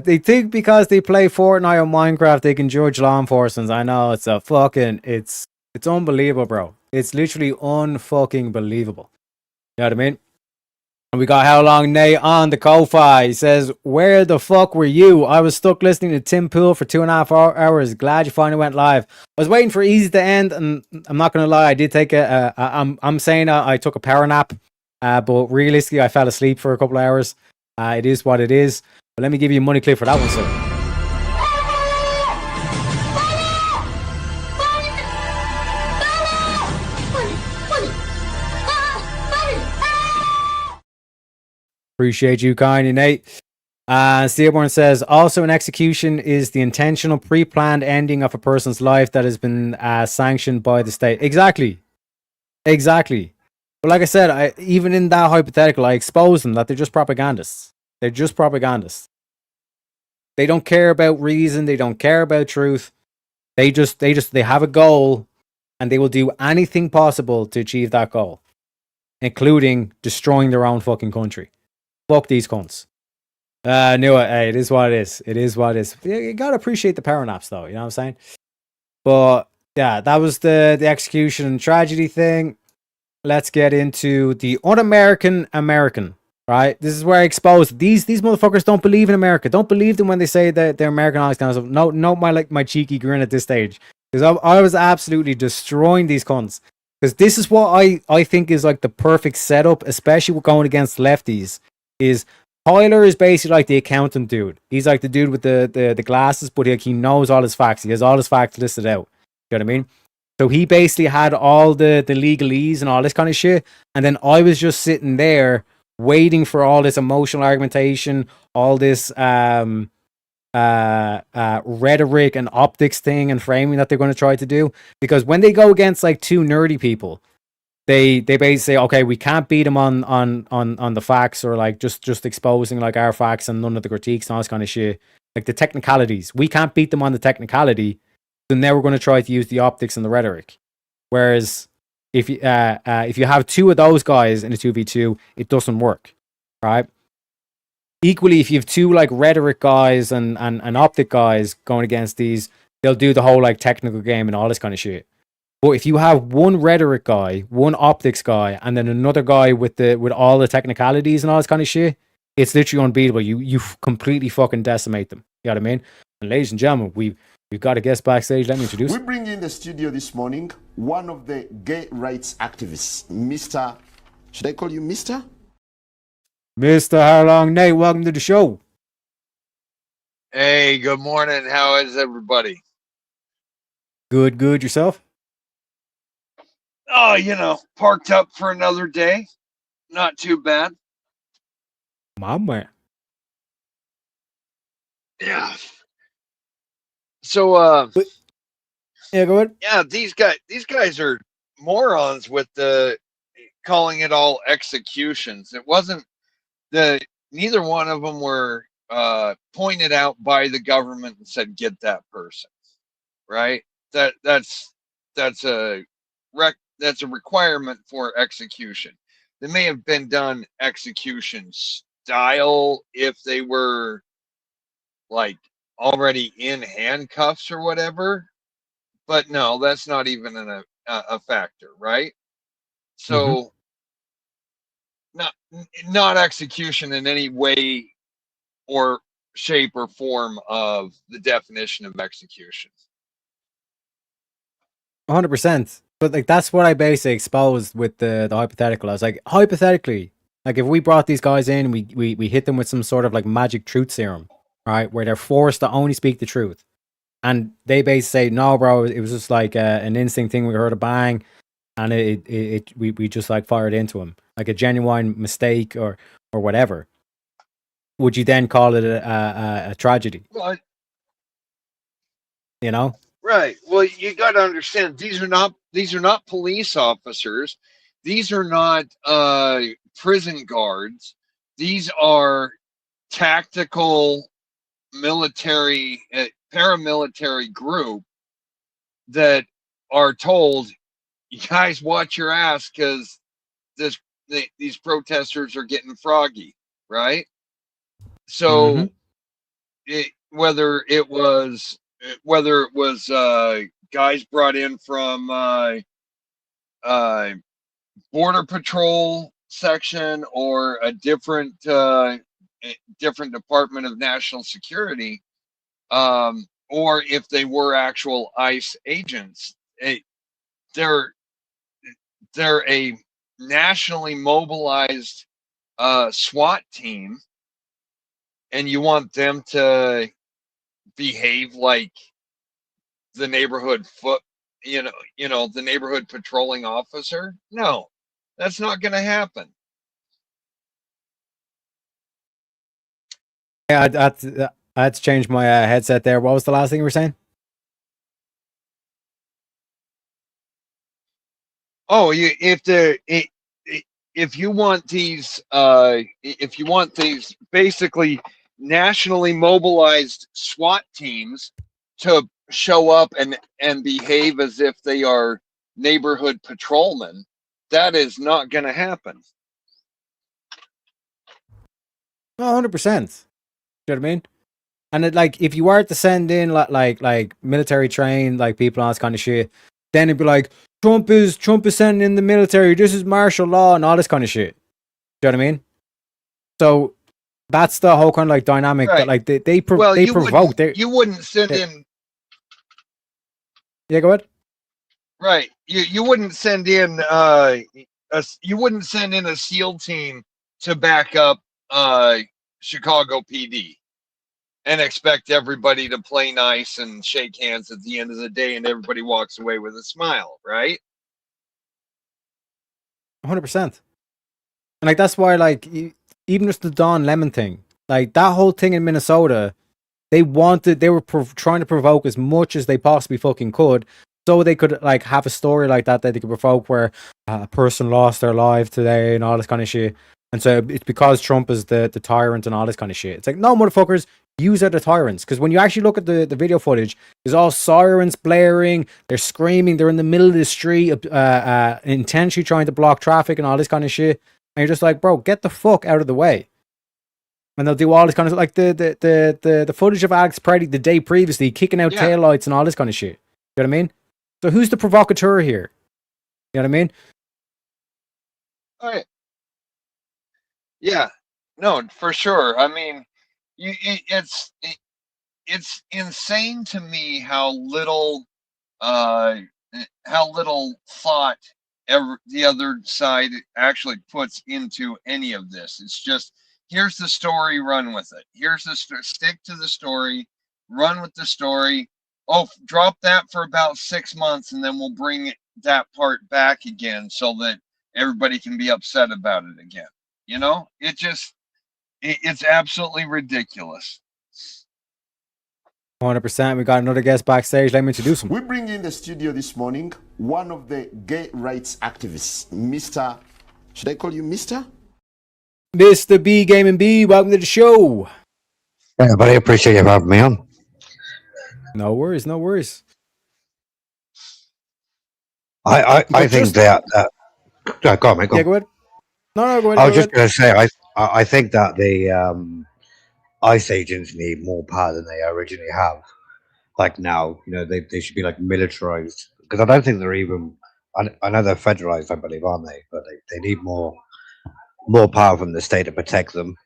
They think because they play Fortnite or Minecraft they can judge law enforcement. I know it's unbelievable, bro. It's literally unfucking believable. You know what I mean? And we got How Long Nate on the Ko-Fi. He says, where the fuck were you? I was stuck listening to Tim Pool for 2.5 hours. Glad you finally went live. I was waiting for Easy to end, and I'm not going to lie, I did take I'm saying I took a power nap, but realistically, I fell asleep for a couple of hours. It is what it is. But let me give you a money clip for that one, sir. Appreciate you kindly, Nate. Steelborn says, also an execution is the intentional pre-planned ending of a person's life that has been sanctioned by the state. Exactly. But like I said, even in that hypothetical, I expose them that they're just propagandists. They're just propagandists. They don't care about reason. They don't care about truth. They have a goal, and they will do anything possible to achieve that goal, including destroying their own fucking country. Fuck these cunts. Knew it. Hey, it is what it is. It is what it is. You gotta appreciate the power naps, though. You know what I'm saying? But yeah, that was the execution and tragedy thing. Let's get into the un-American American. Right? This is where I expose these motherfuckers don't believe in America. Don't believe them when they say that they're American, all this kind of stuff. No, my cheeky grin at this stage, because I was absolutely destroying these cunts. Because this is what I think is like the perfect setup, especially with going against lefties. Is Tyler is basically like the accountant dude. He's like the dude with the glasses, but he knows all his facts. He has all his facts listed out. You know what I mean? So he basically had all the legalese and all this kind of shit. And then I was just sitting there waiting for all this emotional argumentation, all this rhetoric and optics thing and framing that they're going to try to do. Because when they go against like two nerdy people, they basically say, okay, we can't beat them on the facts, or like just exposing like our facts and none of the critiques and all this kind of shit. Like the technicalities. We can't beat them on the technicality. So now we're going to try to use the optics and the rhetoric. Whereas if you have two of those guys in a 2v2, it doesn't work. Right? Equally, if you have two like rhetoric guys and optic guys going against these, they'll do the whole like technical game and all this kind of shit. But if you have one rhetoric guy, one optics guy, and then another guy with all the technicalities and all this kind of shit, it's literally unbeatable. You completely fucking decimate them. You know what I mean? And ladies and gentlemen, we've got a guest backstage. Let me introduce. We bring in the studio this morning one of the gay rights activists, Mr. Should I call you Mr.? Mr. How Long Nate, welcome to the show. Hey, good morning. How is everybody? Good. Yourself? Oh, parked up for another day. Not too bad. My man. Yeah. So, yeah, go ahead. Yeah, these guys are morons with the calling it all executions. It wasn't neither one of them were pointed out by the government and said, get that person, right? That's a requirement for execution. They may have been done execution style if they were like already in handcuffs or whatever, but no, that's not even a factor, right? So not execution in any way or shape or form of the definition of execution. 100%. But like that's what I basically exposed with the hypothetical. I was like, hypothetically, like if we brought these guys in and we hit them with some sort of like magic truth serum, right, where they're forced to only speak the truth, and they basically say, no, bro, it was just like an instinct thing. We heard a bang, and we just like fired into him, like a genuine mistake or whatever. Would you then call it a tragedy? Well, you know. Right. Well, you got to understand these are not police officers. These are not prison guards. These are tactical military paramilitary group that are told, you guys watch your ass because these protesters are getting froggy, right? So whether it was guys brought in from Border Patrol section or a different Department of National Security, or if they were actual ICE agents. They're a nationally mobilized SWAT team, and you want them to behave like the neighborhood the neighborhood patrolling officer? No, that's not going to happen. Yeah, I had to change my headset there. What was the last thing you were saying? Oh, if you want these basically nationally mobilized SWAT teams to show up and behave as if they are neighborhood patrolmen, that is not going to happen. 100%. You know what I mean? And it, like, if you were to send in like military trained like people on this kind of shit, then it'd be like Trump is sending in the military. This is martial law and all this kind of shit. Do you know what I mean? So that's the whole kind of like dynamic that like they provoke. You wouldn't send in. Yeah, go ahead. Right. You wouldn't send in you wouldn't send in a SEAL team to back up Chicago PD and expect everybody to play nice and shake hands at the end of the day and everybody walks away with a smile, right? 100%. And like that's why like even just the Don Lemon thing, like that whole thing in Minnesota, they were trying to provoke as much as they possibly fucking could, so they could like have a story like that they could provoke where a person lost their life today and all this kind of shit. And so it's because Trump is the tyrant and all this kind of shit. It's like, no, motherfuckers, yous are the tyrants. Because when you actually look at the video footage, there's all sirens blaring, they're screaming, they're in the middle of the street, intentionally trying to block traffic and all this kind of shit. And you're just like, bro, get the fuck out of the way. And they'll do all this kind of like the footage of Alex Preddy the day previously kicking out taillights and all this kind of shit. You know what I mean? So who's the provocateur here? You know what I mean? All right. Yeah, no, for sure. I mean, it's insane to me how little thought the other side actually puts into any of this. It's just, here's the story, run with it. Here's the stick to the story, run with the story. Oh, drop that for about 6 months, and then we'll bring that part back again so that everybody can be upset about it again. You know, it's absolutely ridiculous. 100%. We got another guest backstage. Let me introduce him. We bring in the studio this morning one of the gay rights activists, Mr. Should I call you Mr.? Mr. B Gaming B, welcome to the show. Hey, buddy, appreciate you having me on. No worries, no worries. I think that go on, mate. Yeah, go ahead. No, go ahead. I was just going to say, I think that the ICE agents need more power than they originally have. Like now, you know, they should be like militarized, because I don't think they're even. I know they're federalized, I believe, aren't they? But they need more power from the state to protect them.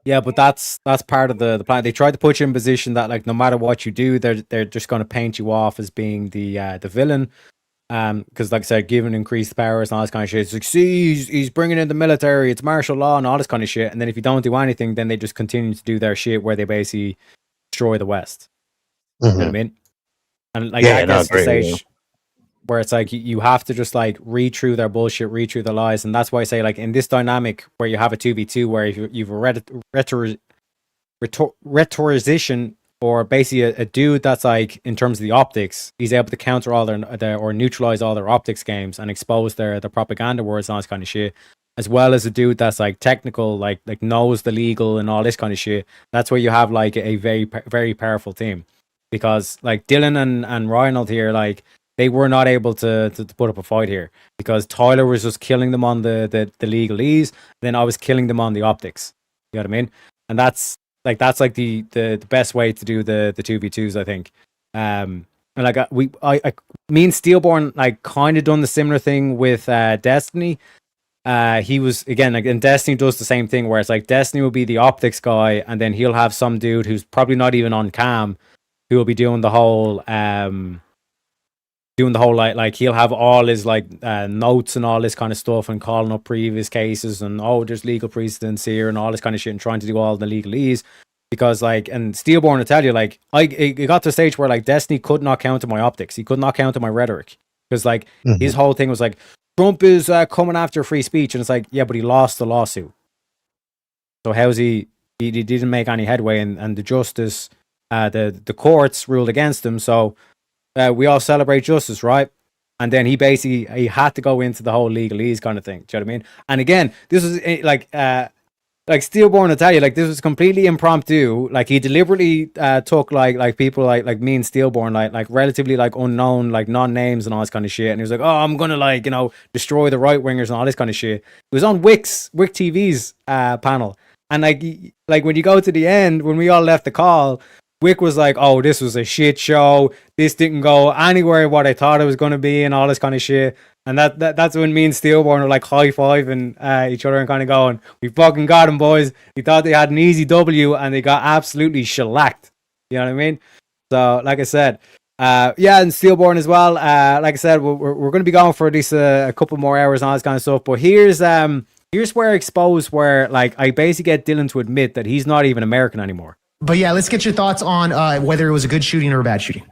Yeah, but that's part of the plan. They tried to put you in a position that like no matter what you do, they're just going to paint you off as being the villain. Because like I said, given increased powers and all this kind of shit, it's like, see, he's bringing in the military, it's martial law and all this kind of shit. And then if you don't do anything, then they just continue to do their shit where they basically destroy the West. You know what I mean? And like I guess the stage where it's like you have to just like read through their bullshit, read through their lies. And that's why I say like in this dynamic where you have a 2v2 where you've a rhetorician, or basically a dude that's like, in terms of the optics, he's able to counter all their or neutralize all their optics games and expose their propaganda words and all this kind of shit, as well as a dude that's like technical, like knows the legal and all this kind of shit. That's where you have like a very, very powerful team, because like Dylan and Reinhold here, like they were not able to put up a fight here because Tyler was just killing them on the legalese, then I was killing them on the optics. You know what I mean? And that's like the best way to do the 2v2s, I think. And like me and Steelborn like kind of done the similar thing with Destiny. He was again like, and Destiny does the same thing where it's like Destiny will be the optics guy, and then he'll have some dude who's probably not even on cam who will be doing the whole like he'll have all his like notes and all this kind of stuff and calling up previous cases and there's legal precedents here and all this kind of shit and trying to do all the legalese. Because like, and Steelborn will tell you, like, it got to a stage where like Destiny could not counter my optics. He could not counter my rhetoric. Because like his whole thing was like, Trump is coming after free speech. And it's like, yeah, but he lost the lawsuit. So how's he didn't make any headway, and the justice, the courts ruled against him. So we all celebrate justice, right? And then he had to go into the whole legalese kind of thing. Do you know what I mean? And again, this is like Steelborn will tell you, like, this was completely impromptu. Like, he deliberately took like people like me and Steelborn, like relatively like unknown, like non-names and all this kind of shit. And he was like, "Oh, I'm gonna like, destroy the right wingers and all this kind of shit." It was on Wick TV's panel, and like when you go to the end, when we all left the call, Wick was like, "Oh, this was a shit show. This didn't go anywhere what I thought it was gonna be," and all this kind of shit. And that's when me and Steelborn were like high-fiving each other and kind of going, "We fucking got him, boys." We thought they had an easy W and they got absolutely shellacked. You know what I mean? So, like I said, and Steelborn as well. Like I said, we're going to be going for at least a couple more hours and all this kind of stuff. But here's where I expose where like I basically get Dylan to admit that he's not even American anymore. But yeah, let's get your thoughts on whether it was a good shooting or a bad shooting.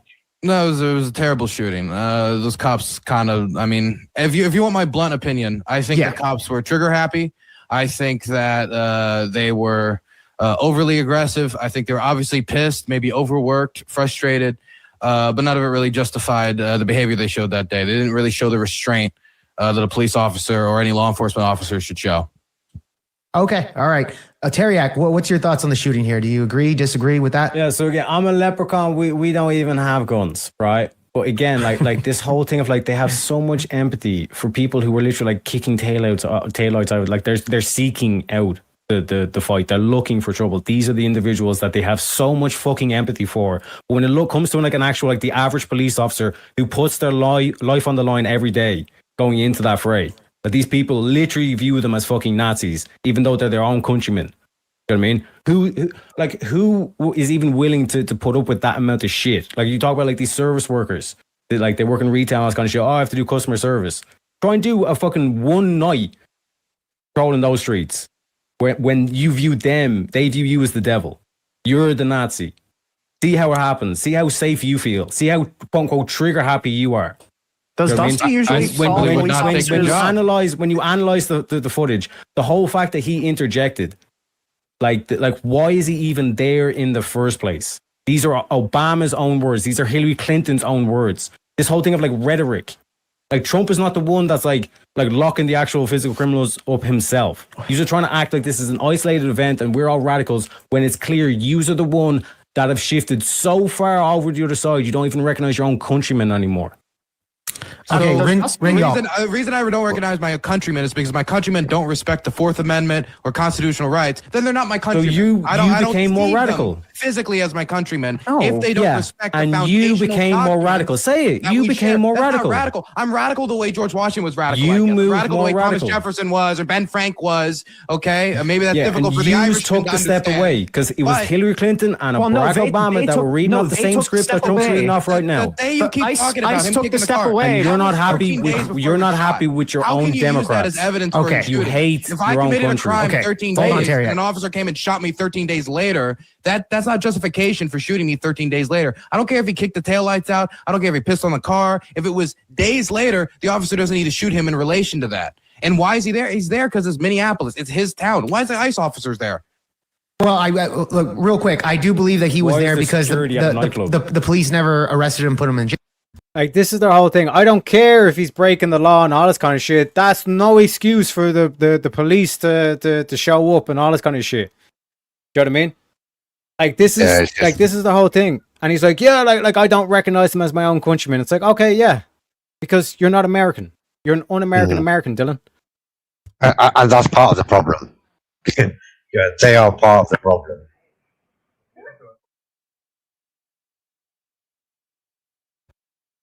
No, it was a terrible shooting. Those cops kind of, I mean, if you want my blunt opinion, I think the cops were trigger happy. I think that they were overly aggressive. I think they were obviously pissed, maybe overworked, frustrated, but none of it really justified the behavior they showed that day. They didn't really show the restraint that a police officer or any law enforcement officer should show. Okay, all right. Teriak, what's your thoughts on the shooting here? Do you agree, disagree with that? Yeah, so again, I'm a leprechaun. We don't even have guns, right? But again, like this whole thing of like they have so much empathy for people who were literally like kicking taillights out. Like they're seeking out the fight. They're looking for trouble. These are the individuals that they have so much fucking empathy for. But when it comes to like an actual, like the average police officer who puts their life on the line every day going into that fray, that these people literally view them as fucking Nazis, even though they're their own countrymen. You know what I mean? Who is even willing to put up with that amount of shit? Like, you talk about like these service workers, they work in retail and all this kind of shit. Oh, I have to do customer service. Try and do a fucking one night patrolling those streets. When you view them, they view you as the devil. You're the Nazi. See how it happens. See how safe you feel. See how quote unquote trigger happy you are. Does Dusty usually when you analyze the footage, the whole fact that he interjected, like why is he even there in the first place? These are Obama's own words. These are Hillary Clinton's own words. This whole thing of like rhetoric, like Trump is not the one that's like locking the actual physical criminals up himself. You're just trying to act like this is an isolated event and we're all radicals when it's clear yous are the one that have shifted so far over the other side you don't even recognize your own countrymen anymore. Okay, the reason I don't recognize my countrymen is because my countrymen don't respect the Fourth Amendment or constitutional rights. Then they're not my countrymen. So I don't became more see radical them physically as my countrymen. If they don't respect the and you became more radical. Say it. You became more radical. Not radical. I'm radical the way George Washington was radical. You moved radical more the way radical. Thomas Jefferson was, or Ben Frank was. Okay, maybe that's difficult for the Irish took the step away because it was Hillary Clinton and Barack Obama that were reading off the same script that Trump's reading off right now. The day you keep talking about him kicking the step car, away. And you're not happy with your own Democrats. Okay, you hate if your I own committed country. a crime 13 days and an officer came and shot me 13 days later, that's not justification for shooting me 13 days later. I don't care if he kicked the taillights out. I don't care if he pissed on the car. If it was days later, the officer doesn't need to shoot him in relation to that. And why is he there? He's there because it's Minneapolis. It's his town. Why is the ICE officers there? Well, look, real quick, I do believe that he was there because the police never arrested him, put him in jail. Like, this is their whole thing. I don't care if he's breaking the law and all this kind of shit. That's no excuse for the police to show up and all this kind of shit. Do you know what I mean? Like, this is this is the whole thing. And he's like, yeah, like I don't recognize him as my own countryman. It's like, okay, yeah, because you're not American. You're an un-American American, Dylan. And that's part of the problem. Yeah, they are part of the problem.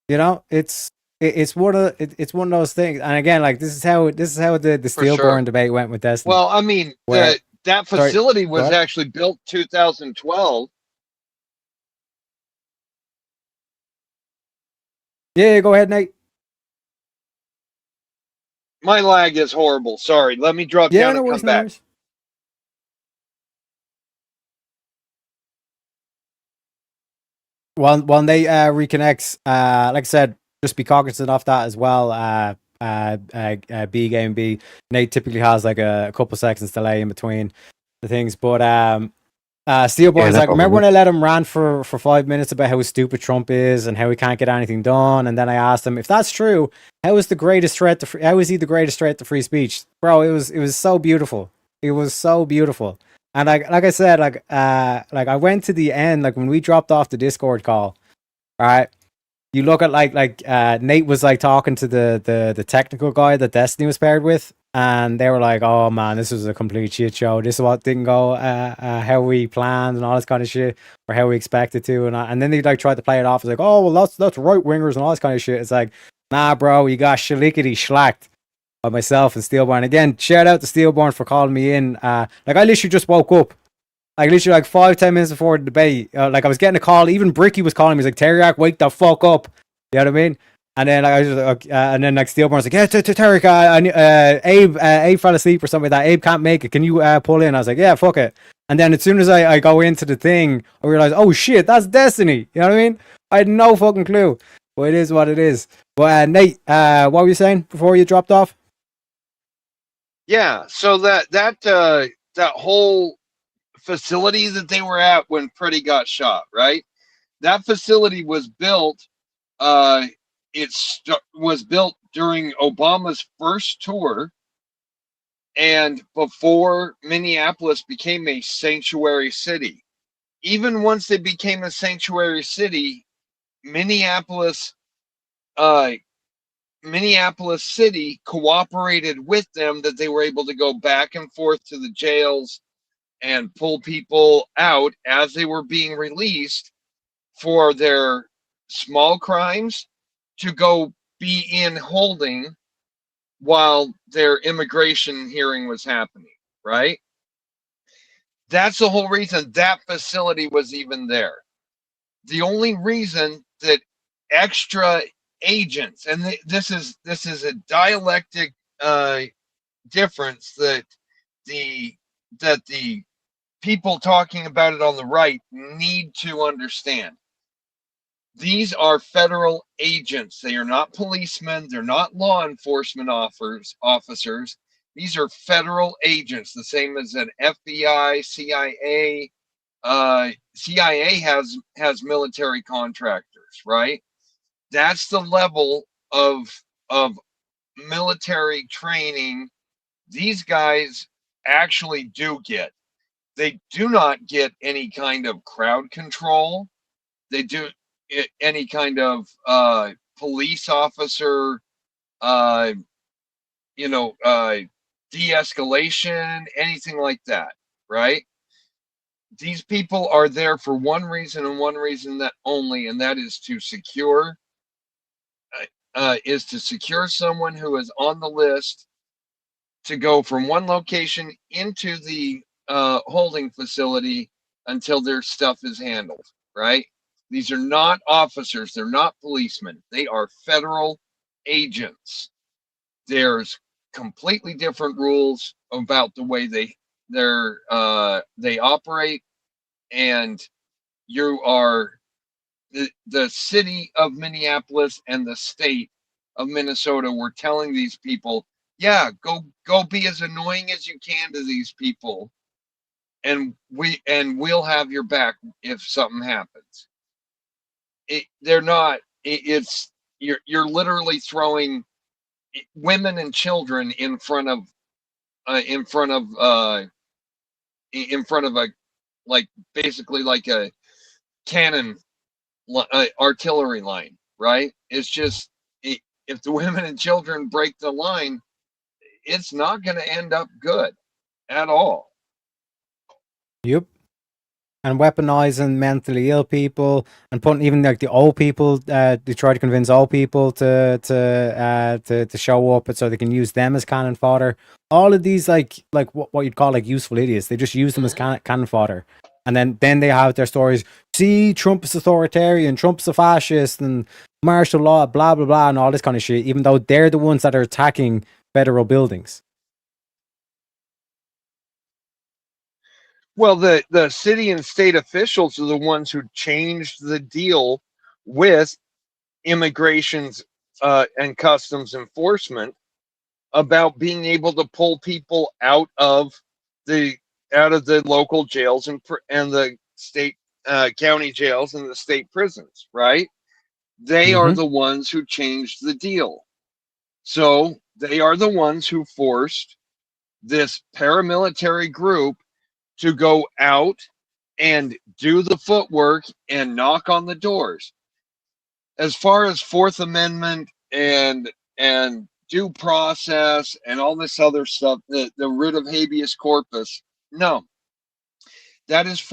You know, it's one of those things. And again, like this is how the stillborn debate went with Destiny. Well, I mean, that facility was actually built 2012. Yeah, go ahead, Nate. My lag is horrible. Sorry. Let me drop down and come back. When they reconnects, like I said, just be cognizant of that as well. B game B. Nate typically has like a couple seconds delay in between the things, but Steelborn's like, remember when I let him rant for 5 minutes about how stupid Trump is and how he can't get anything done? And then I asked him, if that's true, how is he the greatest threat to free speech? Bro, it was so beautiful. It was so beautiful. And like I said, like I went to the end, like when we dropped off the Discord call, right? You look at like Nate was like talking to the technical guy that Destiny was paired with, and they were like, "Oh man, this was a complete shit show. This is what didn't go how we planned and all this kind of shit, or how we expected to." And then they like tried to play it off as like, "Oh well, that's right wingers and all this kind of shit." It's like, nah, bro, you got shalickety schlacked by myself and Steelborn. Again, shout out to Steelborn for calling me in. Like I literally just woke up. Like literally like 5-10 minutes before the debate, like I was getting a call. Even Bricky was calling me. He's like, Teriak, wake the fuck up. You know what I mean? And then like, I was like, and then like Steelborn's like, yeah, Teriak, Abe fell asleep or something like that. Abe can't make it. Can you pull in? I was like, yeah, fuck it. And then as soon as I go into the thing, I realized, oh shit, that's Destiny. You know what I mean? I had no fucking clue. But it is what it is. But Nate, what were you saying before you dropped off? Yeah, so that whole facility that they were at when Pretty got shot, right? That facility was built. Was built during Obama's first tour, and before Minneapolis became a sanctuary city. Even once they became a sanctuary city, Minneapolis City cooperated with them, that they were able to go back and forth to the jails and pull people out as they were being released for their small crimes to go be in holding while their immigration hearing was happening, right? That's the whole reason that facility was even there. The only reason that extra agents, and this is a dialectic difference that the people talking about it on the right need to understand. These are federal agents. They are not policemen. They're not law enforcement officers. These are federal agents, the same as an FBI, CIA. CIA has military contractors, right? That's the level of military training these guys actually do get. They do not get any kind of crowd control. They do any kind of police officer, de-escalation, anything like that, right? These people are there for one reason and one reason that only, and that is to secure someone who is on the list to go from one location into the holding facility until their stuff is handled, right? These are not officers. They're not policemen. They are federal agents. There's completely different rules about the way they operate, and you are the city of Minneapolis and the state of Minnesota were telling these people, yeah, go be as annoying as you can to these people, and we'll have your back if something happens. You're literally throwing women and children in front of a like basically like a cannon artillery line, right? It's just if the women and children break the line, it's not going to end up good at all. Yep. and weaponizing mentally ill people and putting even like the old people. They try to convince old people to show up, so they can use them as cannon fodder. All of these like what you'd call like useful idiots. They just use them as cannon fodder, and then they have their stories. See, Trump is authoritarian, Trump's a fascist, and martial law, blah blah blah, and all this kind of shit. Even though they're the ones that are attacking federal buildings. Well, the city and state officials are the ones who changed the deal with immigrations and customs enforcement about being able to pull people out of the local jails and the state county jails and the state prisons, right? They are the ones who changed the deal. So they are the ones who forced this paramilitary group to go out and do the footwork and knock on the doors. As far as Fourth Amendment and due process and all this other stuff, the root of habeas corpus, no. That is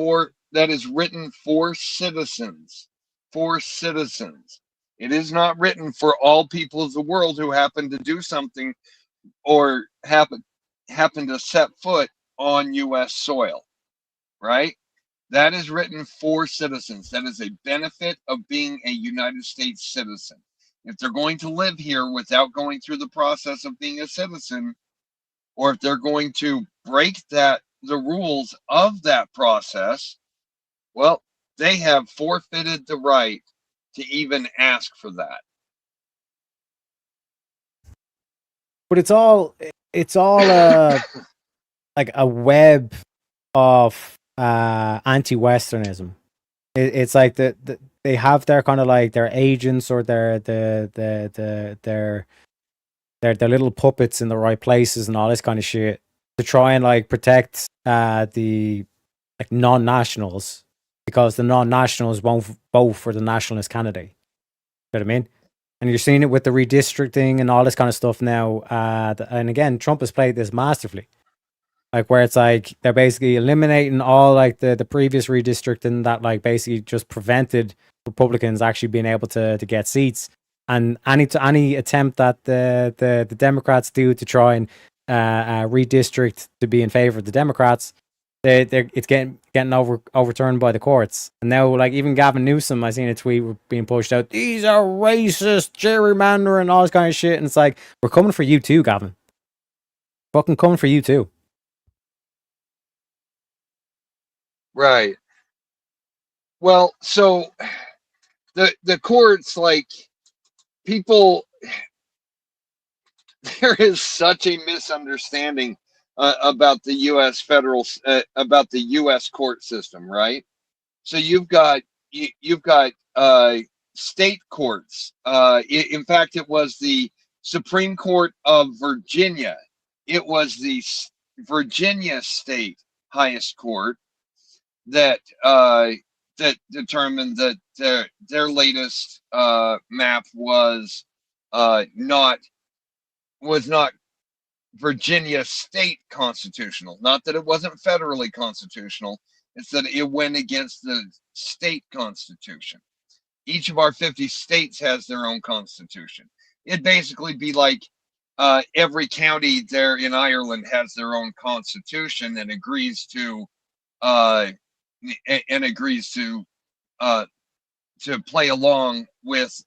written for citizens. For citizens. It is not written for all people of the world who happen to do something or happen to set foot on U.S. soil, right? That is written for citizens. That is a benefit of being a United States citizen. If they're going to live here without going through the process of being a citizen, or if they're going to break the rules of that process, well, they have forfeited the right to even ask for that. But it's all like a web of anti-Westernism. It's like they have their kind of like their agents or their little puppets in the right places and all this kind of shit to try and like protect the like non-nationals, because the non-nationals won't vote for the nationalist candidate. You know what I mean? And you're seeing it with the redistricting and all this kind of stuff now. And again, Trump has played this masterfully. Like where it's like they're basically eliminating all like the previous redistricting that like basically just prevented Republicans actually being able to get seats. And any attempt that the Democrats do to try and redistrict to be in favor of the Democrats, it's getting overturned by the courts. And now, like even Gavin Newsom, I seen a tweet being pushed out. These are racist, gerrymandering, and all this kind of shit. And it's like, we're coming for you too, Gavin. Fucking coming for you too. Right. Well, so the courts, like people, there is such a misunderstanding about the U.S. about the U.S. court system, right? So you've got state courts. In fact, it was the Supreme Court of Virginia. It was the Virginia State highest court that determined that their latest map was not Virginia state constitutional. Not that it wasn't federally constitutional, it's that it went against the state constitution. Each of our 50 states has their own constitution. It'd basically be like every county there in Ireland has their own constitution and agrees to play along with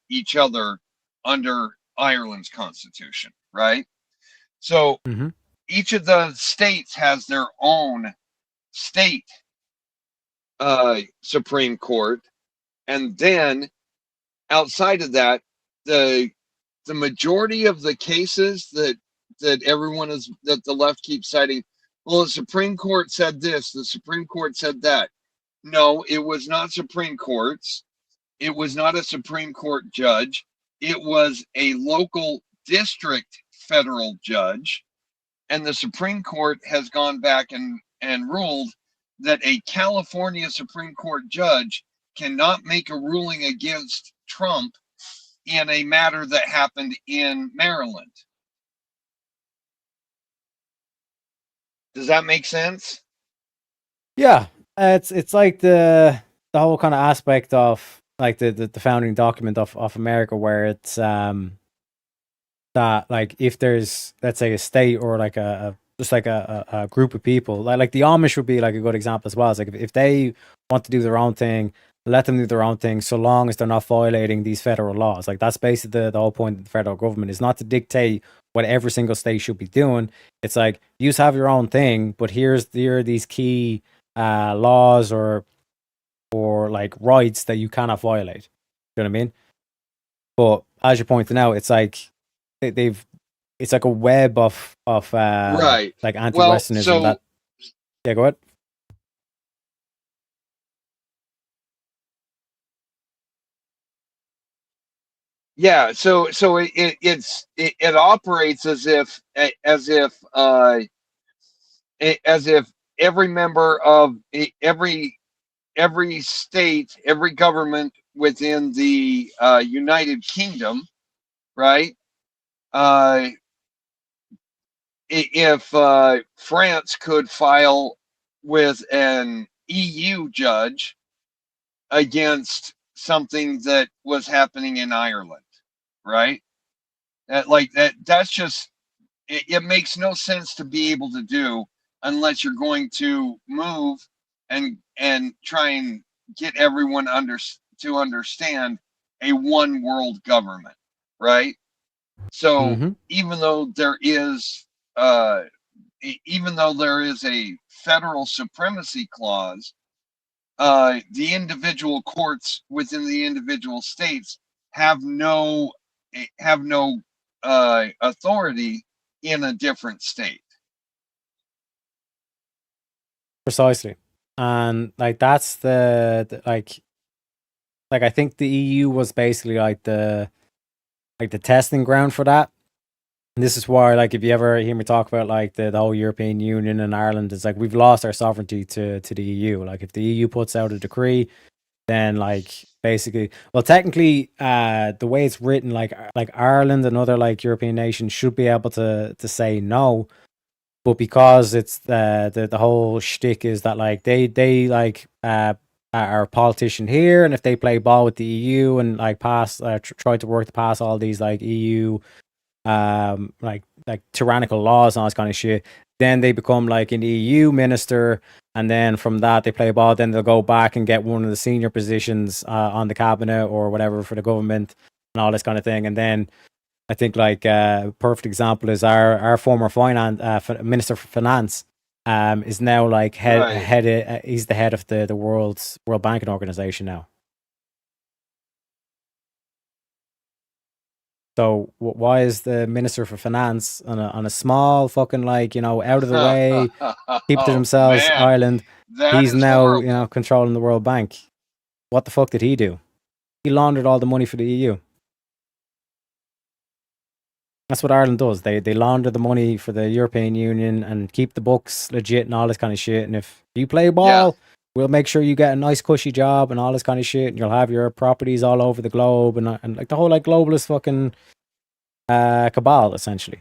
each other under Ireland's constitution, right? So each of the states has their own state Supreme Court, and then outside of that, the majority of the cases that the left keeps citing, well, the Supreme Court said this, the Supreme Court said that. No, it was not Supreme Courts. It was not a Supreme Court judge. It was a local district federal judge. And the Supreme Court has gone back and ruled that a California Supreme Court judge cannot make a ruling against Trump in a matter that happened in Maryland. Does that make sense? Yeah. it's like the whole kind of aspect of like the founding document of America, where it's that like if there's, let's say, a state or like a just like a group of people, like the Amish would be like a good example as well. It's like if they want to do their own thing, let them do their own thing, so long as they're not violating these federal laws. Like that's basically the whole point of the federal government, is not to dictate what every single state should be doing. It's like, you have your own thing, but here are these key laws or like rights that you cannot violate. You know what I mean? But as you're pointing out, it's like it's like a web of Right. like anti-Westernism. Well, so- that yeah, go ahead. Yeah, so it operates as if every member of every state, every government within the United Kingdom, right? If France could file with an EU judge against something that was happening in Ireland, right? That's just, it makes no sense to be able to do unless you're going to move and try and get everyone to understand a one world government, right? So even though there is a federal supremacy clause, the individual courts within the individual states have no authority in a different state. Precisely. And like that's the like I think the EU was basically like the testing ground for that. And this is why, like, if you ever hear me talk about like the whole European Union and Ireland, it's like we've lost our sovereignty to the EU. Like if the EU puts out a decree, then like basically, well, technically, the way it's written, like Ireland and other like European nations should be able to say no, but because it's the whole shtick is that like they like are a politician here, and if they play ball with the EU and like pass try to work to pass all these like EU like tyrannical laws and all this kind of shit, then they become like an EU minister, and then from that they play ball, then they'll go back and get one of the senior positions on the cabinet or whatever for the government and all this kind of thing. And then I think like a perfect example is our former minister for finance is now like he's the head of the World Banking Organization now. So why is the minister for finance on a small fucking like, you know, out of the way, keep to themselves Man, island? that He's is now horrible. you know controlling the World Bank. What the fuck did he do? He laundered all the money for the EU. That's what Ireland does. They launder the money for the European Union and keep the books legit and all this kind of shit. And if you play ball, we'll make sure you get a nice cushy job and all this kind of shit. And you'll have your properties all over the globe and like the whole like globalist fucking cabal, essentially.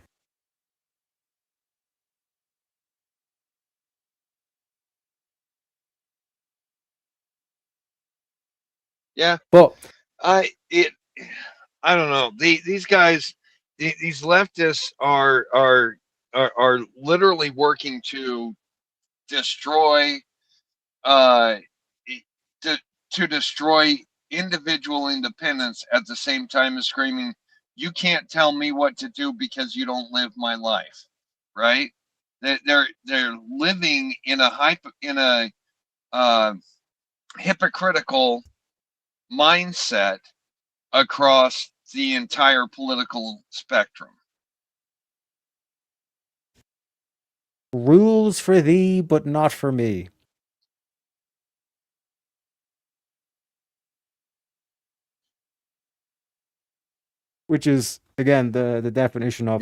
Yeah, but I don't know. These guys, these leftists are literally working to destroy to destroy individual independence at the same time as screaming, "You can't tell me what to do because you don't live my life," right? They're living in a hypocritical mindset across the entire political spectrum. Rules for thee, but not for me. Which is again the definition of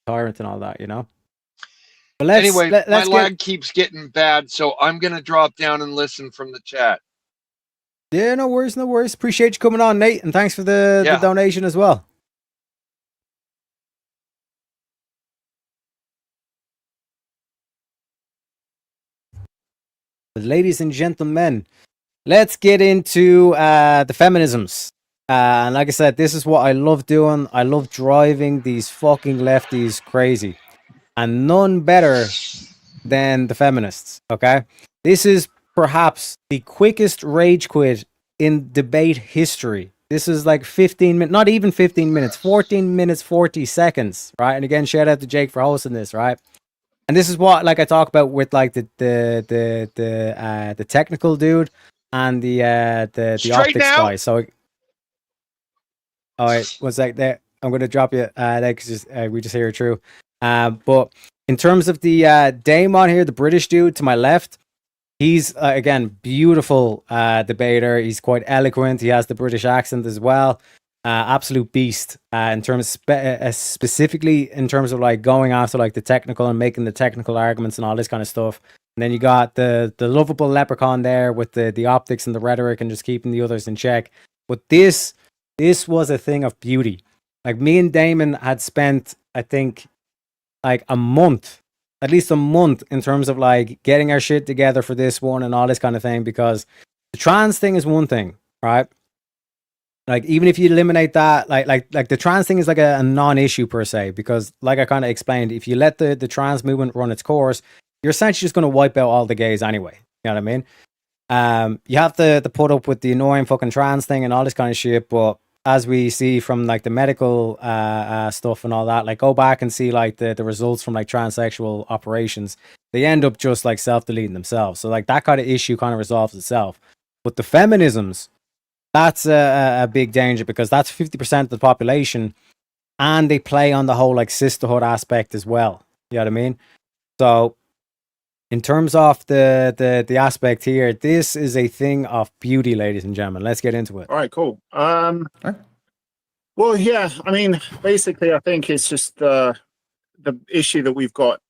tyrant and all that, you know. But Anyway, let's my get lag keeps getting bad, so I'm gonna drop down and listen from the chat. yeah, no worries, no worries. Appreciate you coming on, Nate, and thanks for the donation as well. But ladies and gentlemen, let's get into the feminisms. And like I said, this is what I love doing. I love driving these fucking lefties crazy. And none better than the feminists, okay? This is perhaps the quickest rage quit in debate history. This is like 15 minutes, not even 15 minutes, 14 minutes, 40 seconds, right? And again, shout out to Jake for hosting this, right? And this is what, like, I talk about with like the technical dude and the optics guy. So, all right, one sec there. I'm gonna drop you there because we just hear it true. But in terms of the Dame on here, the British dude to my left, he's again beautiful debater. He's quite eloquent. He has the British accent as well. Absolute beast in terms specifically in terms of like going after like the technical and making the technical arguments and all this kind of stuff. And then you got the lovable leprechaun there with the optics and the rhetoric and just keeping the others in check. But this was a thing of beauty. Like me and Damon had spent, I think, like at least a month in terms of like getting our shit together for this one and all this kind of thing, because the trans thing is one thing, right? Like even if you eliminate that, like the trans thing is like a non-issue per se, because like I kind of explained, if you let the trans movement run its course, you're essentially just going to wipe out all the gays anyway. You know what I mean? You have to put up with the annoying fucking trans thing and all this kind of shit, but as we see from like the medical stuff and all that, like go back and see like the results from like transsexual operations, they end up just like self-deleting themselves. So like that kind of issue kind of resolves itself. But the feminisms, that's a big danger, because that's 50% of the population, and they play on the whole like sisterhood aspect as well. You know what I mean? So in terms of the aspect here, this is a thing of beauty, ladies and gentlemen. Let's get into it. All right, cool. Well, yeah, I mean, basically, I think it's just the issue that we've got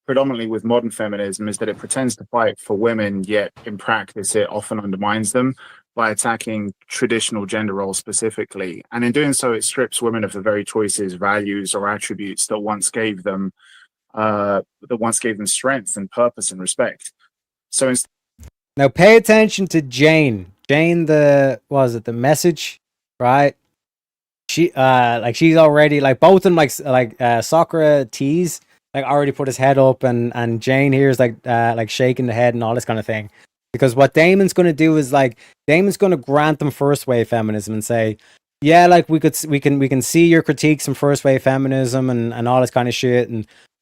predominantly with modern feminism is that it pretends to fight for women, yet in practice, it often undermines them by attacking traditional gender roles specifically. And in doing so, it strips women of the very choices, values, or attributes that once gave them strength and purpose and respect. So now pay attention to Jane. Jane, the message, right? She she's already like both of them like Socrates like already put his head up, and Jane here is like shaking the head and all this kind of thing. Because what Damon's going to do is like Damon's going to grant them first wave feminism and say, yeah, like we can see your critiques in first wave feminism and all this kind of shit,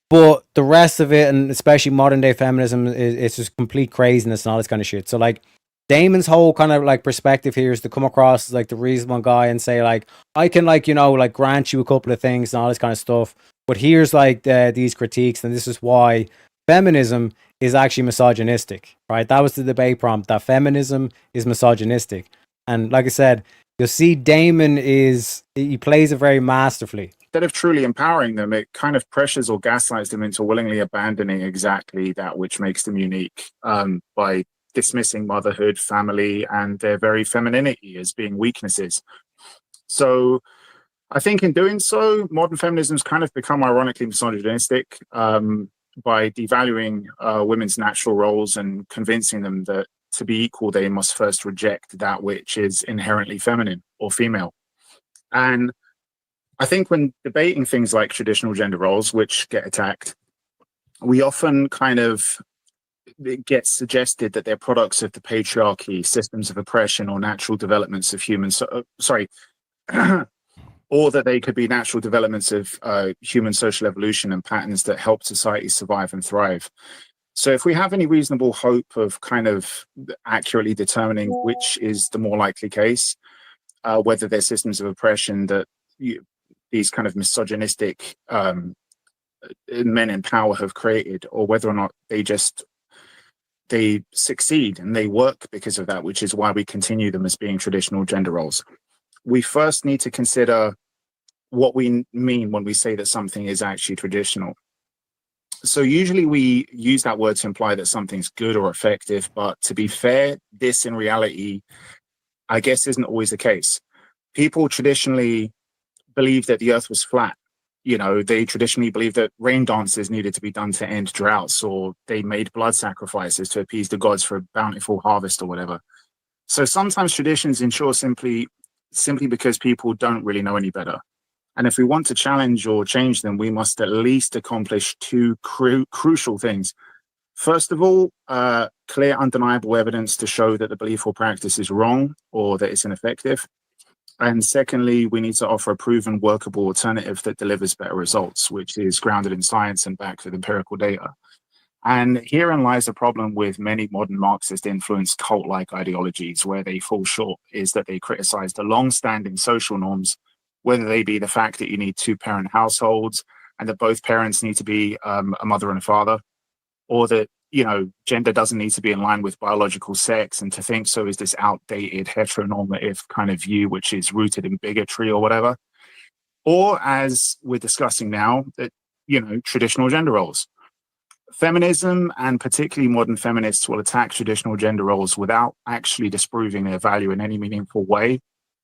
but the rest of it, and especially modern day feminism, it's just complete craziness and all this kind of shit. So like Damon's whole kind of like perspective here is to come across as like the reasonable guy and say like, I can like, you know, like grant you a couple of things and all this kind of stuff, but here's like these critiques, and this is why feminism is actually misogynistic, right? That was the debate prompt, that feminism is misogynistic. And like I said, you'll see Damon he plays it very masterfully. Instead of truly empowering them, it kind of pressures or gaslights them into willingly abandoning exactly that which makes them unique, by dismissing motherhood, family, and their very femininity as being weaknesses. So I think in doing so, modern feminism's kind of become ironically misogynistic, by devaluing women's natural roles and convincing them that to be equal, they must first reject that which is inherently feminine or female. And I think when debating things like traditional gender roles, which get attacked, we often kind of, it gets suggested that they're products of the patriarchy, systems of oppression, or natural developments of humans. Or that they could be natural developments of human social evolution and patterns that help society survive and thrive. So if we have any reasonable hope of kind of accurately determining which is the more likely case, whether they're systems of oppression that these kind of misogynistic men in power have created, or whether or not they succeed and they work because of that, which is why we continue them as being traditional gender roles. We first need to consider what we mean when we say that something is actually traditional. So usually we use that word to imply that something's good or effective, but to be fair, this in reality, I guess, isn't always the case. People traditionally believed that the earth was flat, You know, they traditionally believed that rain dances needed to be done to end droughts, or they made blood sacrifices to appease the gods for a bountiful harvest or whatever. So sometimes traditions ensure simply because people don't really know any better. And if we want to challenge or change them, we must at least accomplish two crucial things. First of all, clear, undeniable evidence to show that the belief or practice is wrong or that it's ineffective. And secondly, we need to offer a proven, workable alternative that delivers better results, which is grounded in science and backed with empirical data. And herein lies the problem with many modern Marxist-influenced cult-like ideologies where they fall short, is that they criticize the long-standing social norms, whether they be the fact that you need two-parent households and that both parents need to be a mother and a father, or that, you know, gender doesn't need to be in line with biological sex, and to think so is this outdated heteronormative kind of view which is rooted in bigotry or whatever. Or, as we're discussing now, that, you know, traditional gender roles. Feminism, and particularly modern feminists, will attack traditional gender roles without actually disproving their value in any meaningful way.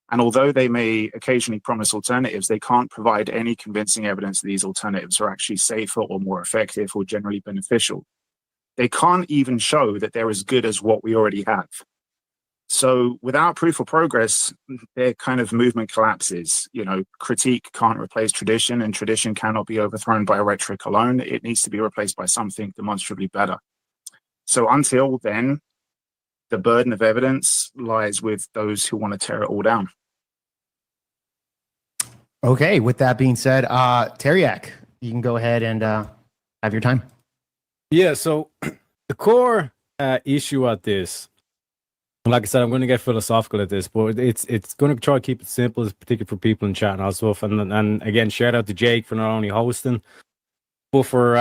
And although they may occasionally promise alternatives, they can't provide any convincing evidence that these alternatives are actually safer or more effective or generally beneficial. They can't even show that they're as good as what we already have. So without proof of progress, their kind of movement collapses. You know, critique can't replace tradition, and tradition cannot be overthrown by rhetoric alone. It needs to be replaced by something demonstrably better. So until then, the burden of evidence lies with those who want to tear it all down. Okay, with that being said, Teriak, you can go ahead and have your time. Yeah, so the core issue at this, like I said, I'm going to get philosophical at this, but it's going to try to keep it simple, particularly for people in chat and all stuff. And again, shout out to Jake for not only hosting, but for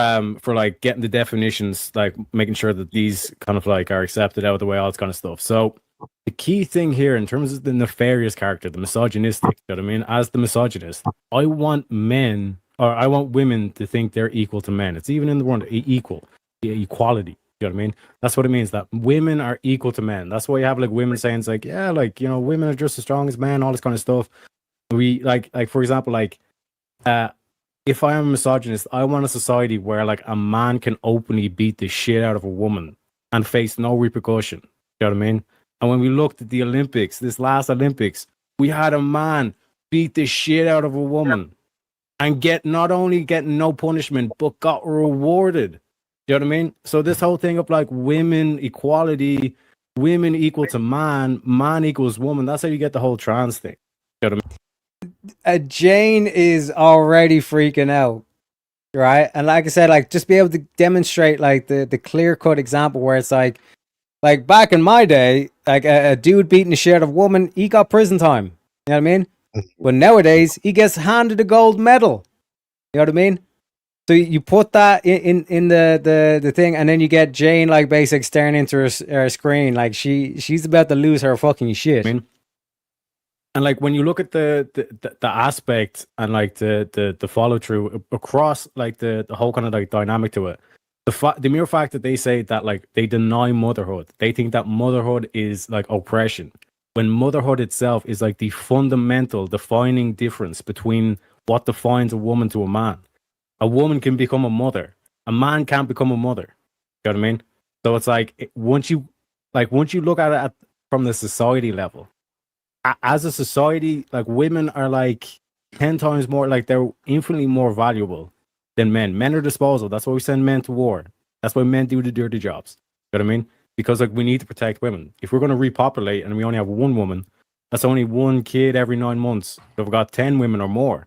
like getting the definitions, like making sure that these kind of like are accepted out of the way, all this kind of stuff. So the key thing here, in terms of the nefarious character, the misogynistic, you know what I mean? As the misogynist, I want women to think they're equal to men. It's even in the word equal, equality. You know what I mean? That's what it means, that women are equal to men. That's why you have like women saying it's like, yeah, like, you know, women are just as strong as men, all this kind of stuff. We like for example, like if I am a misogynist, I want a society where like a man can openly beat the shit out of a woman and face no repercussion. You know what I mean? And when we looked at the Olympics, this last Olympics, we had a man beat the shit out of a woman and not only getting no punishment, but got rewarded. You know what I mean? So this whole thing of like women equality, women equal to man, man equals woman, that's how you get the whole trans thing. You know what I mean? Jane is already freaking out, right? And like I said, like just be able to demonstrate like the clear-cut example where it's like back in my day, like a dude beating the shit out of a woman, he got prison time. You know what I mean? But nowadays, he gets handed a gold medal. You know what I mean? So you put that in the thing, and then you get Jane like basically staring into her screen like she's about to lose her fucking shit. I mean, and like when you look at the aspect and like the follow through across like the whole kind of like dynamic to it, the mere fact that they say that like they deny motherhood, they think that motherhood is like oppression, when motherhood itself is like the fundamental defining difference between what defines a woman to a man. A woman can become a mother. A man can't become a mother. You know what I mean? So it's like once you look at it from the society level, as a society, like women are like 10 times more, like they're infinitely more valuable than men. Men are disposable. That's why we send men to war. That's why men do the dirty jobs. You know what I mean? Because like we need to protect women. If we're going to repopulate and we only have one woman, that's only one kid every 9 months. So we've got 10 women or more.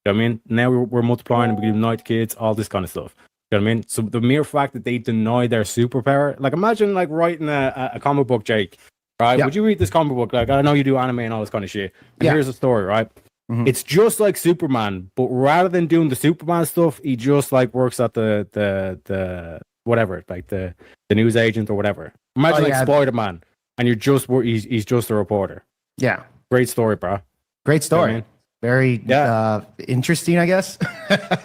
You know what I mean? Now we're multiplying and we give night kids, all this kind of stuff. You know what I mean? So the mere fact that they deny their superpower, like imagine like writing a comic book, Jake, right? Yeah. Would you read this comic book? Like I know you do anime and all this kind of shit. And here's the story, right? Mm-hmm. It's just like Superman, but rather than doing the Superman stuff, he just like works at the whatever, like the news agent or whatever. Imagine like Spider-Man, and he's just a reporter. Yeah. Great story, bro. Great story. You know Very interesting, I guess.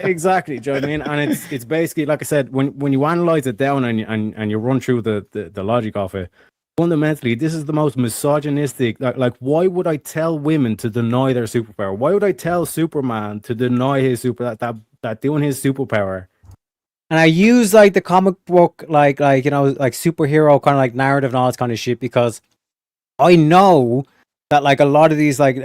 Exactly. Do you know what I mean? And it's basically, like I said, when you analyze it down and you run through the logic of it, fundamentally, this is the most misogynistic. Like, why would I tell women to deny their superpower? Why would I tell Superman to deny his that doing his superpower? And I use like the comic book, like you know, like superhero kind of like narrative and all this kind of shit, because I know that like a lot of these like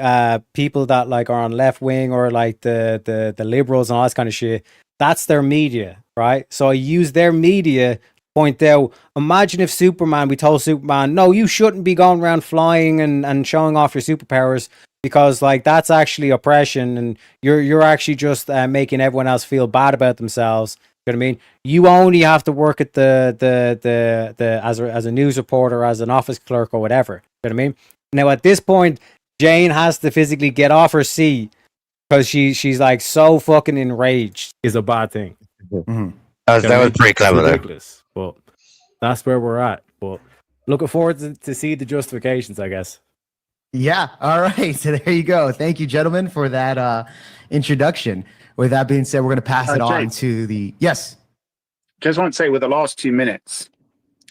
people that like are on left wing or like the liberals and all this kind of shit, that's their media, right? So I use their media to point out, imagine if Superman, we told Superman, no, you shouldn't be going around flying and showing off your superpowers, because like that's actually oppression, and you're actually just making everyone else feel bad about themselves. You know what I mean? You only have to work at the as a news reporter, as an office clerk or whatever. You know what I mean? Now at this point, Jane has to physically get off her seat because she's like so fucking enraged. Is a bad thing. That was pretty clever, ridiculous, but that's where we're at. But looking forward to see the justifications, I guess. Yeah. All right. So there you go. Thank you, gentlemen, for that introduction. With that being said, we're going to pass it on to the... Yes. Just want to say with the last 2 minutes.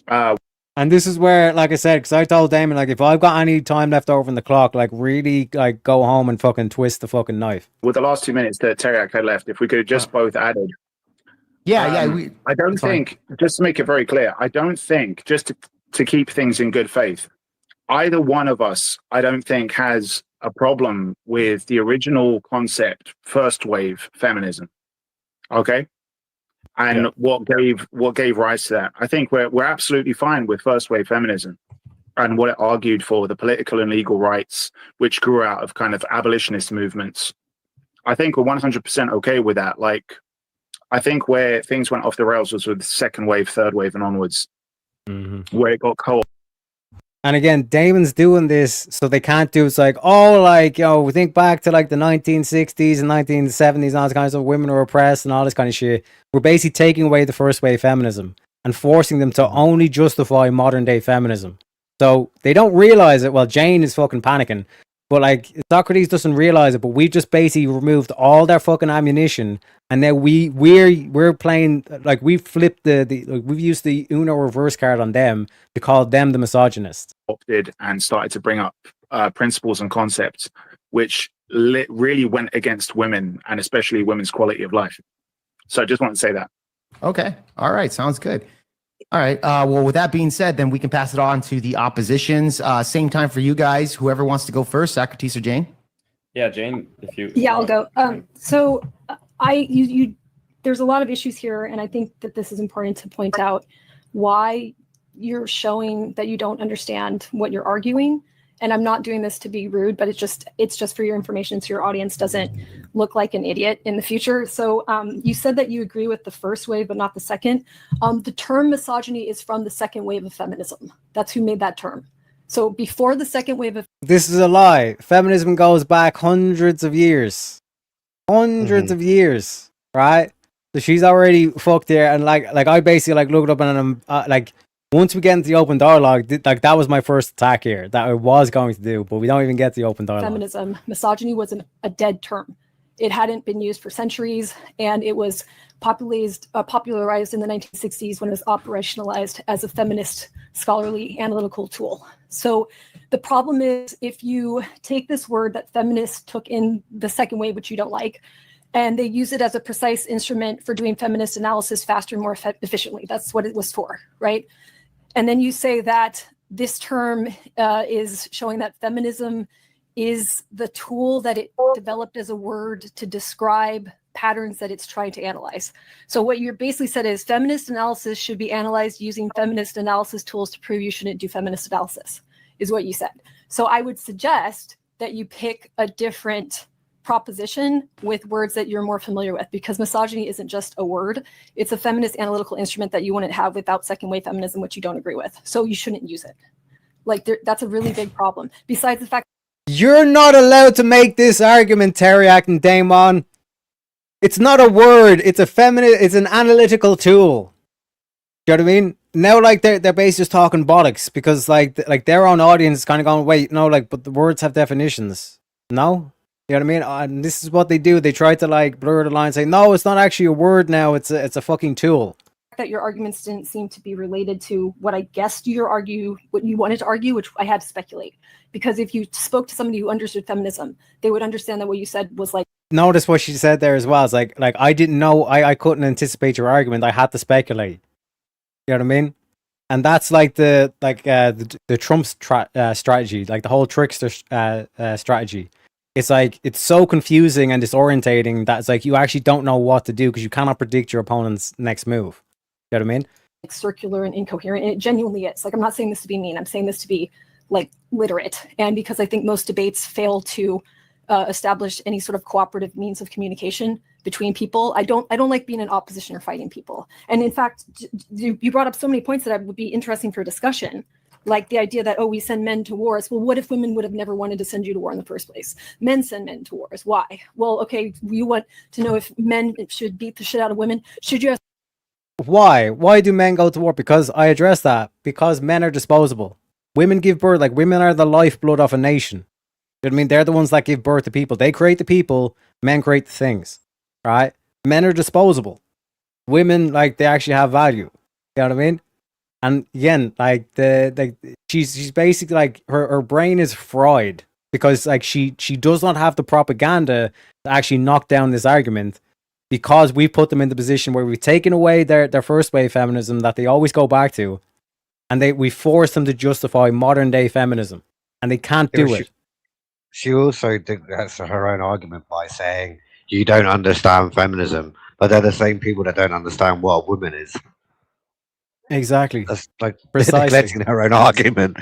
And this is where, like I said, because I told Damon, like, if I've got any time left over in the clock, like, really, like, go home and fucking twist the fucking knife. With the last 2 minutes that Teriak had left, if we could have just both added. I don't think, just to make it very clear, I don't think, just to keep things in good faith, either one of us, I don't think, has a problem with the original concept, first wave feminism. Okay? And what gave rise to that. I think we're absolutely fine with first wave feminism and what it argued for, the political and legal rights which grew out of kind of abolitionist movements. I think we're 100% okay with that. Like, I think where things went off the rails was with second wave, third wave, and onwards, where it got co-opted. And again, Damon's doing this so they can't do it's like, oh, like, you know, we think back to like the 1960s and 1970s and all this kind of stuff, women were oppressed and all this kind of shit. We're basically taking away the first wave feminism and forcing them to only justify modern day feminism. So they don't realize it. Well, Jane is fucking panicking, but like Socrates doesn't realize it, but we just basically removed all their fucking ammunition. And now we're playing, like, we've flipped we've used the Uno reverse card on them to call them the misogynists. Opted and started to bring up principles and concepts which really went against women and especially women's quality of life. So I just want to say that. Okay. All right. Sounds good. All right. Well, with that being said, then we can pass it on to the oppositions. Same time for you guys. Whoever wants to go first, Socrates or Jane? Yeah, Jane, if you... Yeah, I'll go. So there's a lot of issues here, and I think that this is important to point out why you're showing that you don't understand what you're arguing. And I'm not doing this to be rude, but it's just for your information so your audience doesn't look like an idiot in the future. So you said that you agree with the first wave, but not the second. The term misogyny is from the second wave of feminism. That's who made that term. So before the second wave of... This is a lie. Feminism goes back hundreds of years. Hundreds of years, right? So she's already fucked there. And like I basically like looked up and I'm like... Once we get into the open dialogue, like that was my first attack here that I was going to do, but we don't even get to the open dialogue. Feminism, misogyny was a dead term. It hadn't been used for centuries, and it was popularized in the 1960s when it was operationalized as a feminist scholarly analytical tool. So the problem is if you take this word that feminists took in the second wave, which you don't like, and they use it as a precise instrument for doing feminist analysis faster and more efficiently. That's what it was for, right? And then you say that this term is showing that feminism is the tool that it developed as a word to describe patterns that it's trying to analyze. So what you basically said is feminist analysis should be analyzed using feminist analysis tools to prove you shouldn't do feminist analysis, is what you said. So I would suggest that you pick a different proposition with words that you're more familiar with, because misogyny isn't just a word. It's a feminist analytical instrument that you wouldn't have without second wave feminism, which you don't agree with. So you shouldn't use it. Like that's a really big problem. Besides the fact you're not allowed to make this argument, Teriak and Damon. It's not a word. It's it's an analytical tool. Do you know what I mean? Now, like they're basically just talking bollocks because like their own audience is kind of going, wait, no, like, but the words have definitions. No. You know what I mean? And this is what they do. They try to like blur the line, say, no, it's not actually a word now. It's a fucking tool. that your arguments didn't seem to be related to what I guessed what you wanted to argue, which I had to speculate. Because if you spoke to somebody who understood feminism, they would understand that what you said was like. Notice what she said there as well. It's like I didn't know, I couldn't anticipate your argument. I had to speculate. You know what I mean? And that's like the Trump strategy, like the whole trickster strategy. It's like, it's so confusing and disorientating that it's like you actually don't know what to do because you cannot predict your opponent's next move. You know what I mean? Like circular and incoherent, and it genuinely is. Like, I'm not saying this to be mean. I'm saying this to be like literate, and because I think most debates fail to establish any sort of cooperative means of communication between people. I don't like being in opposition or fighting people. And in fact, you brought up so many points that would be interesting for discussion. Like the idea that, oh, we send men to wars. Well, what if women would have never wanted to send you to war in the first place? Men send men to wars. Why? Well, okay, you want to know if men should beat the shit out of women. Should you have... Why? Why do men go to war? Because I address that. Because men are disposable. Women give birth, like women are the lifeblood of a nation. You know what I mean? They're the ones that give birth to people. They create the people, men create the things. Right? Men are disposable. Women, like, they actually have value. You know what I mean? And again, like she's basically like her brain is fried because like she does not have the propaganda to actually knock down this argument because we put them in the position where we've taken away their first wave feminism that they always go back to, and we force them to justify modern day feminism, and they can't do it. She also did that's her own argument by saying you don't understand feminism, but they're the same people that don't understand what a woman is. Exactly. That's like precisely neglecting her own argument.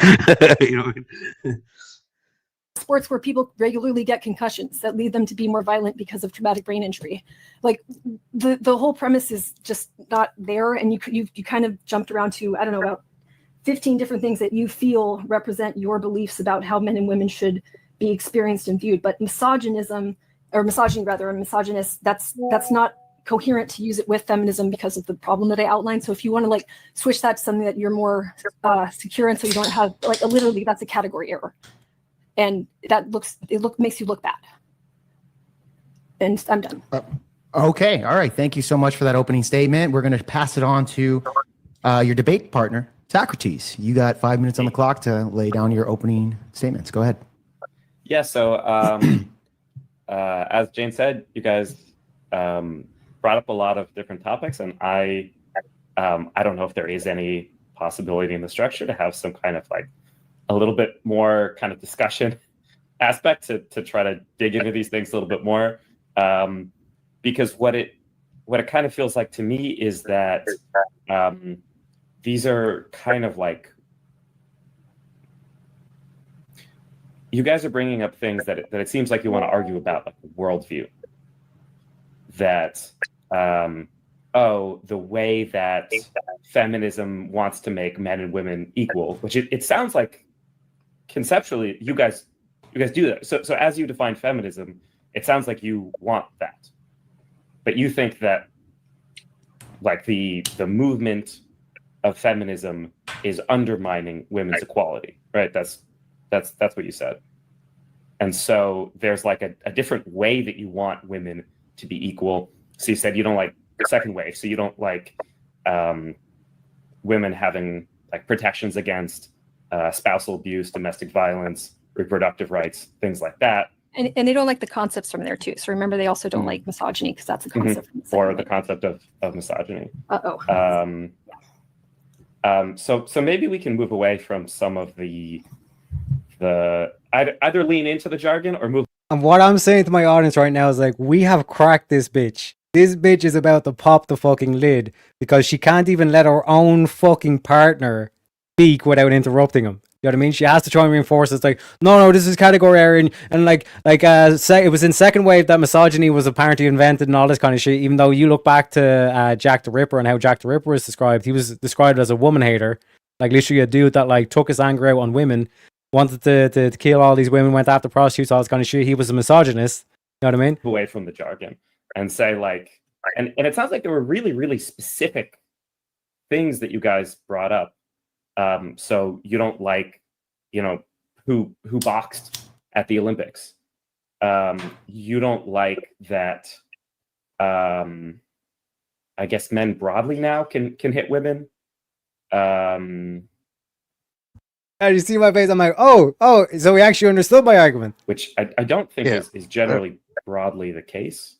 You know what I mean? Sports where people regularly get concussions that lead them to be more violent because of traumatic brain injury. Like the whole premise is just not there, and you kind of jumped around to, I don't know, about 15 different things that you feel represent your beliefs about how men and women should be experienced and viewed. But misogyny, misogynist, that's not coherent to use it with feminism because of the problem that I outlined. So if you want to like switch that to something that you're more secure in, so you don't have like literally that's a category error, and that makes you look bad. And I'm done. Okay, all right. Thank you so much for that opening statement. We're going to pass it on to your debate partner, Socrates. You got 5 minutes on the clock to lay down your opening statements. Go ahead. Yeah. So as Jane said, you guys brought up a lot of different topics, and I don't know if there is any possibility in the structure to have some kind of like a little bit more kind of discussion aspect to try to dig into these things a little bit more, because what it kind of feels like to me is that these are kind of like you guys are bringing up things that it seems like you want to argue about, like worldview. That the way that feminism wants to make men and women equal, which it sounds like conceptually you guys do that. So as you define feminism, it sounds like you want that, but you think that like the movement of feminism is undermining women's equality, right? That's what you said. And so there's like a different way that you want women to be equal. So you said you don't like the second wave, so you don't like women having like protections against spousal abuse, domestic violence, reproductive rights, things like that. And they don't like the concepts from there too. So remember, they also don't like misogyny because that's a concept. Or the concept of misogyny. So maybe we can move away from some of the either lean into the jargon or move. And what I'm saying to my audience right now is like, we have cracked this bitch. This bitch is about to pop the fucking lid because she can't even let her own fucking partner speak without interrupting him. You know what I mean? She has to try and reinforce it. It's like, no, this is category error. And it was in second wave that misogyny was apparently invented and all this kind of shit. Even though you look back to Jack the Ripper and how Jack the Ripper was described, he was described as a woman hater. Like literally a dude that like took his anger out on women, wanted to kill all these women, went after prostitutes, all this kind of shit. He was a misogynist. You know what I mean? Away from the jargon and say like, and it sounds like there were really, really specific things that you guys brought up. So you don't like, who boxed at the Olympics. You don't like that I guess men broadly now can hit women. And you see my face, I'm like, oh, so he actually understood my argument. Which I don't think is generally broadly the case.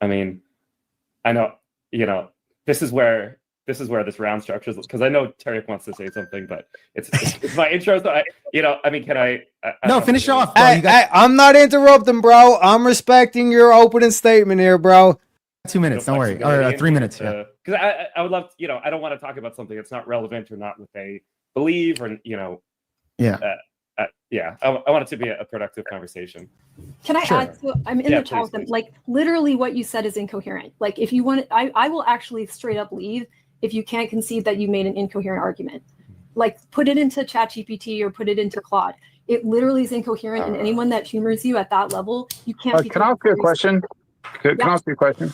I mean, I know, this is where this round structures, because I know Tarek wants to say something, but it's my intro, so can I No, finish it off. Hey, I'm not interrupting, bro. I'm respecting your opening statement here, bro. 2 minutes, don't worry. Or 3 minutes, yeah. Because I would love, I don't want to talk about something that's not relevant or not what they believe, or Yeah. I want it to be a productive conversation. Can I add to? I'm in the chat with them. Like literally, what you said is incoherent. Like if you want, I will actually straight up leave if you can't concede that you made an incoherent argument. Like put it into ChatGPT or put it into Claude. It literally is incoherent, and anyone that humors you at that level, you can't. Can I ask you a question? Can I ask you a question?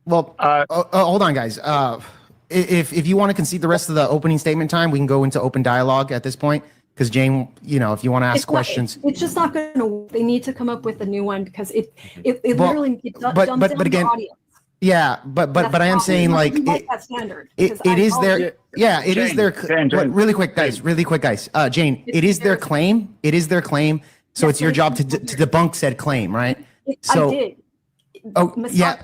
Well, hold on, guys. If you want to concede the rest of the opening statement time, we can go into open dialogue at this point. Because Jane, if you want to ask questions, it's just not going to. They need to come up with a new one because it literally dumbs down the audience. Yeah, but I am saying like that standard. It is their it is their really quick guys. Jane, it is their claim. It is their claim. So it's your job to debunk said claim, right? I did. Oh yeah,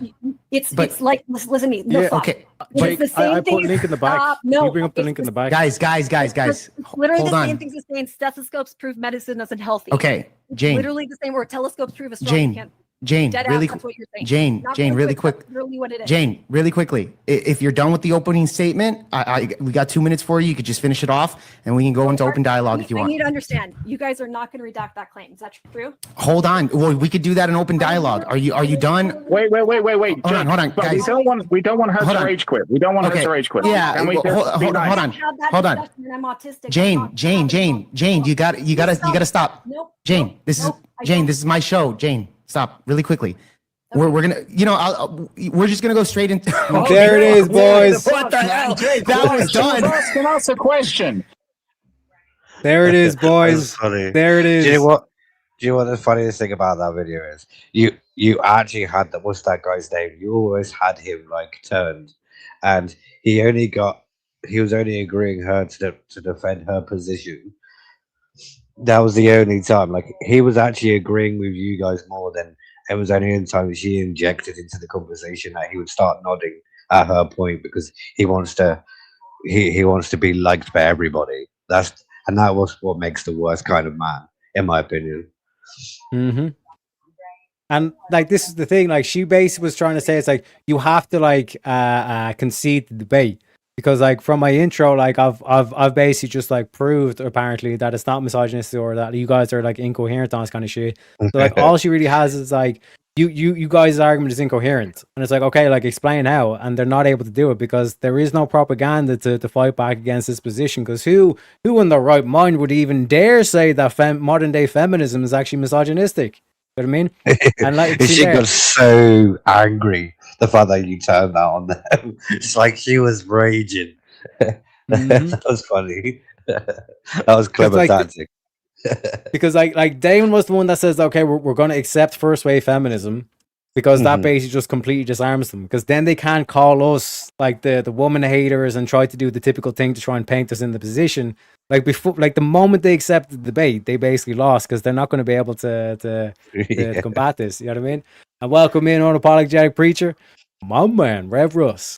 it's like listen to me. No, okay. It's the same I thing. put link in the back. No, you bring up the link in the back. Guys. It's literally Hold the on. same things as saying stethoscopes prove medicine isn't healthy. Okay, Jane. Literally the same, or telescopes prove astrology can't. Jane, Dead really ass, that's what you're saying. Jane, Not Jane, really quick. that's literally what it is. Jane, really quickly. If you're done with the opening statement, we got 2 minutes for you. You could just finish it off, and we can go into open dialogue if you I want. need to understand. You guys are not going to redact that claim. Is that true? Hold on. Well, we could do that in open dialogue. Are you done? Wait. Hold on, But guys. we don't want her to rage quit. We don't want her to rage quit. Yeah. Can we just be Hold nice? on. Hold on. I'm autistic. Jane, you gotta stop. Nope. Jane, this is my show. Jane, stop really quickly. We're gonna, we're just gonna go straight into. There it is, boys. What the hell? That was done. Asking us a question. There it is, boys. Funny. There it is. Do you know what the funniest thing about that video is? You actually had what's that guy's name? You always had him like turned, and he was only agreeing her to defend her position. That was the only time. Like he was actually agreeing with you guys more than. It was only in time she injected into the conversation that he would start nodding at her point because he wants to be liked by everybody. That was what makes the worst kind of man, in my opinion. Mm-hmm. And like this is the thing, like she basically was trying to say it's like you have to like concede the debate. Because like from my intro, like I've basically just like proved apparently that it's not misogynistic or that you guys are like incoherent on this kind of shit. So like all she really has is like you guys' argument is incoherent, and it's like okay, like explain how, and they're not able to do it because there is no propaganda to fight back against this position. Because who in their right mind would even dare say that modern day feminism is actually misogynistic? You know what I mean? And like she got so angry the fact that you turned that on them. It's like she was raging. That was funny. That was clever like tactic. Because like Damon was the one that says, okay, we're going to accept first wave feminism because that basically just completely disarms them. Because then they can't call us like the woman haters and try to do the typical thing to try and paint us in the position. Like before, like the moment they accepted the debate, they basically lost because they're not going to be able to combat this. You know what I mean? And welcome in unapologetic preacher, my man, Rev Russ.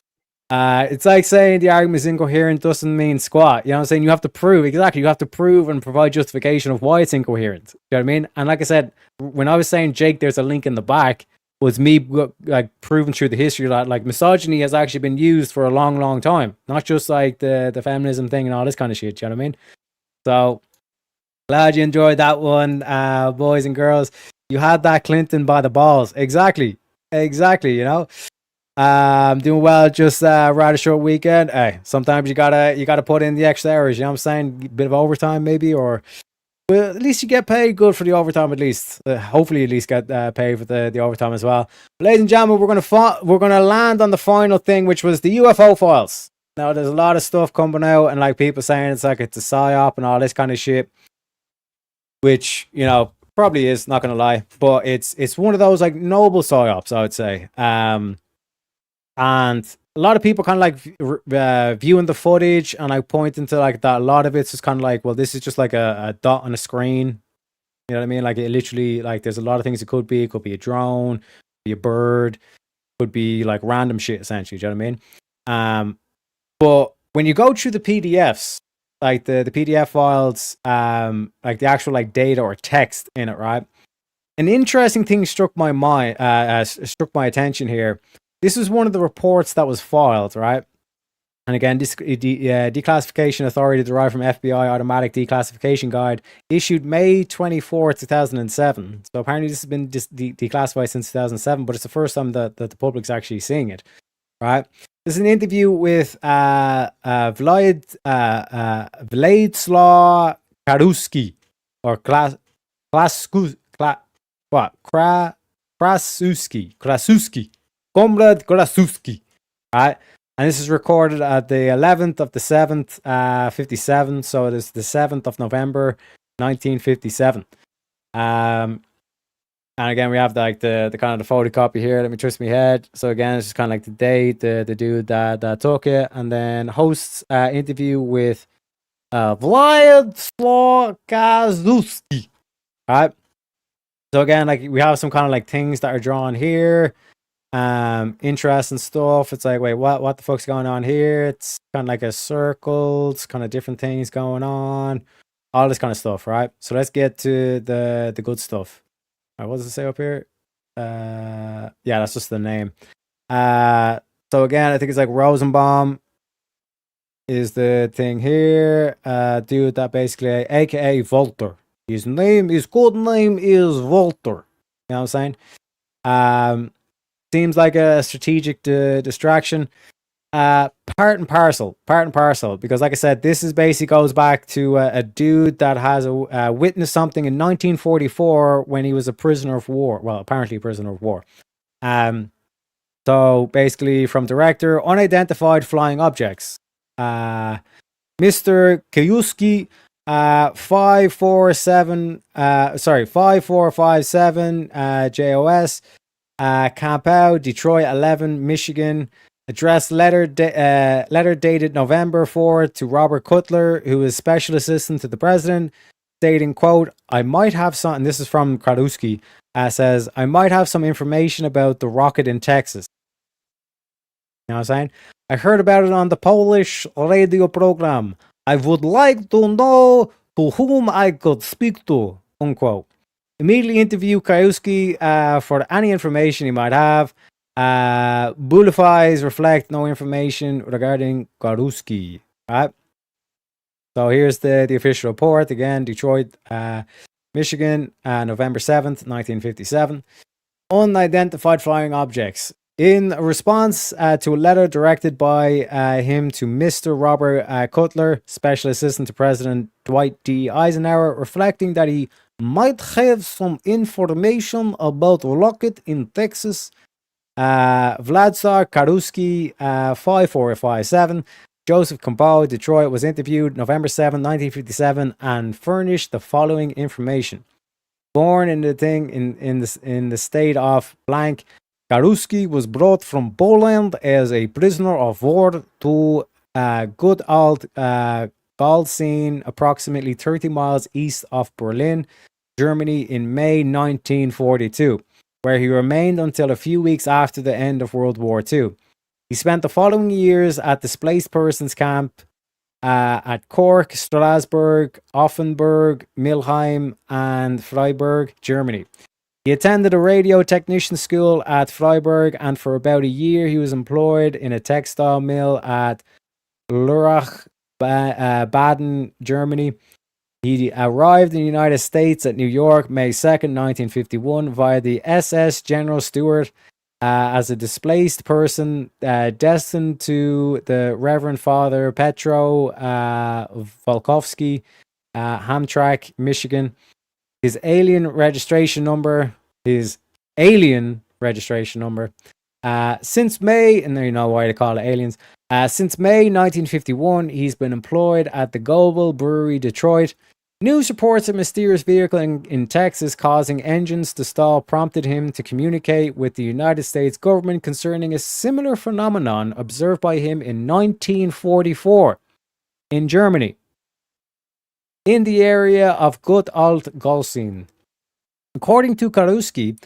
It's like saying the argument is incoherent doesn't mean squat. You know what I'm saying? You have to prove and provide justification of why it's incoherent. You know what I mean? And like I said, when I was saying Jake, there's a link in the back, was me like proving through the history that like misogyny has actually been used for a long time, not just like the feminism thing and all this kind of shit. You know what I mean? So glad you enjoyed that one, boys and girls. You had that Clinton by the balls. Exactly. You know. Doing well, just rather short weekend. Hey, sometimes you gotta put in the extra hours, you know what I'm saying? A bit of overtime maybe, or well, at least you get paid good for the overtime at least. Hopefully at least get paid for the overtime as well. But ladies and gentlemen, we're gonna land on the final thing, which was the UFO files. Now there's a lot of stuff coming out and like people saying it's like it's a psyop and all this kind of shit, which, you know, probably is, not gonna lie, but it's one of those like noble psyops, I would say. And a lot of people kind of like viewing the footage and like pointing to like that a lot of it's just kind of like, well, this is just like a dot on a screen. You know what I mean? Like it literally, like there's a lot of things it could be. It could be a drone, be a bird, could be like random shit essentially. Do you know what I mean? But when you go through the PDFs, like the PDF files, like the actual like data or text in it, right? An interesting thing struck my mind, struck my attention here. This was one of the reports that was filed, right? And again, this declassification authority derived from FBI automatic declassification guide issued May 24, 2007. So apparently this has been declassified since 2007, but it's the first time that the public's actually seeing it, right? This is an interview with Vladislav Krasuski, or Krasuski, Comrade Krasuski, right? And this is recorded at the 11th of the 7th, 57. So it is the 7th of November, 1957. And again, we have like the kind of the photocopy here. Let me twist my head. So again, it's just kind of like the date, the dude that took it, and then hosts interview with Vladislav Krasuski, right? So again, like we have some kind of like things that are drawn here. Interesting stuff. It's like, wait, what the fuck's going on here? It's kind of like a circle. It's kind of different things going on. All this kind of stuff, right? So let's get to the good stuff. All right, what does it say up here? Yeah, that's just the name. So again, I think it's like Rosenbaum is the thing here. Dude that basically, aka Volter. His code name is Volter. You know what I'm saying? Seems like a strategic distraction. Part and parcel. Because like I said, this is basically goes back to a dude that has witnessed something in 1944 when he was a prisoner of war. Well, apparently a prisoner of war. So basically from director, unidentified flying objects. Mr. Krasuski, 5457 JOS. Campow, Detroit 11, Michigan. Addressed letter dated November 4 to Robert Cutler, who is special assistant to the president, stating, quote, I might have some, and this is from Krasuski, says, I might have some information about the rocket in Texas. You know what I'm saying? I heard about it on the Polish radio program. I would like to know to whom I could speak to, unquote. Immediately interview Krasuski for any information he might have. Bulifies reflect no information regarding Krasuski. Right. So here's the official report again. Detroit, Michigan, November 7th, 1957. Unidentified flying objects. In response to a letter directed by him to Mr. Robert Cutler, Special Assistant to President Dwight D. Eisenhower, reflecting that he might have some information about rocket in Texas. Vladislav Krasuski, 5457. Joseph Campow, Detroit, was interviewed November 7, 1957, and furnished the following information. Born in the state of blank, Krasuski was brought from Poland as a prisoner of war to good old Galsien, approximately 30 miles east of Berlin, Germany, in May 1942, where he remained until a few weeks after the end of World War II. He spent the following years at displaced persons camp at Cork, Strasbourg, Offenburg, Milheim, and Freiburg, Germany. He attended a radio technician school at Freiburg, and for about a year he was employed in a textile mill at Lörrach, Baden, Germany. He arrived in the United States at New York, May 2nd, 1951, via the SS General Stewart as a displaced person destined to the Reverend Father Petro Volkovsky, Hamtramck, Michigan. His alien registration number, since May, and you know why they call it aliens, since May 1951, he's been employed at the Goebel Brewery, Detroit. News reports a mysterious vehicle in Texas causing engines to stall prompted him to communicate with the United States government concerning a similar phenomenon observed by him in 1944 in Germany, in the area of Gut Alt-Golsien. According to Karuski,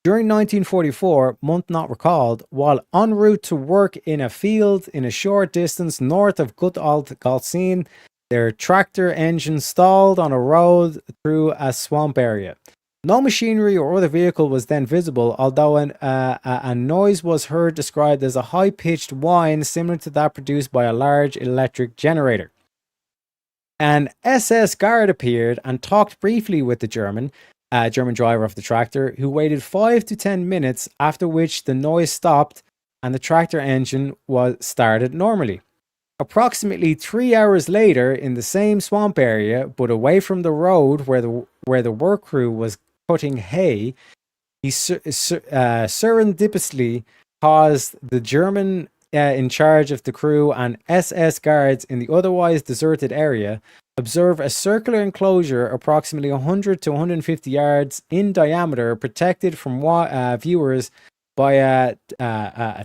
during 1944, month not recalled, while en route to work in a field in a short distance north of Gut Alt-Golsien, their tractor engine stalled on a road through a swamp area. No machinery or other vehicle was then visible, although a noise was heard described as a high-pitched whine similar to that produced by a large electric generator. An SS guard appeared and talked briefly with the German driver of the tractor, who waited 5 to 10 minutes, after which the noise stopped and the tractor engine was started normally. Approximately 3 hours later, in the same swamp area, but away from the road where the work crew was cutting hay, he serendipitously caused the German in charge of the crew and SS guards in the otherwise deserted area observe a circular enclosure approximately 100 to 150 yards in diameter, protected from viewers by a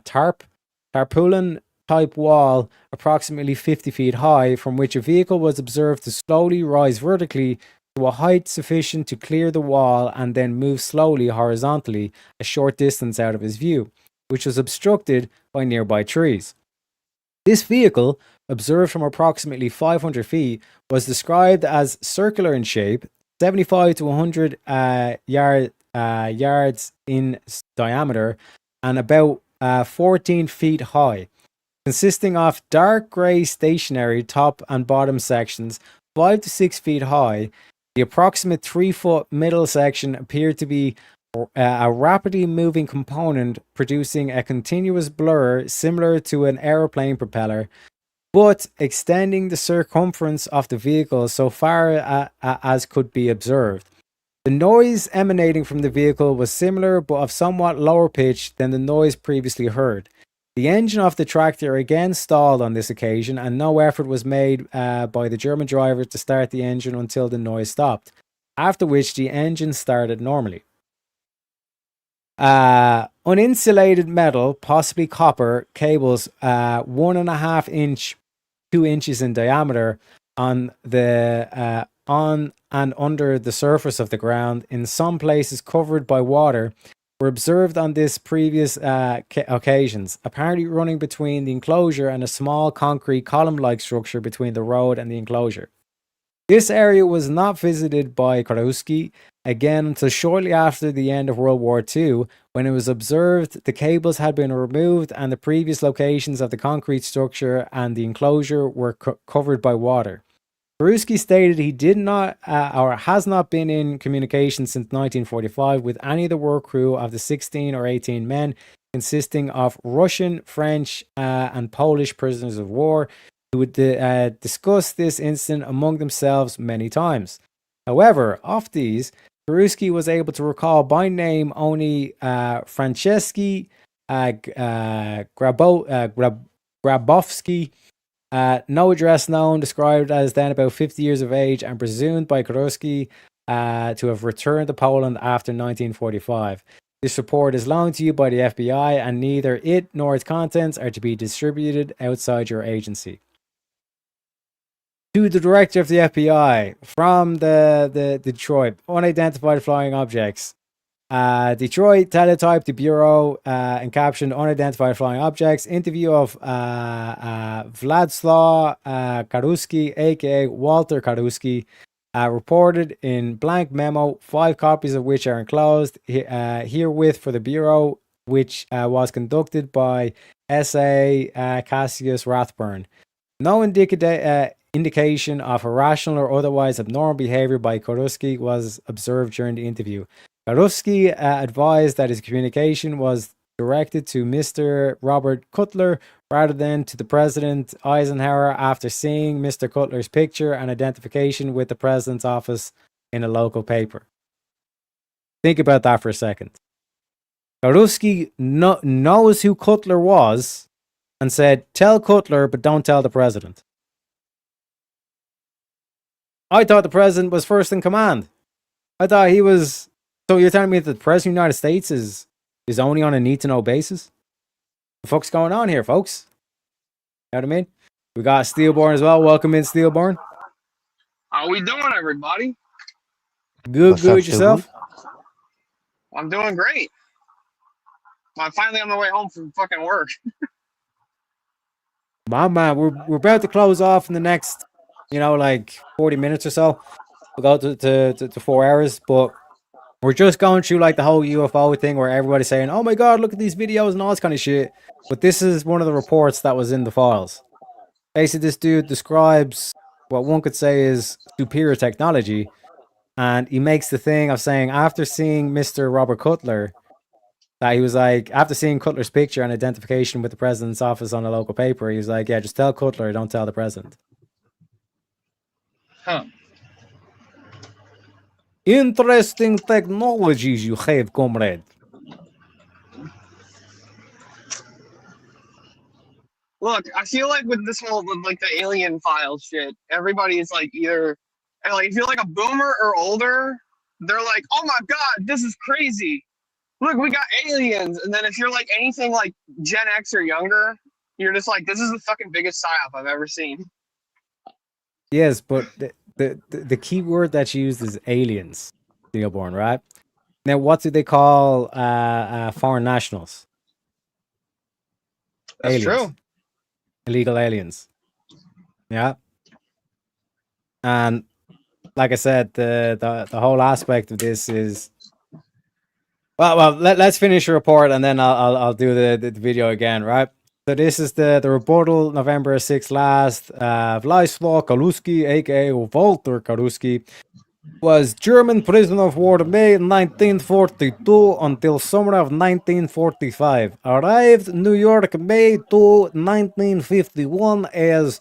tarpaulin type wall approximately 50 feet high, from which a vehicle was observed to slowly rise vertically to a height sufficient to clear the wall and then move slowly horizontally a short distance out of his view, which was obstructed by nearby trees. This vehicle, observed from approximately 500 feet, was described as circular in shape, 75 to 100 yards in diameter, and about 14 feet high, consisting of dark grey stationary top and bottom sections 5 to 6 feet high. The approximate 3-foot middle section appeared to be a rapidly moving component producing a continuous blur similar to an aeroplane propeller, but extending the circumference of the vehicle so far as could be observed. The noise emanating from the vehicle was similar but of somewhat lower pitch than the noise previously heard. The engine of the tractor again stalled on this occasion, and no effort was made by the German driver to start the engine until the noise stopped, after which the engine started normally. Uninsulated metal, possibly copper, cables 1.5 inch, 2 inches in diameter on and under the surface of the ground, in some places covered by water, were observed on this previous occasions, apparently running between the enclosure and a small concrete column-like structure between the road and the enclosure. This area was not visited by Karuski again until shortly after the end of World War II, when it was observed the cables had been removed and the previous locations of the concrete structure and the enclosure were covered by water. Karuski stated he did not or has not been in communication since 1945 with any of the work crew of the 16 or 18 men, consisting of Russian, French, and Polish prisoners of war, who would discuss this incident among themselves many times. However, of these, Karuski was able to recall by name only Franceschi Grabowski, no address known, described as then about 50 years of age and presumed by Karuski to have returned to Poland after 1945. This report is loaned to you by the FBI, and neither it nor its contents are to be distributed outside your agency. To the director of the FBI from the Detroit, unidentified flying objects. Detroit, teletype, the Bureau, and captioned unidentified flying objects. Interview of Vladislav Karuski, aka Walter Karuski, reported in blank memo, 5 copies of which are enclosed herewith for the Bureau, which was conducted by S.A. Cassius Rathburn. No indication of irrational or otherwise abnormal behavior by Karuski was observed during the interview. Karuski advised that his communication was directed to Mr. Robert Cutler rather than to the President Eisenhower after seeing Mr. Cutler's picture and identification with the President's office in a local paper. Think about that for a second. Karuski knows who Cutler was and said, tell Cutler, but don't tell the President. I thought the president was first in command. I thought he was. So you're telling me that the president of the United States is only on a need to know basis? What the fuck's going on here, folks? You know what I mean? We got Steelborn as well. Welcome in, Steelborn. How we doing, everybody? Good, good. Yourself? I'm doing great. I'm finally on my way home from fucking work. My man, we're about to close off in the next, like 40 minutes or so. We'll go to 4 hours, but we're just going through like the whole UFO thing where everybody's saying, "Oh my god, look at these videos and all this kind of shit." But this is one of the reports that was in the files. Basically, this dude describes what one could say is superior technology, and he makes the thing of saying after seeing Mr. Robert Cutler, that he was like, after seeing Cutler's picture and identification with the president's office on a local paper, he was like, "Yeah, just tell Cutler, don't tell the president." Huh. Interesting technologies you have, comrade. Look, I feel like with this whole, with like the alien file shit, everybody's like either, and like if you're like a boomer or older, they're like, "Oh my god, this is crazy. Look, we got aliens." And then if you're like anything like Gen X or younger, you're just like, "This is the fucking biggest psyop I've ever seen." Yes, but the key word that's used is aliens, Steelborn, right? Now, what do they call foreign nationals? That's aliens. true. Illegal aliens. Yeah. And like I said, the whole aspect of this is let's finish the report and then I'll do the video again, right? So this is the rebuttal, November 6th last. Władysław Kaluski, aka Walter Kaluski, was German prisoner of war May 1942 until summer of 1945. Arrived in New York May 2, 1951 as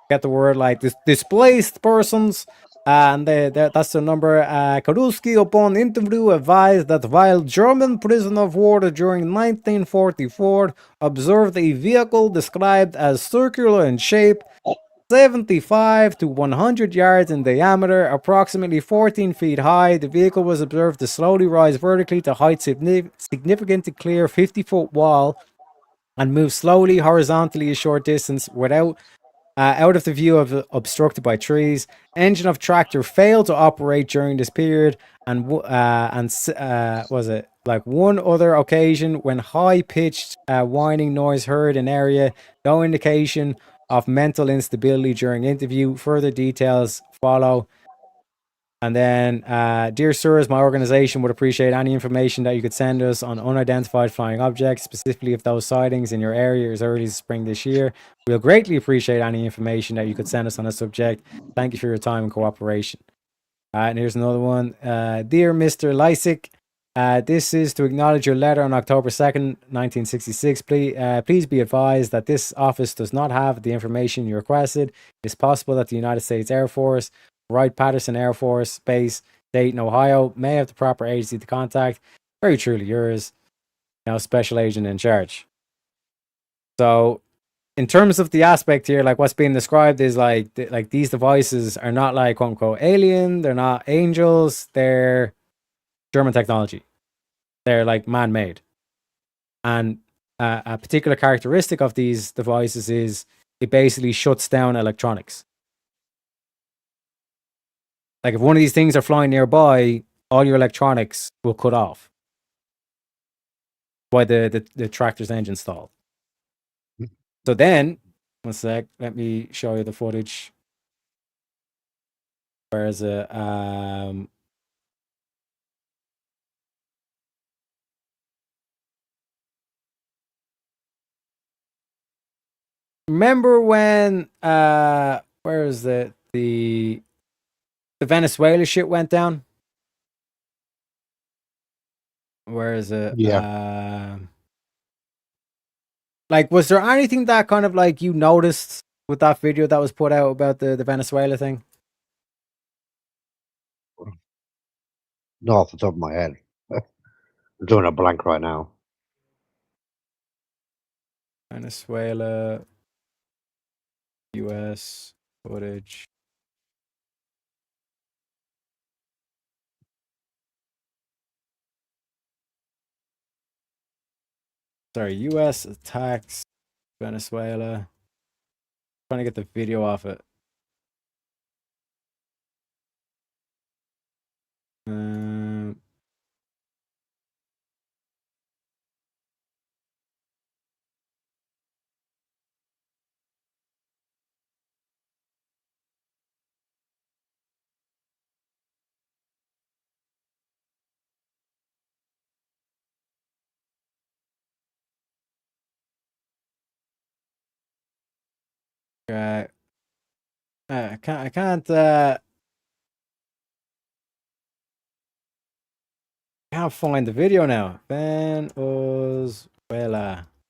get the word like displaced persons. And that's the number. Kaluski, upon interview, advised that while German prisoner of war during 1944 observed a vehicle described as circular in shape, 75 to 100 yards in diameter, approximately 14 feet high, the vehicle was observed to slowly rise vertically to height significant to clear 50-foot wall and move slowly horizontally a short distance without out of the view of obstructed by trees. Engine of tractor failed to operate during this period, and was it like one other occasion when high-pitched whining noise heard in area. No indication of mental instability during interview. Further details follow. And then, dear sirs, my organization would appreciate any information that you could send us on unidentified flying objects, specifically if those sightings in your area as early as spring this year. We'll greatly appreciate any information that you could send us on the subject. Thank you for your time and cooperation. And here's another one. Dear Mr. Lysick, this is to acknowledge your letter on October 2nd, 1966. Please be advised that this office does not have the information you requested. It is possible that the United States Air Force, Wright-Patterson Air Force Base, Dayton, Ohio, may have the proper agency to contact. Very truly yours, special agent in charge. So, in terms of the aspect here, like what's being described is like these devices are not like quote unquote alien. They're not angels. They're German technology. They're like man-made. And a particular characteristic of these devices is it basically shuts down electronics. Like if one of these things are flying nearby, all your electronics will cut off. Why the tractor's engine stalled. So then, one sec, let me show you the footage. Where is it? Remember when where is it? The Venezuela shit went down? Where is it? Yeah. Like, was there anything that kind of like you noticed with that video that was put out about the Venezuela thing? Not off the top of my head. I'm doing a blank right now. Venezuela, US. footage. Sorry, U.S. attacks Venezuela. Trying to get the video off it. Right. I can't find the video now. Venezuela.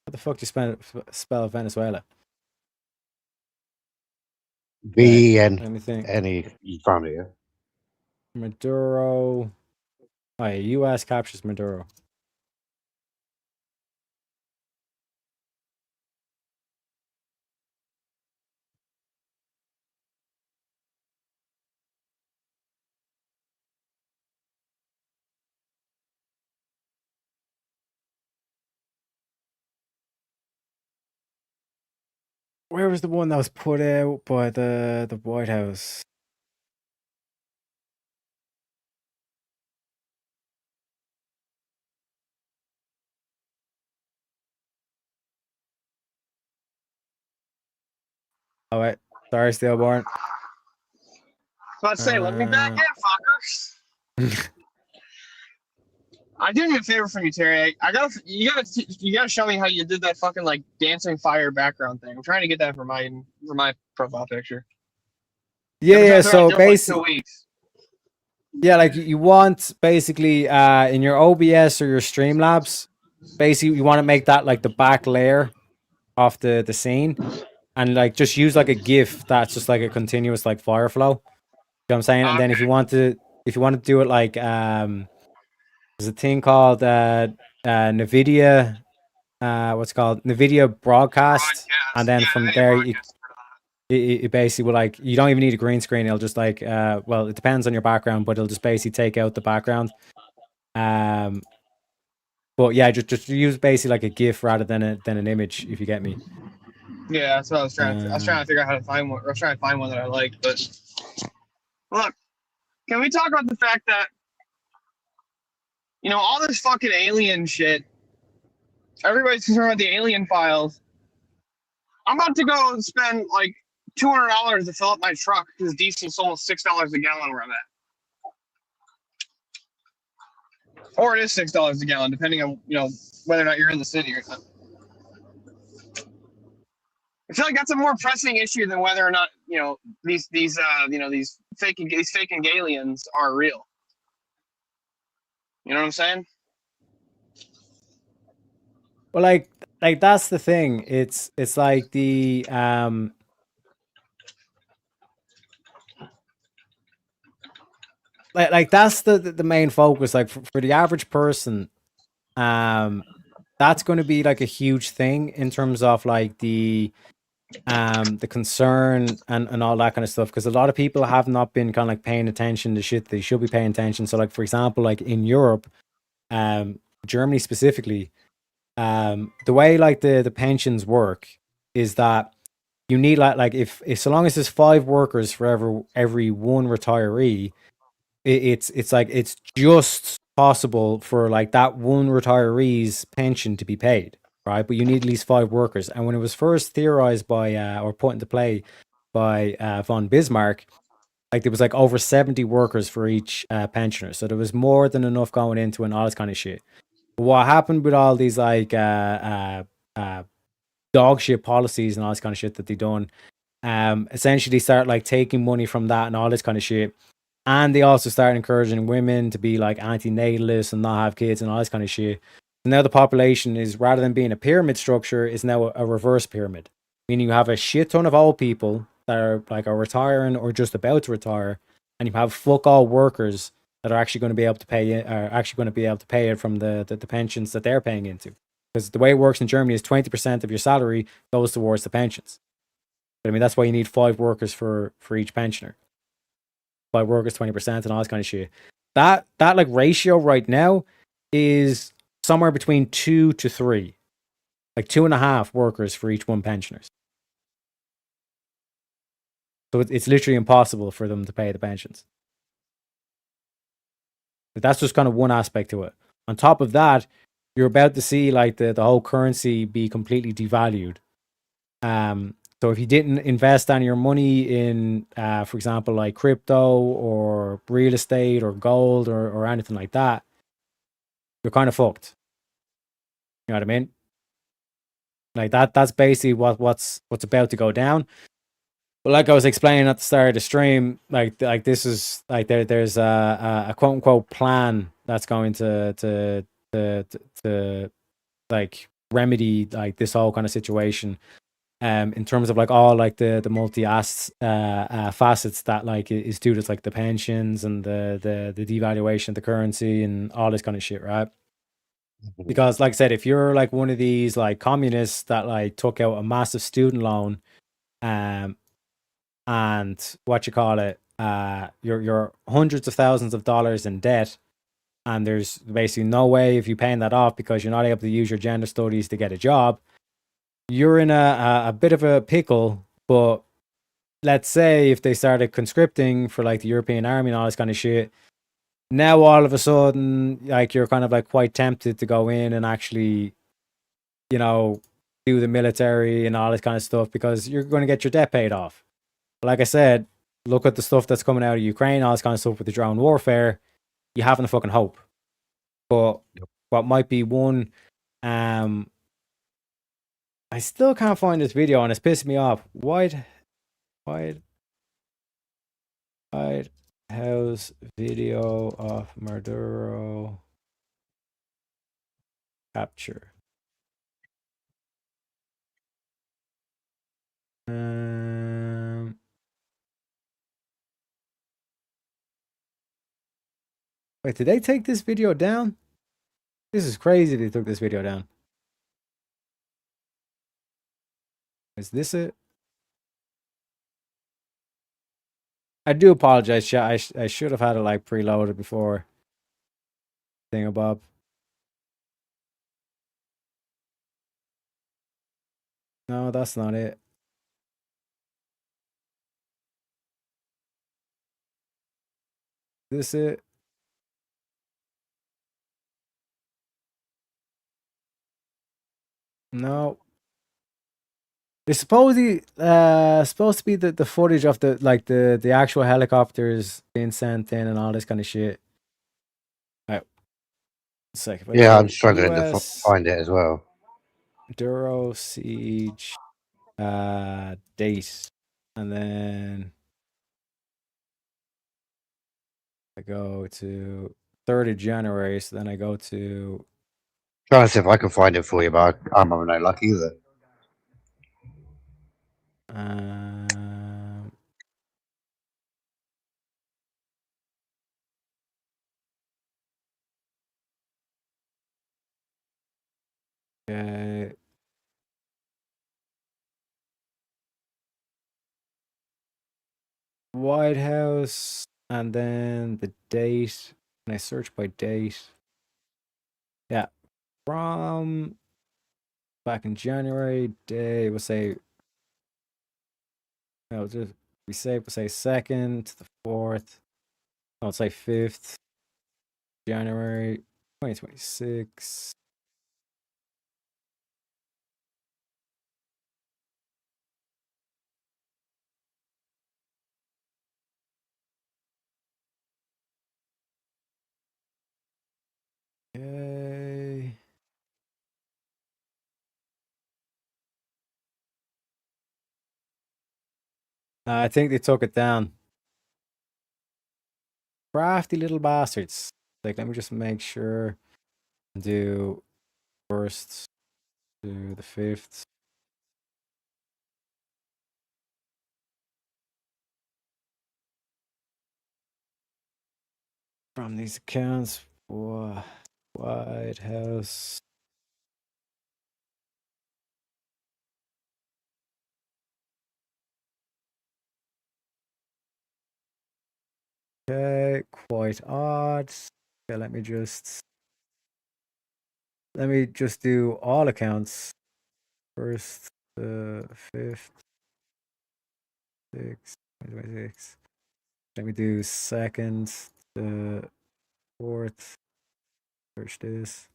What the fuck do you spell Venezuela? V-E-N-N-E. You found it, yeah? Maduro. Oh, yeah, U.S. captures Maduro. Where was the one that was put out by the White House? Oh wait, sorry, Stillborn. About to say, let me back in, fuckers. I do need a favor from you, Terry. You gotta show me how you did that fucking like dancing fire background thing. I'm trying to get that for my profile picture. Yeah. So basically, 2 weeks. yeah, like you want basically in your OBS or your Streamlabs, basically you want to make that like the back layer of the scene, and like just use like a GIF that's just like a continuous like fire flow. You know what I'm saying? And then if you want to do it like there's a thing called NVIDIA what's it called? NVIDIA broadcast, and then from there it basically will like, you don't even need a green screen. It'll just like well, it depends on your background, but it'll just basically take out the background. But yeah, just use basically like a GIF rather than an image, if you get me. Yeah, that's what I was trying to. I was trying to figure out how to find one. I was trying to find one that I like. But look, can we talk about the fact that all this fucking alien shit? Everybody's concerned about the alien files. I'm about to go spend like $200 to fill up my truck because diesel's almost $6 a gallon where I'm at. Or it is $6 a gallon, depending on whether or not you're in the city or not. I feel like that's a more pressing issue than whether or not these fake aliens are real. You know what I'm saying? Well, like that's the thing. It's like the like that's the main focus. Like for the average person, that's going to be like a huge thing in terms of like the concern and all that kind of stuff, because a lot of people have not been kind of like paying attention to shit they should be paying attention. So like, for example, like in Europe, Germany specifically, the way like the pensions work is that you need like if so long as there's 5 workers for every one retiree, it's like it's just possible for like that one retiree's pension to be paid, right? But you need at least 5 workers. And when it was first theorized by or put into play by von Bismarck, like there was like over 70 workers for each pensioner, so there was more than enough going into and all this kind of shit. But what happened with all these like dog shit policies and all this kind of shit that they done, essentially they start like taking money from that and all this kind of shit. And they also start encouraging women to be like anti-natalist and not have kids and all this kind of shit. So now the population is, rather than being a pyramid structure, is now a reverse pyramid. Meaning you have a shit ton of old people that are retiring or just about to retire, and you have fuck all workers that are actually going to be able to pay it from the pensions that they're paying into. Because the way it works in Germany is 20% of your salary goes towards the pensions. I mean, that's why you need 5 workers for each pensioner. 5 workers, 20%, and all this kind of shit. That like ratio right now is somewhere between 2 to 3, like 2.5 workers for each 1 pensioners. So it's literally impossible for them to pay the pensions. But that's just kind of one aspect to it. On top of that, you're about to see like the whole currency be completely devalued. So if you didn't invest any of your money in, for example, like crypto or real estate or gold or anything like that, you're kind of fucked. You know what I mean? Like that's basically what's about to go down. But like I was explaining at the start of the stream, like this is like there's a quote unquote plan that's going to like remedy like this whole kind of situation. In terms of like all like the multi facets that like is due to like the pensions and the devaluation of the currency and all this kind of shit, right? Because like I said, if you're like one of these like communists that like took out a massive student loan, and what you call it, you're hundreds of thousands of dollars in debt, and there's basically no way of you paying that off because you're not able to use your gender studies to get a job. You're in a bit of a pickle. But let's say if they started conscripting for like the European army and all this kind of shit, now all of a sudden like you're kind of like quite tempted to go in and actually, you know, do the military and all this kind of stuff because you're going to get your debt paid off. Like I said, look at the stuff that's coming out of Ukraine, all this kind of stuff with the drone warfare. You haven't a fucking hope. But what might be one, I still can't find this video and it's pissing me off. White House video of Maduro capture. Wait, did they take this video down? This is crazy they took this video down. Is this it? I do apologize, chat. I should have had it like preloaded before. Thingamabob. No, that's not it. This it? No. It's supposed to be the footage of the actual helicopters being sent in and all this kind of shit. Right. Second. Yeah, I'm struggling to find it as well. Maduro siege date, and then I go to 3rd of January. So then I go to. Trying to see if I can find it for you, but I'm having no luck either. Okay. White House, and then the date. And I search by date. Yeah, from back in January, day we'll say. No, just we'll say 2nd to the 4th. No, let's say 5th January 2026. Okay. I think they took it down. Crafty little bastards. Like, let me just make sure. Do 1st to the 5th. From these accounts, White House. Okay, quite odd. Okay, let me just do all accounts. First, 5th, 6th, 2026. Let me do second, 4th. Search this.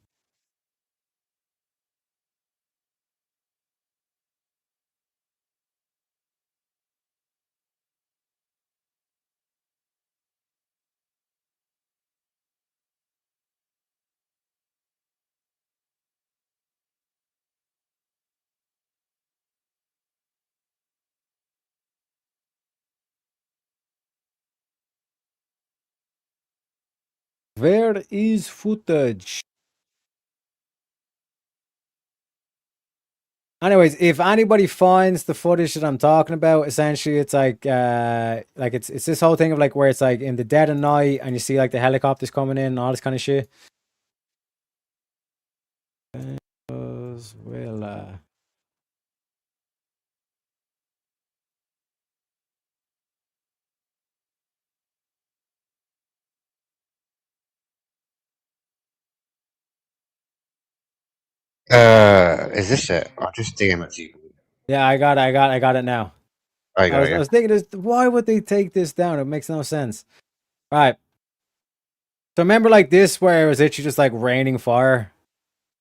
Where is footage? Anyways, if anybody finds the footage that I'm talking about, essentially it's like it's this whole thing of like where it's like in the dead of night and you see like the helicopters coming in and all this kind of shit. Well, Is this it? I'll just DM it to you. yeah, I got it now. I was thinking this, why would they take this down? It makes no sense. Right. So remember like this where it was literally just like raining fire?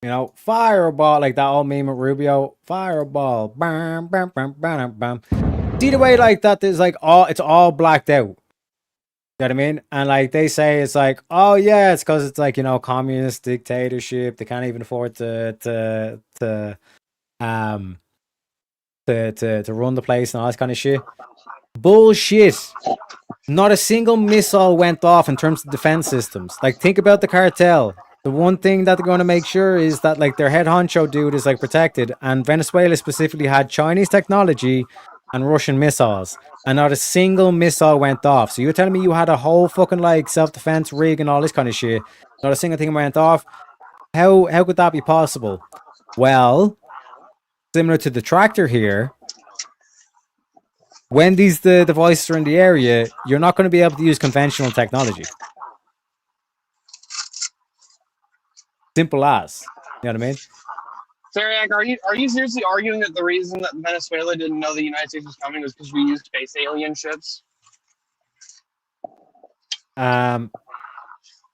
You know, fireball, like that old meme with Rubio. Fireball. Bam, bam, bam, bam, bam. See the way like that there's like it's all blacked out. You know what I mean? And like they say it's like, oh yeah, it's because it's like, you know, communist dictatorship. They can't even afford to run the place and all this kind of shit. Bullshit. Not a single missile went off in terms of defense systems. Like, think about the cartel. The one thing that they're going to make sure is that like their head honcho dude is like protected, and Venezuela specifically had Chinese technology and Russian missiles, and not a single missile went off. So you're telling me you had a whole fucking like self-defense rig and all this kind of shit, not a single thing went off? How could that be possible? Well, similar to the tractor here, when the devices are in the area, you're not going to be able to use conventional technology. Simple as. You know what I mean? Seriac, are you seriously arguing that the reason that Venezuela didn't know the United States was coming was because we used space alien ships? No,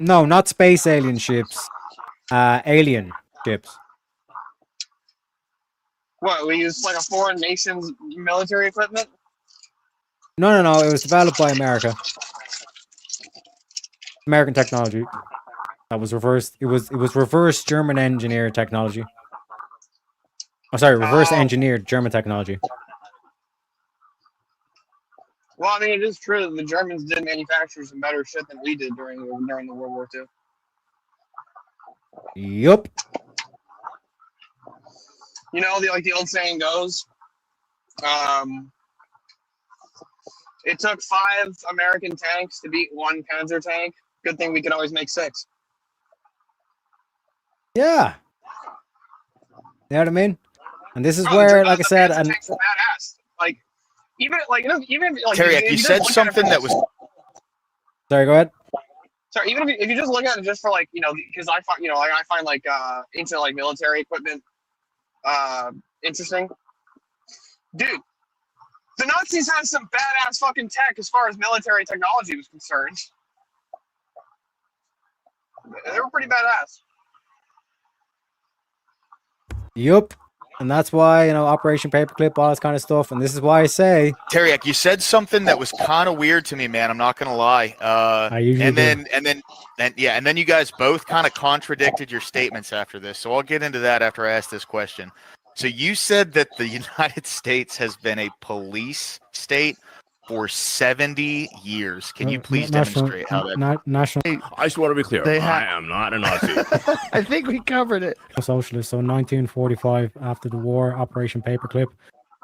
not space alien ships. Alien ships. What, we used like a foreign nation's military equipment? No. It was developed by America. American technology. That was reversed. It was reverse German engineered technology. Oh, sorry, reverse engineered German technology. Well, I mean, it is true that the Germans did manufacture some better shit than we did during the World War II. Yup. You know, the old saying goes, it took 5 American tanks to beat 1 Panzer tank. Good thing we could always make 6. Yeah. You know what I mean? And this is where, like I said, and tanks are badass. Like, even like Terry, you said something that was. Sorry, go ahead. Sorry, even if you just look at it just for like, you know, because I find like ancient like military equipment interesting. Dude, the Nazis had some badass fucking tech as far as military technology was concerned. They were pretty badass. Yup. And that's why, you know, Operation Paperclip, all this kind of stuff. And this is why I say, Terry, you said something that was kind of weird to me, man. I'm not gonna lie. And then you guys both kind of contradicted your statements after this. So I'll get into that after I ask this question. So you said that the United States has been a police state for 70 years. Can you please demonstrate how that? National. I just want to be clear. I am not a Nazi. I think we covered it. Socialist. So 1945, after the war, Operation Paperclip,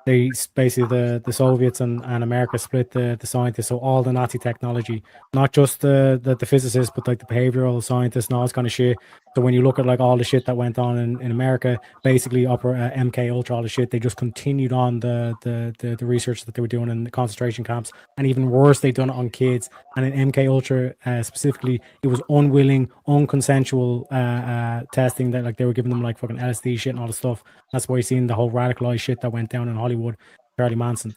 they basically the Soviets and America split the scientists. So all the Nazi technology, not just the physicists, but like the behavioral scientists and all this kind of shit, So when you look at like all the shit that went on in America, basically upper MK Ultra, all the shit, they just continued on the research that they were doing in the concentration camps, and even worse, they done it on kids. And in MK Ultra specifically, it was unwilling, unconsensual testing that like they were giving them like fucking LSD shit and all the stuff. That's why you're seeing the whole radicalized shit that went down in Hollywood, Charlie Manson.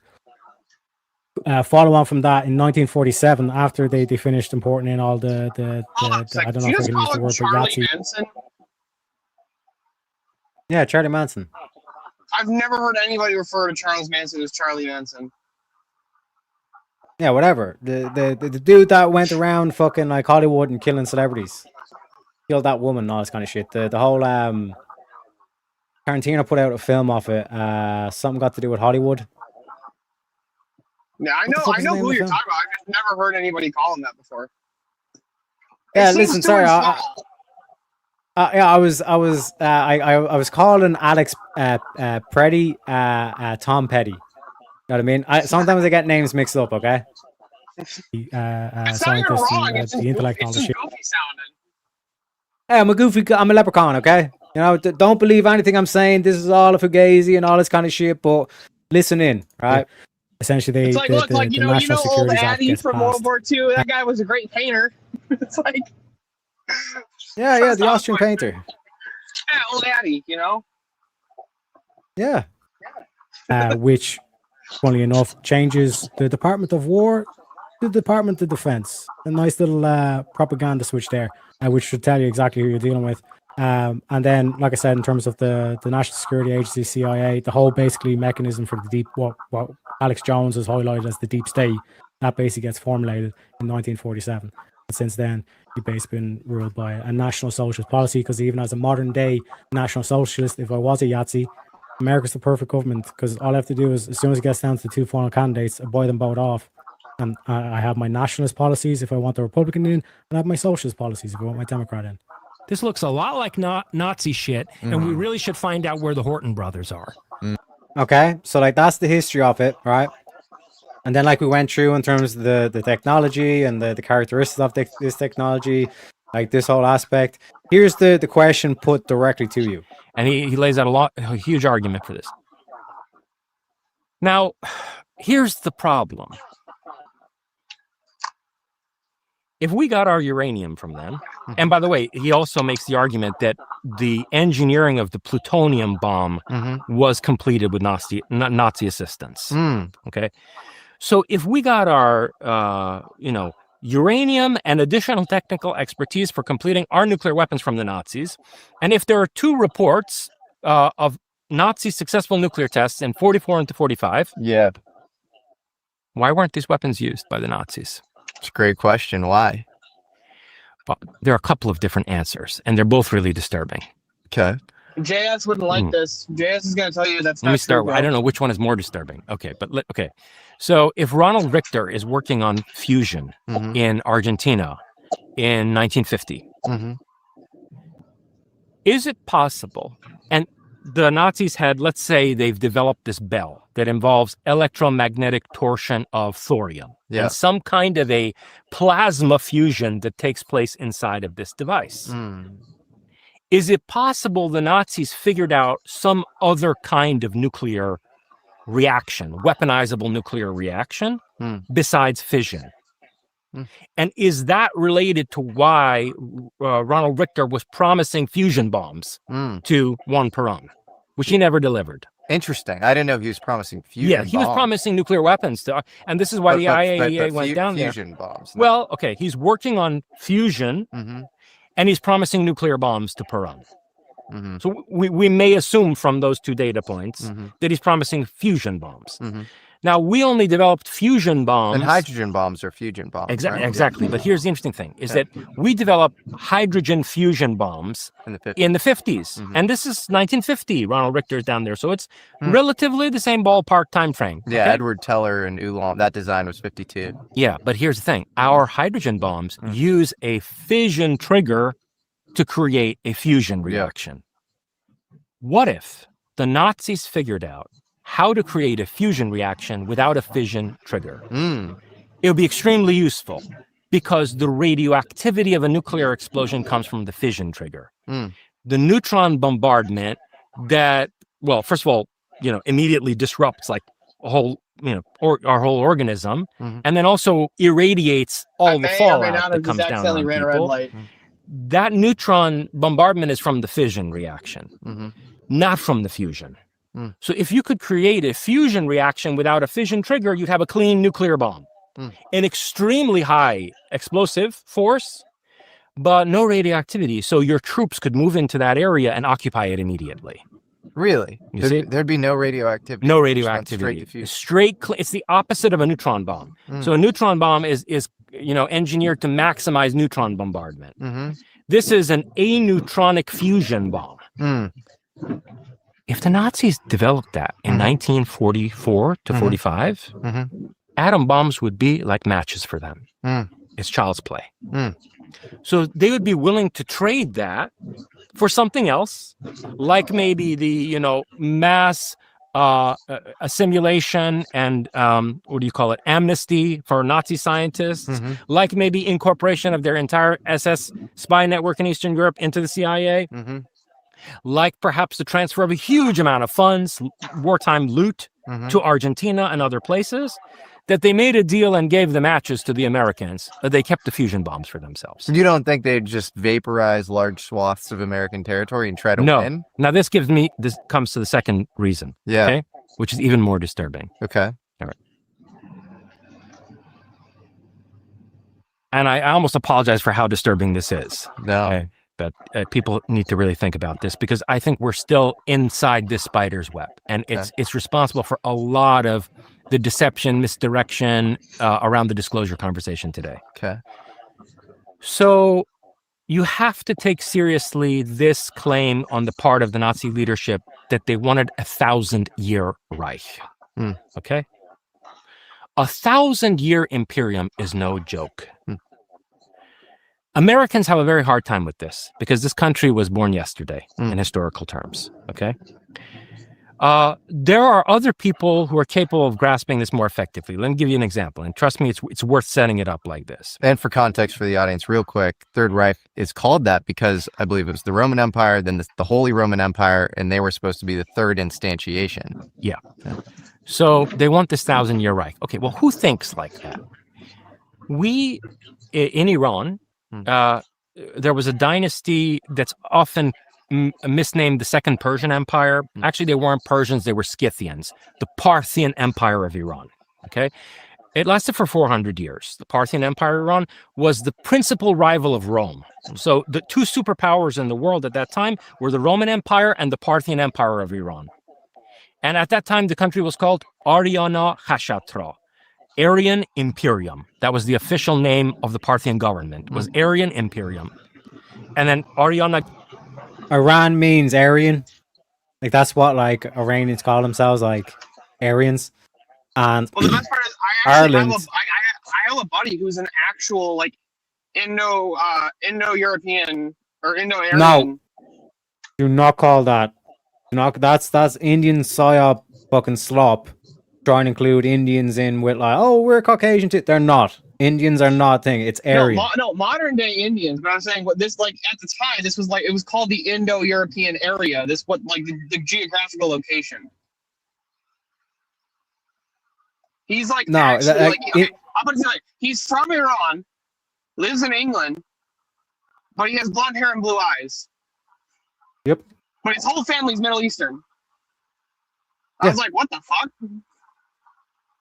Follow on from that, in 1947, after they finished importing in all the I don't know if I can use the word, but Yahtzee. Manson? Yeah, Charlie Manson. I've never heard anybody refer to Charles Manson as Charlie Manson. Yeah, whatever. The dude that went around fucking like Hollywood and killing celebrities, killed that woman and all this kind of shit. The whole Tarantino put out a film off it. Something got to do with Hollywood. Yeah, I know who you're talking about. I've just never heard anybody call him that before. Yeah, listen, sorry. I was calling Alex Petty Tom Petty. You know what I mean? Sometimes I get names mixed up. Okay. It's not even wrong. It's just goofy sounding. Hey, I'm a leprechaun. Okay. You know, don't believe anything I'm saying. This is all a fugazi and all this kind of shit. But listen in, right? Yeah. Essentially, It's like, look, like you know old Addy from World War II. That guy was a great painter. It's like, yeah, the Austrian painter. Yeah, old Addy, you know. Yeah. Which, funnily enough, changes the Department of War to the Department of Defense. A nice little propaganda switch there, which should tell you exactly who you're dealing with. And then, like I said, in terms of the National Security Agency, CIA, the whole basically mechanism for the deep, what Alex Jones has highlighted as the deep state, that basically gets formulated in 1947. And since then, you've basically been ruled by a National Socialist policy, because even as a modern day National Socialist, if I was a Yahtzee, America's the perfect government, because all I have to do is, as soon as it gets down to the two final candidates, I buy them both off. And I have my nationalist policies if I want the Republican in, and I have my socialist policies if I want my Democrat in. This looks a lot like Nazi shit, and we really should find out where the Horton brothers are. Okay, so like that's the history of it, right? And then like we went through in terms of the technology and the characteristics of this technology, like this whole aspect. Here's the question put directly to you. And he lays out a huge argument for this. Now, here's the problem. If we got our uranium from them, and by the way, he also makes the argument that the engineering of the plutonium bomb was completed with Nazi assistance. Okay, so if we got our, uranium and additional technical expertise for completing our nuclear weapons from the Nazis, and if there are two reports of Nazi successful nuclear tests in 44 and 45, why weren't these weapons used by the Nazis? It's a great question. Why? Well, there are a couple of different answers, and they're both really disturbing. Okay. JS wouldn't like this. JS is going to tell you that's Let me start. I don't know which one is more disturbing. Okay, but okay. So if Ronald Richter is working on fusion in Argentina in 1950, is it possible? And the Nazis had, let's say, they've developed this bell that involves electromagnetic torsion of thorium and some kind of a plasma fusion that takes place inside of this device. Is it possible the Nazis figured out some other kind of nuclear reaction, weaponizable nuclear reaction, besides fission? And is that related to why Ronald Richter was promising fusion bombs to Juan Perón, which he never delivered? Interesting. I didn't know he was promising fusion bombs. Yeah, he was promising nuclear weapons to, and this is why the IAEA went down there. Fusion bombs. No. Well, okay, he's working on fusion, and he's promising nuclear bombs to Perón. So we may assume from those two data points that he's promising fusion bombs. Now, we only developed fusion bombs. And hydrogen bombs are fusion bombs. Exactly. Right? Exactly. But here's the interesting thing, is that we developed hydrogen fusion bombs in the 50s. And this is 1950. Ronald Richter's down there. So it's relatively the same ballpark time frame. Yeah, okay? Edward Teller and Ulam, that design was 52. Yeah, but here's the thing. Our hydrogen bombs use a fission trigger to create a fusion reaction. What if the Nazis figured out how to create a fusion reaction without a fission trigger? It would be extremely useful because the radioactivity of a nuclear explosion comes from the fission trigger. The neutron bombardment that, well, first of all, immediately disrupts like a whole, our whole organism, and then also irradiates all the fallout that comes down on people. That neutron bombardment is from the fission reaction, not from the fusion. So if you could create a fusion reaction without a fission trigger, you'd have a clean nuclear bomb. An extremely high explosive force, but no radioactivity. So your troops could move into that area and occupy it immediately. Really? There'd be no radioactivity. No radioactivity. It's the opposite of a neutron bomb. So a neutron bomb is engineered to maximize neutron bombardment. This is an aneutronic fusion bomb. If the Nazis developed that in 1944 to 45, atom bombs would be like matches for them. It's child's play. So they would be willing to trade that for something else, like maybe the mass assimilation and amnesty for Nazi scientists, like maybe incorporation of their entire SS spy network in Eastern Europe into the CIA, like perhaps the transfer of a huge amount of funds, wartime loot to Argentina and other places, that they made a deal and gave the matches to the Americans. They kept the fusion bombs for themselves. You don't think they'd just vaporize large swaths of American territory and try to win? Now this comes to the second reason. Yeah. Okay? Which is even more disturbing. Okay. All right. And I almost apologize for how disturbing this is. No. Okay? But people need to really think about this, because I think we're still inside this spider's web, and it's responsible for a lot of the deception, misdirection around the disclosure conversation today. Okay. So you have to take seriously this claim on the part of the Nazi leadership that they wanted 1,000-year Reich. Okay? 1,000-year imperium is no joke. Americans have a very hard time with this because this country was born yesterday in historical terms. Okay. There are other people who are capable of grasping this more effectively. Let me give you an example, and trust me, it's worth setting it up like this. And for context for the audience, real quick, Third Reich is called that because I believe it was the Roman Empire, then the Holy Roman Empire, and they were supposed to be the third instantiation. Yeah. So they want this 1,000-year Reich. Okay, well, who thinks like that? We, in Iran, there was a dynasty that's often misnamed the Second Persian Empire. Actually, they weren't Persians, they were Scythians, the Parthian Empire of Iran. Okay, it lasted for 400 years. The Parthian Empire of Iran was the principal rival of Rome. So the two superpowers in the world at that time were the Roman Empire and the Parthian Empire of Iran. And at that time, the country was called Aryana Khashatra, Aryan Imperium. That was the official name of the Parthian government, was Aryan Imperium. And then Iran means Aryan. Like, that's what, like, Iranians call themselves, like, Aryans. And well, the best part is Ireland. I have a buddy who's an actual, like, Indo-European or Indo-Aryan. No. Do not call that. That's Indian psyop fucking slop. Trying to include Indians in with like, oh, we're Caucasian too. They're not. Indians are not a thing. It's Aryan. No, modern day Indians. But I'm saying what this, like, at the time, this was like, it was called the Indo-European area. This what, like, the geographical location. He's like, no, actually, I'm gonna say, like, he's from Iran, lives in England, but he has blonde hair and blue eyes. Yep. But his whole family's Middle Eastern. I was like, what the fuck?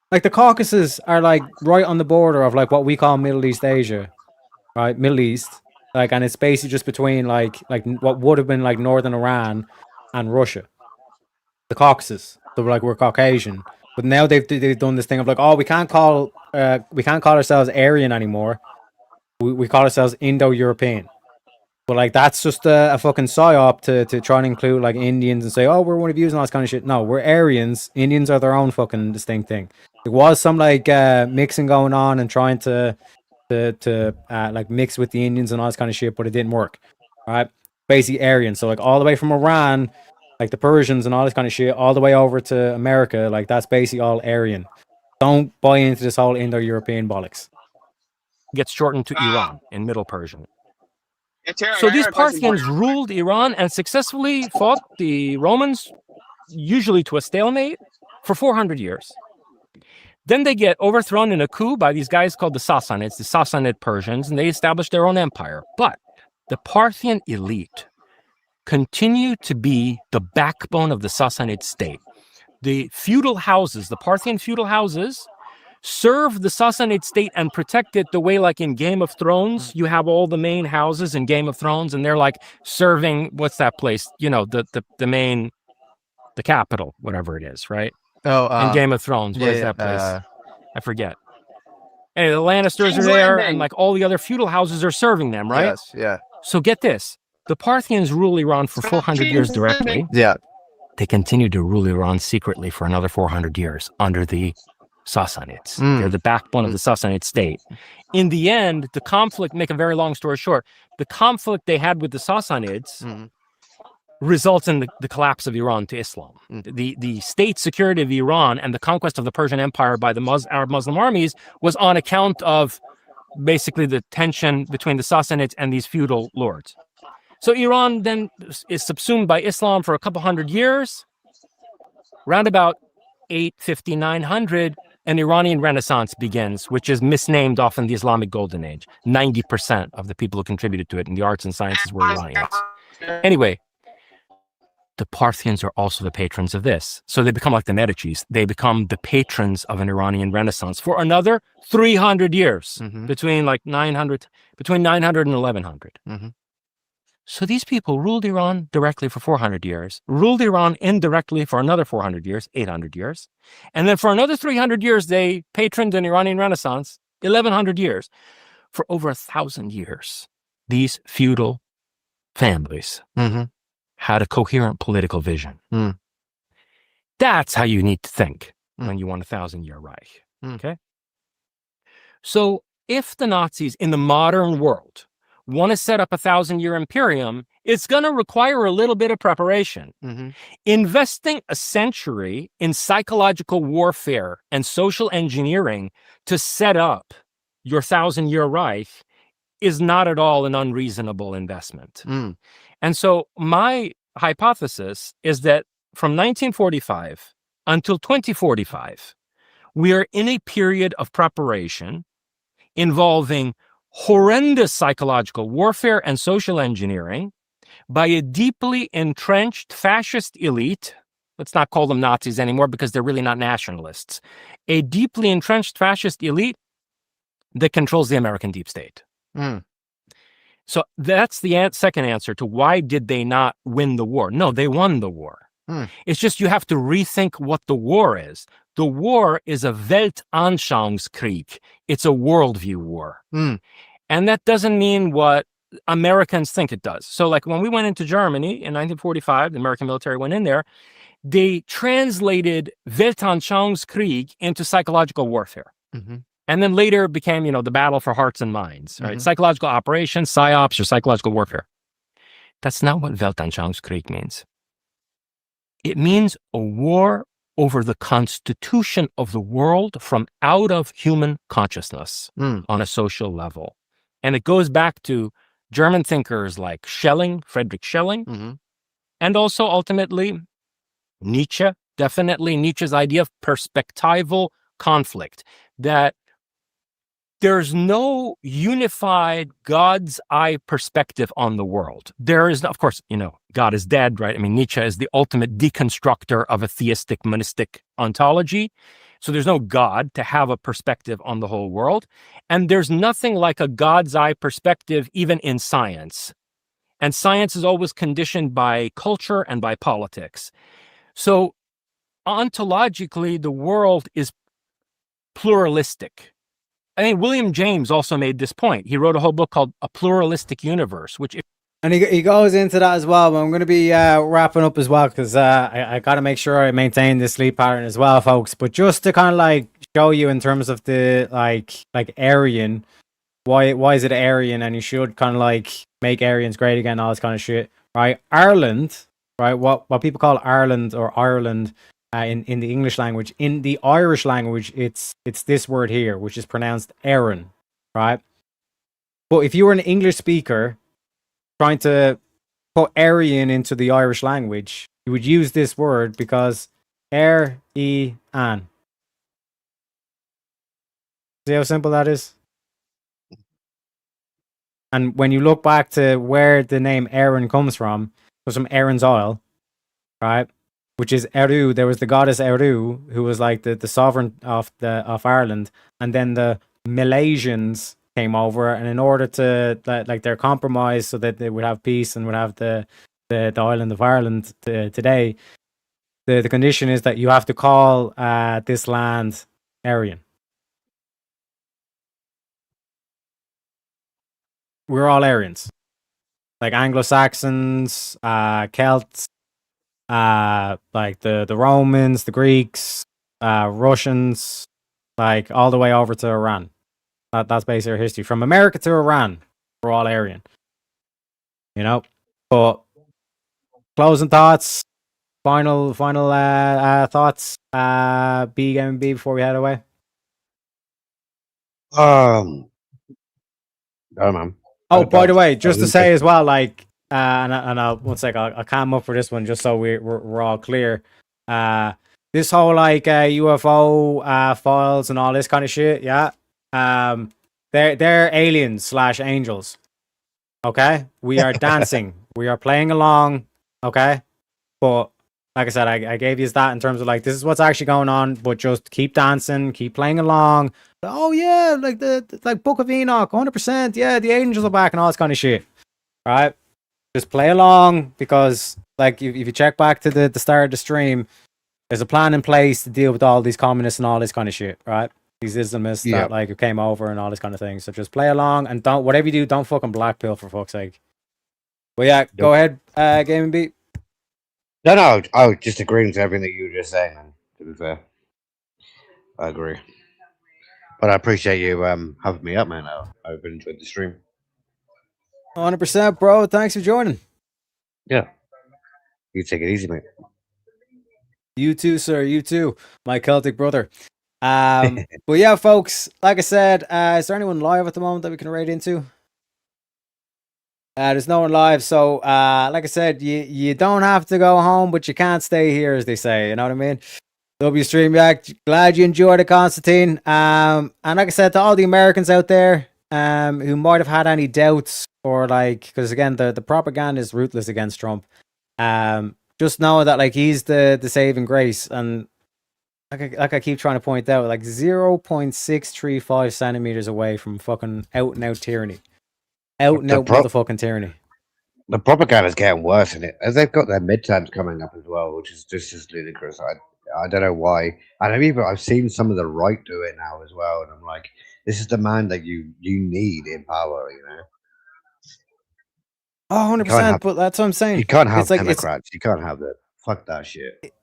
Like, the Caucasus are like right on the border of like what we call Middle East Asia, right? Middle East, like, and it's basically just between like what would have been like northern Iran and Russia. The Caucasus, they're like, we're Caucasian, but now they've done this thing of like, oh, we can't call ourselves Aryan anymore. We call ourselves Indo-European. But like, that's just a fucking psyop to try and include like Indians and say, oh, we're one of you and all this kind of shit. No, we're Aryans. Indians are their own fucking distinct thing. There was some like mixing going on and trying to like mix with the Indians and all this kind of shit, but it didn't work. All right, basically Aryan. So like all the way from Iran, like the Persians and all this kind of shit, all the way over to America, like that's basically all Aryan. Don't buy into this whole Indo-European bollocks. gets shortened to Iran in Middle Persian. Yeah, Terry, So I these got a question for Parthians you. ruled Iran and successfully fought the Romans, usually to a stalemate, for 400 years. Then they get overthrown in a coup by these guys called the Sassanids, the Sassanid Persians, and they establish their own empire. But the Parthian elite continue to be the backbone of the Sassanid state. The feudal houses, the Parthian feudal houses, serve the Sassanid state and protect it the way, like in Game of Thrones, you have all the main houses in Game of Thrones, and they're like serving, what's that place? You know, the main, the capital, whatever it is, right? Oh, in Game of Thrones, where's yeah, that place? I forget. Anyway, the Lannisters King's are there, Landing. and like all the other feudal houses are serving them, right? Yes, yeah. So get this. The Parthians rule Iran for 400 years directly. Yeah. They continue to rule Iran secretly for another 400 years under the Sassanids. They're the backbone of the Sassanid state. In the end, the conflict, make a very long story short, the conflict they had with the Sassanids results in the collapse of Iran to Islam. The state security of Iran and the conquest of the Persian Empire by the Arab Muslim armies was on account of basically the tension between the Sassanids and these feudal lords. So Iran then is subsumed by Islam for a couple hundred years. Round about 850, 900, an Iranian Renaissance begins, which is misnamed often the Islamic Golden Age. 90% of the people who contributed to it in the arts and sciences were Iranians. Anyway, the Parthians are also the patrons of this. So they become like the Medicis. They become the patrons of an Iranian Renaissance for another 300 years, between 900 and 1100. So these people ruled Iran directly for 400 years, ruled Iran indirectly for another 400 years, 800 years. And then for another 300 years, they patroned an Iranian Renaissance, 1100 years. For over 1,000 years, these feudal families had a coherent political vision. That's how you need to think when you want a 1,000-year Reich. Okay? So if the Nazis in the modern world want to set up a 1,000-year imperium, it's going to require a little bit of preparation. Investing a century in psychological warfare and social engineering to set up your 1,000-year Reich is not at all an unreasonable investment. And so my hypothesis is that from 1945 until 2045, we are in a period of preparation involving horrendous psychological warfare and social engineering by a deeply entrenched fascist elite. Let's not call them Nazis anymore because they're really not nationalists. A deeply entrenched fascist elite that controls the American deep state. So that's the second answer to why did they not win the war? No, they won the war. It's just you have to rethink what the war is. The war is a Weltanschauungskrieg. It's a worldview war. And that doesn't mean what Americans think it does. So like when we went into Germany in 1945, the American military went in there, they translated Weltanschauungskrieg into psychological warfare. And then later it became, the battle for hearts and minds, right? Psychological operations, psyops, or psychological warfare. That's not what Weltanschauungskrieg means. It means a war over the constitution of the world from out of human consciousness on a social level. And it goes back to German thinkers like Schelling, Friedrich Schelling, and also ultimately Nietzsche, definitely Nietzsche's idea of perspectival conflict, that there's no unified God's eye perspective on the world. There is, of course, God is dead, right? I mean, Nietzsche is the ultimate deconstructor of a theistic, monistic ontology. So there's no God to have a perspective on the whole world. And there's nothing like a God's eye perspective, even in science. And science is always conditioned by culture and by politics. So ontologically, the world is pluralistic. I mean, William James also made this point. He wrote a whole book called A Pluralistic Universe, which... And he goes into that as well, but I'm going to be wrapping up as well because I got to make sure I maintain the sleep pattern as well, folks. But just to kind of show you in terms of the like Aryan, why is it Aryan, and you should kind of make Aryans great again, all this kind of shit, right? Ireland, right? What people call Ireland or Ireland in the English language, in the Irish language, it's this word here, which is pronounced Éireann, right? But if you were an English speaker trying to put Aryan into the Irish language, you would use this word because an. See how simple that is? And when you look back to where the name Aaron comes from, it was from Aaron's oil, right? Which is Eru. There was the goddess Eru, who was like the sovereign of Ireland, and then the Malaysians came over, and in order to like they're compromised so that they would have peace and would have the island of Ireland today. The condition is that you have to call this land Aryan. We're all Aryans, like Anglo-Saxons, Celts, like the Romans, the Greeks, Russians, like all the way over to Iran. That's basically our history. From America to Iran, we're all Aryan. You know, but closing thoughts, final thoughts, B before we head away. Oh man. Oh, by the way, just to say as well, like, and I'll one sec, I'll calm up for this one just so we're all clear. This whole like UFO files and all this kind of shit, yeah. They're aliens / angels. Okay, we are dancing, we are playing along. Okay, but like I said, I gave you that in terms of like this is what's actually going on, but just keep dancing, keep playing along. Oh yeah, like the Book of Enoch, 100%. Yeah, the angels are back and all this kind of shit. Right? Just play along because, like, if you check back to the start of the stream, there's a plan in place to deal with all these communists and all this kind of shit. Right? These Islamists that like who came over and all this kind of thing. So just play along and don't whatever you do, don't fucking black pill for fuck's sake. But yeah, go ahead, Gaming Beat. No, I was just agreeing to everything that you were just saying, man. To be fair, I agree. But I appreciate you having me up, man. I've been enjoying the stream. 100%, bro. Thanks for joining. Yeah. You take it easy, mate. You too, sir. You too, my Celtic brother. But yeah, folks, like I said, is there anyone live at the moment that we can raid into? There's no one live, so like I said, you don't have to go home, but you can't stay here, as they say. You know what I mean? W Stream React, glad you enjoyed it, Constantine. And like I said, to all the Americans out there who might have had any doubts or like, because again, the propaganda is ruthless against Trump. Just know that like he's the saving grace, and like I keep trying to point out, like 0.635 centimeters away from fucking out and out tyranny, out and out motherfucking tyranny. The propaganda is getting worse, in it as they've got their midterms coming up as well, which is just ludicrous. I don't know why. And I've seen some of the right do it now as well, and I'm like, this is the man that you need in power, you know. Oh, 100%. But that's what I'm saying. You can't have it's like, Democrats. You can't have that. Fuck that shit.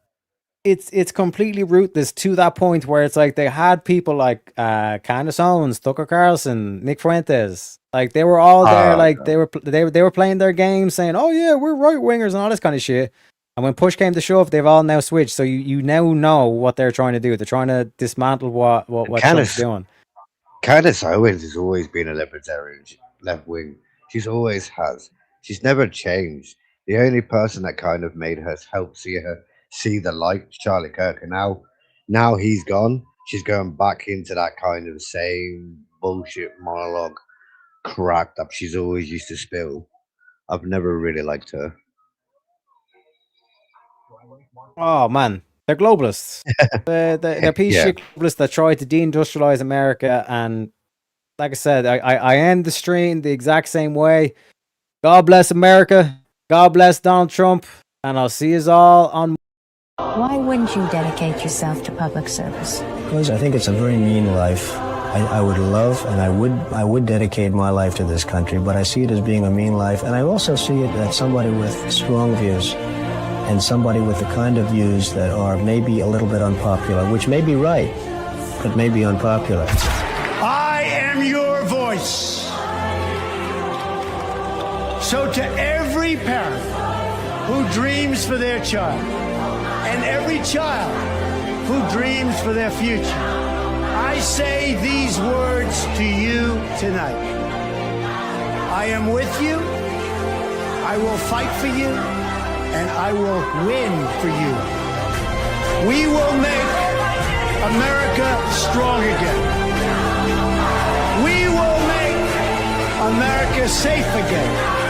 It's completely ruthless to that point where it's like they had people like Candace Owens, Tucker Carlson, Nick Fuentes. Like they were all there. Like they were playing their game, saying, "Oh yeah, we're right wingers" and all this kind of shit. And when push came to shove, they've all now switched. So you now know what they're trying to do. They're trying to dismantle what Trump's doing. Candace Owens has always been a libertarian, left wing. She's always has. She's never changed. The only person that kind of made her help see the light, Charlie Kirk. And now he's gone. She's going back into that kind of same bullshit monologue crap that she's always used to spill. I've never really liked her. Oh man, they're globalists. they're piece shit globalists that try to deindustrialize America. And like I said, I end the stream the exact same way. God bless America. God bless Donald Trump. And I'll see you all on. Why wouldn't you dedicate yourself to public service? Because I think it's a very mean life. I would love and I would dedicate my life to this country, but I see it as being a mean life. And I also see it as somebody with strong views. And somebody with the kind of views that are maybe a little bit unpopular, which may be right, but may be unpopular. I am your voice. So to every parent who dreams for their child, and every child who dreams for their future, I say these words to you tonight. I am with you. I will fight for you, and I will win for you. We will make America strong again. We will make America safe again.